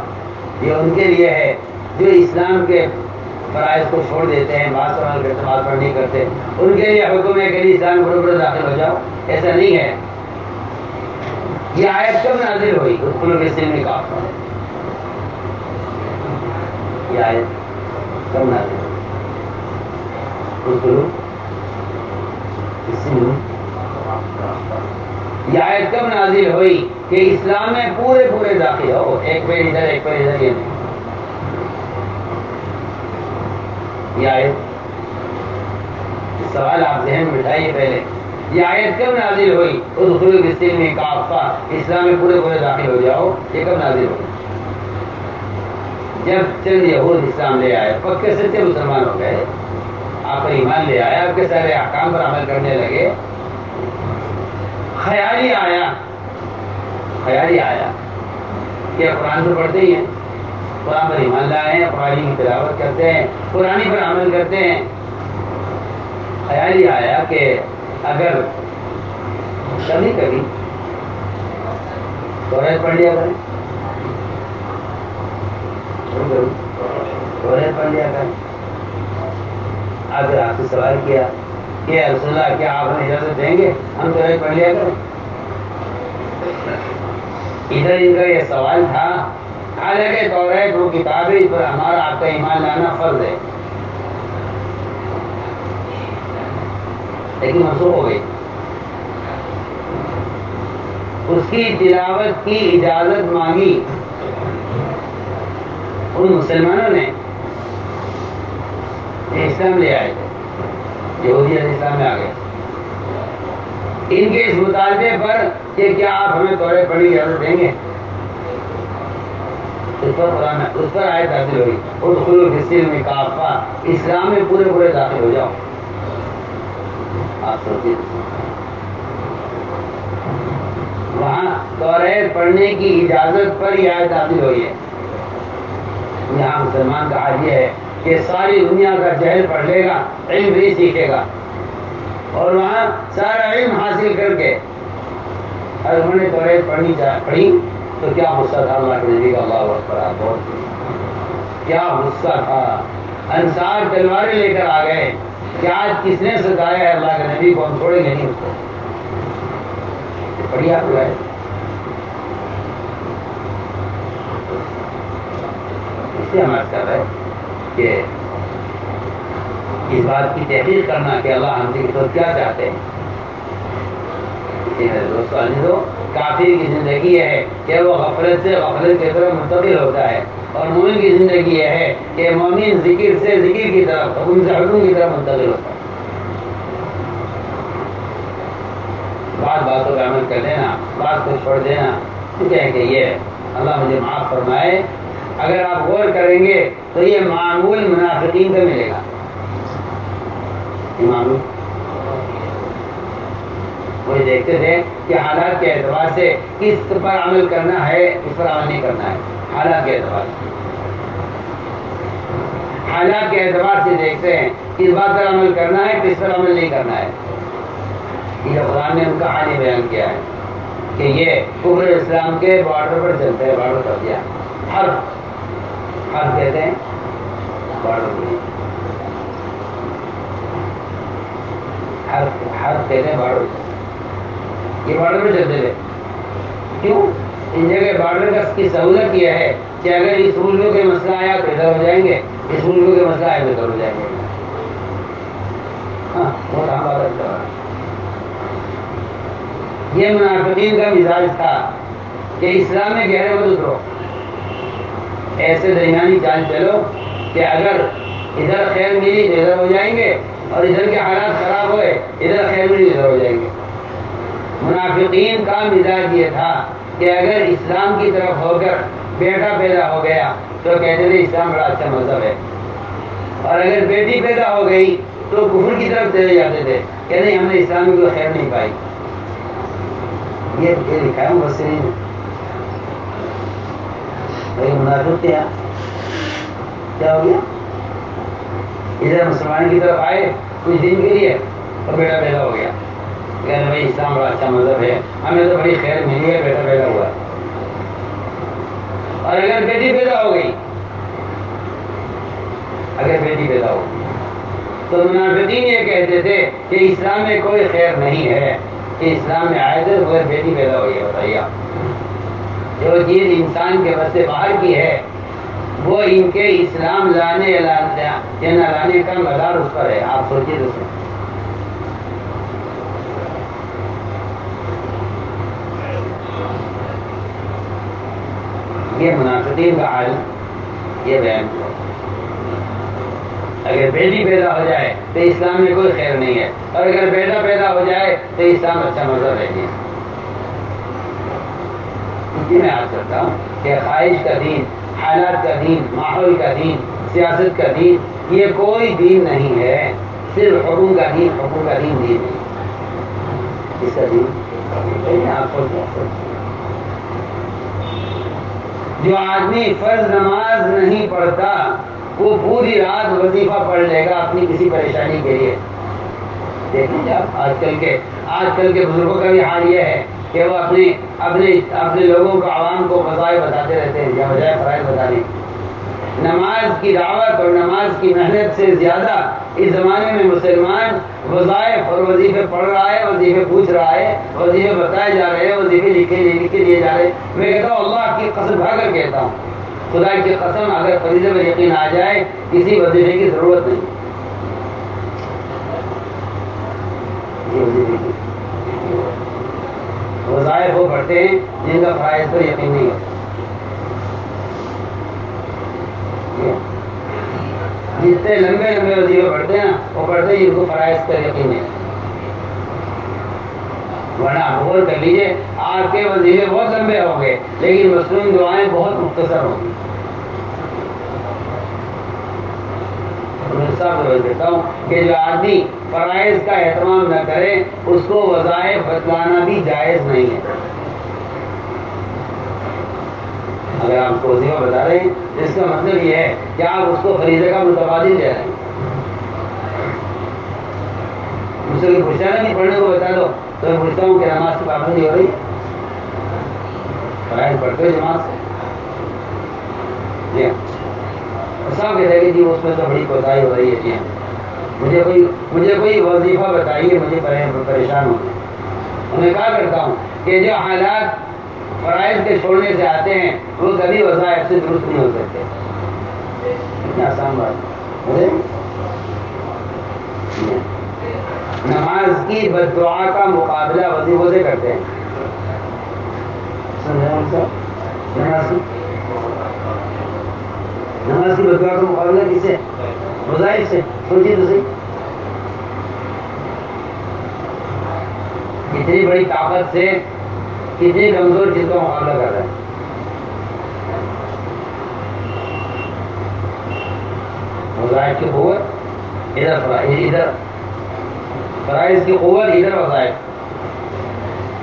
یہ ان کے لیے ہے جو اسلام کے فرائض کو چھوڑ دیتے ہیں، بعض پر عمل کرتے بعض پر نہیں کرتے، ان کے لیے حکم ہے کہ اسلام برابر داخل ہو جاؤ. ایسا نہیں ہے. یہ آیت کب نازل ہوئی؟ ادخلوا فی السلم کافہ. یہ آیت کب نازل ہوئی؟ ادخلوا فی السلم. یہ آیت کب نازل ہوئی کہ اسلام میں پورے پورے داخل ہو، ایک پیر ادھر ایک پیر ادھر، یہ نہیں. یہ آیت، سوال آپ ذہن میں بٹھائیے پہلے، یہ آیت کب نازل ہوئی؟ ادخلوا فی السلم کافہ، اسلام میں پورے پورے داخل ہو جاؤ. یہ کب نازل ہوئی؟ جب چند یہود اسلام لے آئے، پکے سچے مسلمان ہو گئے، آپ پر ایمان لے آیا، آپ کے سارے احکام پر عمل کرنے لگے. خیال ہی آیا کہ قرآن تو پڑھتے ہی ہیں، قرآن پر ایمان لائے ہیں، قرآن کی تلاوت کرتے ہیں، قرآن پر عمل کرتے ہیں. خیال ہی آیا کہ اگر کبھی کبھی توریت پڑھ لیا کریں، توریت پڑھ لیا کریں. اگر آپ سے سوال کیا کہ رسول اللہ کیا آپ ہمیں اجازت دیں گے ہم توریت پڑھ لیا کریں؟ ادھر ان کا یہ سوال تھا. حالانکہ توریت وہ کتاب ہے، اس پر ہمارا آپ کا ایمان لانا فرض ہے، لیکن منسوخ ہو گئی. اس کی تلاوت کی اجازت مانگی ان مسلمانوں نے اسلام لے آئے تھے، یہودیت اسلام میں آ گئے. ان کے اس مطالبے پر کہ کیا آپ ہمیں توریت پڑھی اجازت دیں گے، اس پر آیت نازل ہوئی ادخلوا فی السلم کافہ، اسلام میں پورے پورے داخل ہو جاؤ. آپ سوچیے، وہاں توریت پڑھنے کی اجازت پر یہ آیت نازل ہوئی ہے. یہاں مسلمان کا حال یہ ہے کہ ساری دنیا کا جہل پڑھ لے گا، علم بھی سیکھے گا، اور وہاں سارا علم حاصل کر کے اگر انہوں نے توریت پڑھی تو کیا غصہ تھا اللہ کے نبی کا. اللہ اکبر، بہت کیا غصہ تھا. انصار تلواریں لے کر آ گئے کہ آج کس نے ستایا ہے اللہ کے نبی کو، ہم چھوڑیں گے نہیں اس کو. پڑھی آپ ہے اس سے ہم عرض کر رہے کہ اس بات کی تحقیق کرنا کہ اللہ ہم سے کیا چاہتے ہیں. دوستو عزیزو، کافر کی زندگی یہ ہے کہ وہ غفلت سے غفلت کی طرف منتقل ہوتا ہے، اور مومن کی زندگی یہ ہے کہ مومن ذکر سے ذکر کی طرف، حکم سے حکم کی طرف منتقل ہوتا ہے. باتوں پہ عمل کر دینا، بات کو چھوڑ دینا، کیا کہ یہ اللہ مجھے معاف فرمائے. اگر آپ غور کریں گے تو یہ معمول منافقین کا ملے گا. معمول وہ دیکھتے تھے کہ حالات کے اعتبار سے کس پر عمل کرنا ہے، کس پر عمل نہیں کرنا ہے. حالات کے اعتبار سے، حالات کے اعتبار سے دیکھتے ہیں کس بات پر عمل کرنا ہے، کس پر عمل نہیں کرنا ہے. یہ قرآن نے ان کا حال بیان کیا ہے کہ یہ کفر اسلام کے بارڈر پر چلتے ہیں. بارڈر کر دیا، حرف کہتے ہیں بارڈر، حرف کہتے ہیں بارڈر. یہ بارڈر پہ چلتے تھے. کیوں؟ ان جگہ بارڈر کی سہولت یہ ہے کہ اگر اس ملک کے مسئلہ آیا تو ادھر ہو جائیں گے، اس ملک کے مسئلہ آیا تو ادھر ہو جائیں گے. ہاں، وہ یہ منافقین کا مزاج تھا کہ اسلام میں گہرے مت اترو، ایسے درمیانی چال چلو کہ اگر ادھر خیر ملی تو ادھر ہو جائیں گے، اور ادھر کے حالات خراب ہوئے ادھر خیر ملی ادھر ہو جائیں گے. منافقین کا مزاج یہ تھا کہ اگر اسلام کی طرف ہو کر بیٹا پیدا ہو گیا تو کہتے تھے اسلام بڑا اچھا مذہب ہے، اور اگر بیٹی پیدا ہو گئی تو کفر کی طرف چلے جاتے تھے کہ نہیں، ہم نے اسلام میں کوئی خیر نہیں پائی. یہ لکھا ہے مفسرین نے. منافق کیا ہو گیا؟ ادھر مسلمان کی طرف آئے کچھ دن کے لیے، تو بیٹا پیدا ہو گیا، کہ بھائی اسلام بڑا اچھا مذہب ہے، ہمیں تو بڑی خیر ملی ہے، بیٹا پیدا ہوا ہے۔ اور اگر بیٹی پیدا ہو گئی، اگر بیٹی پیدا ہو گئی تو منافقین یہ کہتے تھے کہ اسلام میں کوئی خیر نہیں ہے، کہ اسلام میں آئے تھے تو بیٹی پیدا ہوئی ہے۔ بتائیے آپ، جو چیز انسان کے بس سے باہر کی ہے وہ ان کے اسلام لانے یا نہ لانے کا مدار اس پر ہے۔ آپ سوچیے دوستوں، یہ منافقین کا حال یہ بیان ہوا۔ اگر بیٹی پیدا ہو جائے تو اسلام میں کوئی خیر نہیں ہے، اور اگر بیٹا پیدا ہو جائے تو اسلام اچھا مذہب ہے۔ میں عرض کرتا ہوں کہ خواہش کا دین، حالات کا دین، ماحول کا دین، سیاست کا دین، یہ کوئی دین نہیں ہے، صرف حکم کا دین، حکم کا دین دین ہے۔ اس کا دین آپ کو جو آدمی فرض نماز نہیں پڑھتا وہ پوری رات وظیفہ پڑھ لے گا اپنی کسی پریشانی کے لیے۔ دیکھیں آپ آج کل کے بزرگوں کا بھی حال یہ ہے کہ وہ اپنے لوگوں کو، عوام کو وظائف بتاتے رہتے ہیں، یا بجائے فرائض بتانے۔ نماز کی دعوت اور نماز کی محنت سے زیادہ اس زمانے میں مسلمان وظائف اور وظیفے پڑھ رہا ہے، وظیفے پوچھ رہا ہے، وظیفے بتائے جا رہے ہیں، وظیفے لکھے لیے جا رہے ہیں۔ میں کہتا ہوں، اللہ کی قسم کھا کر کہتا ہوں، خدا کی قسم، اگر فریضے پر یقین آ جائے کسی وظیفے کی ضرورت نہیں۔ وظائف وہ پڑھتے ہیں جن کا فرائض پر یقین نہیں ہوتا۔ جتنے لمبے وظیفے پڑھتے ہیں وہ پڑھتے ہیں جن کو فرائض پر یقین نہیں۔ ورنہ غور کر لیجیے، آپ کے وظیفے بہت لمبے ہوں گے لیکن مصنون دعائیں بہت مختصر ہوں گی۔ کہتا ہوں کہ جو آدمی فرائض کا اہتمام نہ کرے اس کو وظائف بتلانا بھی جائز نہیں ہے۔ اگر آپ کو وظیفہ بتا رہے ہیں اس کا مطلب یہ ہے کہ آپ اس کو فریضے کا متبادل دے رہے ہیں۔ مجھ سے کوئی پوچھا نہیں پڑھنے کو بتا دو تو میں پوچھتا ہوں کہ نماز کی پابندی ہو رہی؟ فرائض پڑھتے ہو جماعت سے؟ جی صاحب کہتے ہیں کہ جی اس میں تو بڑی کوتاہی ہو رہی ہے۔ جی مجھے کوئی وظیفہ بتائیے، مجھے پریشان ہوں۔ انہیں کہا کرتا ہوں کہ جو حالات فرائض کے چھوڑنے سے آتے ہیں وہ کبھی وظائف سے درست نہیں ہو سکتے۔ اتنا آسان بات ہے۔ نماز کی بد دعا کا مقابلہ وظیفوں سے کرتے ہیں۔ نماز کی بد دعا کا مقابلہ کس سے؟ وظائف سے۔ سوچیے تو صحیح، اتنی بڑی طاقت سے کتنی کمزور چیز کا مقابلہ کر رہا ہے۔ وظائف کی قوت ادھر فرائض کی قوت ادھر وظائف۔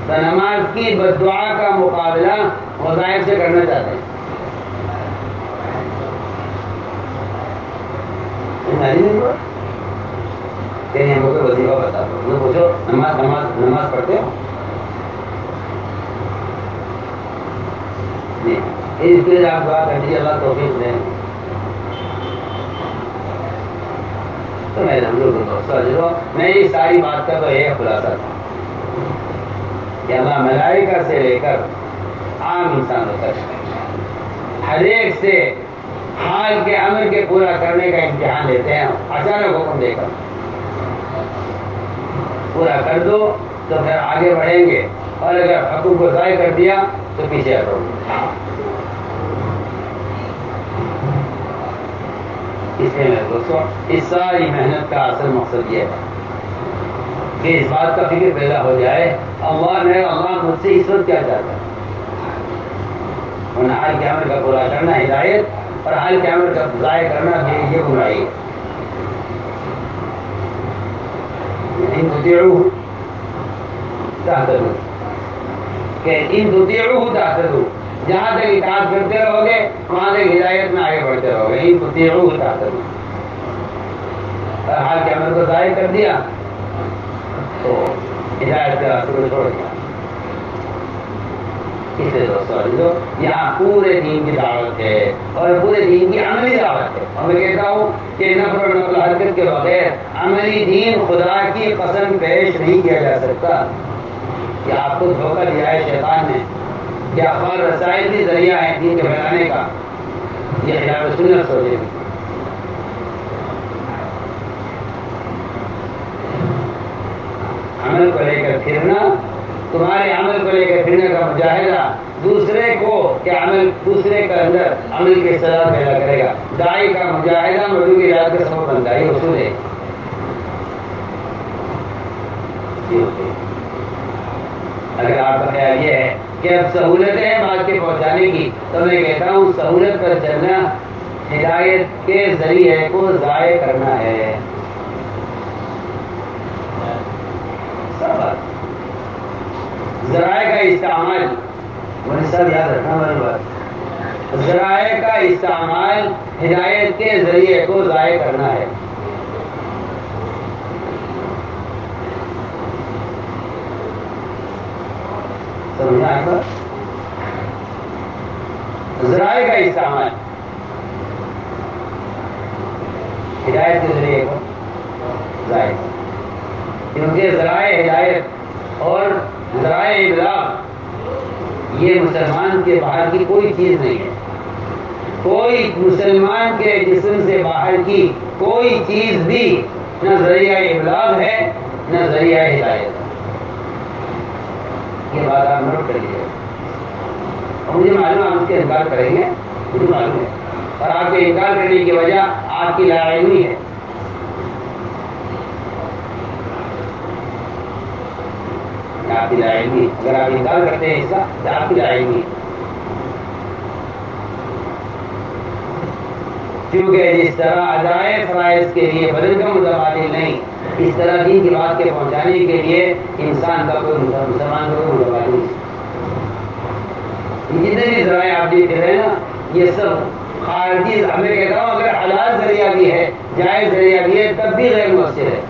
تو نماز کی بد دعا کا مقابلہ وظائف سے کرنا چاہتے ہیں۔ ہم کو وظیفہ بتا دو، پوچھو نماز پڑھتے ہو؟ اس کے لیے آپ دعا کر دیجیے اللہ توفیق دیں۔ تو میں یہ ساری بات کا تو یہ خلاصہ تھا کہ اللہ ملائکہ سے لے کر عام انسانوں تک ہر ایک سے حال کے امر کے پورا کرنے کا امتحان لیتے ہیں۔ اچانک حکم دے کر پورا کر دو تو پھر آگے بڑھیں گے، اور اگر حکم کو ضائع کر دیا تو پیچھے ہٹو۔ اس لیے میرے دوستوں، اس ساری محنت کا اصل مقصد یہ ہے کہ اس بات کا فکر پیدا ہو جائے اللہ مجھ سے اس وقت کیا چاہتا ہے، ورنہ حال کے عمل کا پورا کرنا ہدایت اور حال کے عمل کا ضائع کرنا یہ گمراہی ہے۔ ان تطیعوہ تہتدوا، کہ ان تطیعوہ تہتدوا، جہاں تک اطاعت کرتے رہو گے وہاں تک ہدایت میں آگے بڑھتے رہو گے۔ ان تطیعوہ تہتدوا، اور حال کے عمل کو ضائع کر دیا تو ہدایت کے راستے کو چھوڑ دیا. اس لیے دوستوں یہاں پورے دین کی دعوت ہے اور پورے دین کی عملی دعوت ہے. اور میں کہتا ہوں کہ نفر و نقل حرکت کے بغیر عملی دین خدا کی قسم پیش نہیں کیا جا سکتا. کہ آپ کو دھوکہ دیا ہے شیطان نے کہ اخبار رسائل بھی ذریعہ ہے دین کے پھیلانے کا. یہ خلاف سنت سوچے گی. عمل کو لے کر پھرنا، تمہارے عمل کو لے کر پھرنے کا مجاہدہ دوسرے کو کہ عمل دوسرے کے اندر عمل کی سزا پیدا کرے گا. داعی کا مجاہدہ مردو کی رات کا سبب بنتا ہے. یہ اصول ہے. اگر آپ کا خیال یہ ہے کہ اب سہولت ہے بات کے پہنچانے کی، تو میں کہتا ہوں سہولت پر چلنا ہدایت کے ذریعے کو ضائع کرنا ہے. ذرائع کا استعمال سب یاد رکھنا میری بات. ذرائع کا استعمال ہدایت کے ذریعے کو ضائع کرنا ہے. سمجھا آپ کا؟ ذرائع کا استعمال ہدایت کے ذریعے کو ضائع، کیونکہ ذرائع ہدایت اور ذرائع ابلاغ یہ مسلمان کے باہر کی کوئی چیز نہیں ہے. کوئی مسلمان کے جسم سے باہر کی کوئی چیز بھی نہ ذریعہ ابلاغ ہے نہ ذریعہ ہدایت. یہ بات آپ نوٹ کر لیجیے. اور مجھے معلوم آپ اس کے انکار کریں گے، مجھے معلوم ہے، اور آپ کے انکار کرنے کی وجہ آپ کی لا علمی ہے. آپ کی لا علمی، اگر آپ انکار کرتے ہیں اس کا تو آپ کی لا علمی. کیونکہ جس طرح ادائے فرائض کے لیے بدن کا متبادل نہیں، اس طرح دین کی بات کے پہنچانے کے لیے انسان کا کوئی مسلمان کا کوئی متبادل نہیں. جتنے بھی ذرائع آپ دیکھ رہے ہیں نا، یہ سب خارجی. میں کہتا ہوں اگر حلال ذریعہ بھی ہے، جائز ذریعہ بھی ہے، تب بھی غیر مؤثر ہے.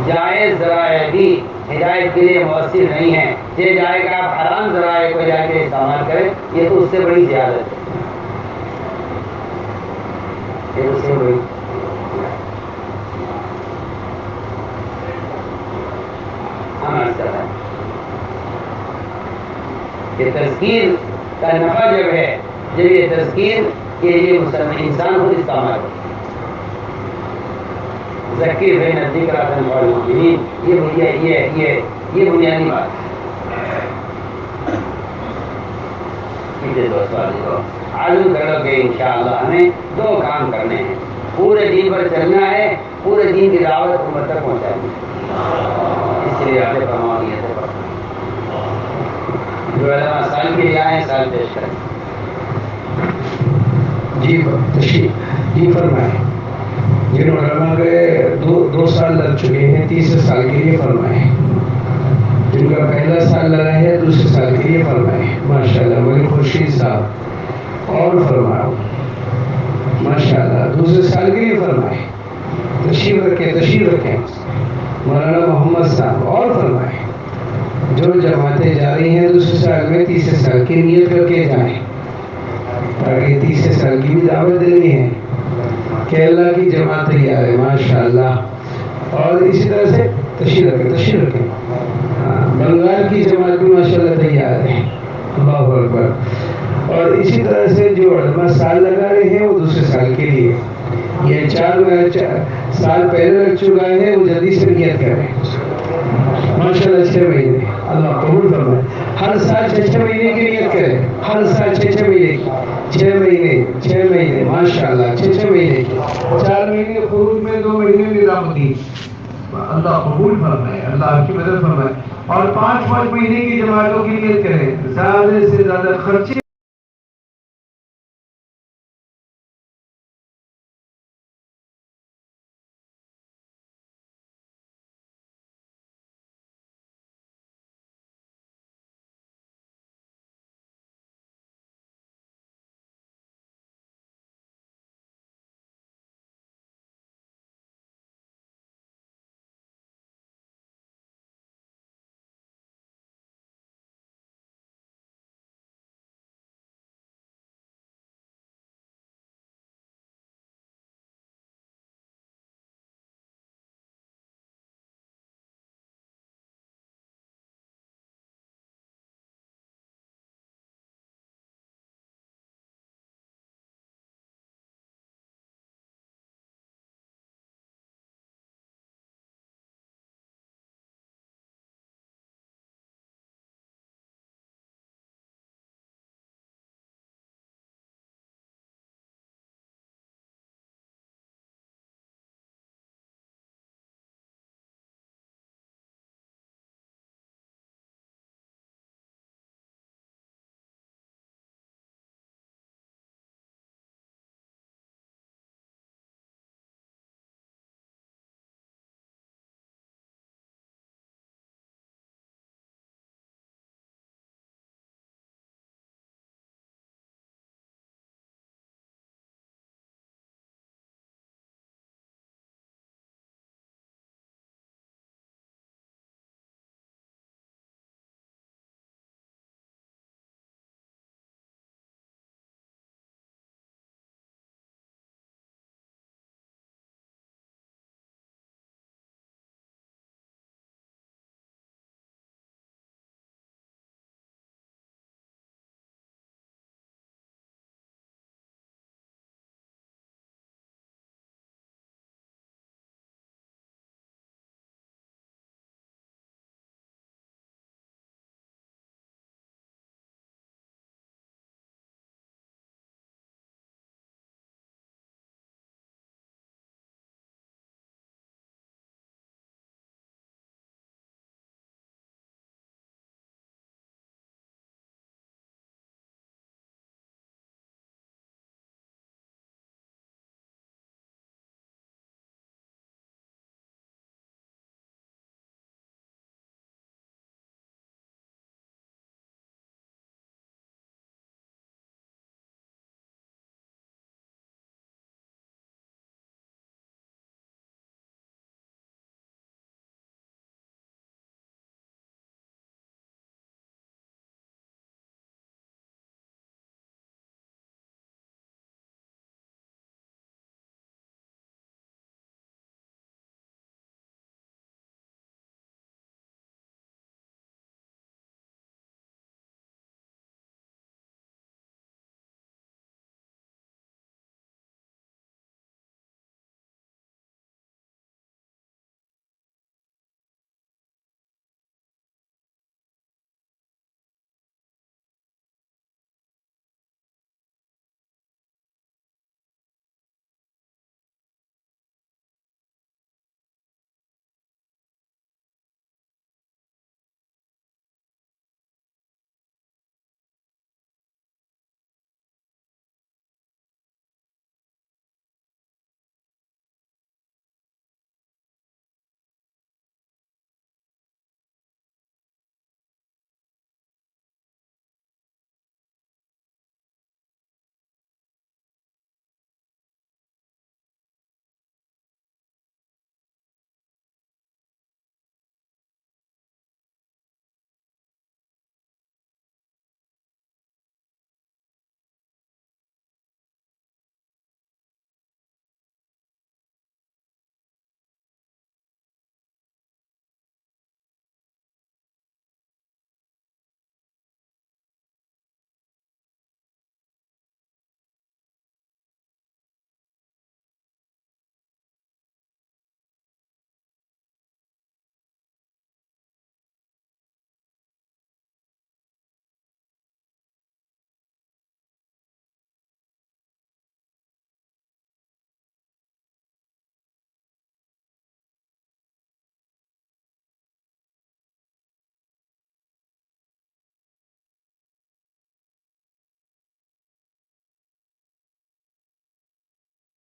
جائز ذرائع بھی ہدایت کے لیے مؤثر نہیں ہے. یہ جائے کہ آپ حرام ذرائع کو جا کے استعمال کریں، یہ تو اس سے بڑی زیادت ہے. یہ اس سے بڑی یہ تذکیر کا نفع جب ہے، جب یہ تذکیر کے لیے مسلمان انسان خود استعمال کرے. ذکر بین الذکر تنفع المؤمنین، یہ بنیادی بات ہے. عزم کرو کہ انشاءاللہ ہمیں دو کام کرنے ہیں. پورے دین پر چلنا ہے، پورے دین کی دعوت امت تک پہنچانی ہے. اس لیے آپ فرمائیے جو علماء سال کے لیے آئے سال پیش کریں. جی فرمائیں. جن علماء کے 2 سال لگ چکے ہیں، تیسرے سال کے لیے فرمائیں. جن کا پہلا سال لگا ہے دوسرے سال کے لیے فرمائیں. ماشاءاللہ ولی خورشید صاحب اور فرماؤ. ماشاءاللہ دوسرے سال کے لیے فرمائیں. تشریف رکھیں. مولانا محمد صاحب اور فرمائیں. جو جماعتیں جا رہی ہیں دوسرے سال میں تیسرے سال کی نیت کر کے جائیں، تاکہ تیسرے سال کی بھی دعوت دینی ہے کہ اللہ کی جماعت تیار ہے. ماشاءاللہ. اور اسی طرح سے تشریف رکھیں. بنگال کی جماعت بھی ماشاءاللہ تیار ہے. اللہ اکبر. اور اسی طرح سے جو علماء سال لگا رہے ہیں وہ دوسرے سال کے لیے، یہ 4 سال پہلے لگ چکا ہے وہ جلدی سے نیت کریں. ماشاءاللہ 6 مہینے اللہ قبول فرمائے. ہر سال 6 مہینے کی نیت کریں. ہر سال 6 مہینے کی، 6 مہینے ماشاءاللہ 6 مہینے کی. 4 مہینے خروج میں 2 مہینے نظامتی. اللہ قبول فرمائے، اللہ آپ کی مدد فرمائے. اور 5 مہینے کی جماعتوں کی نیت کریں. زیادہ سے زیادہ خرچے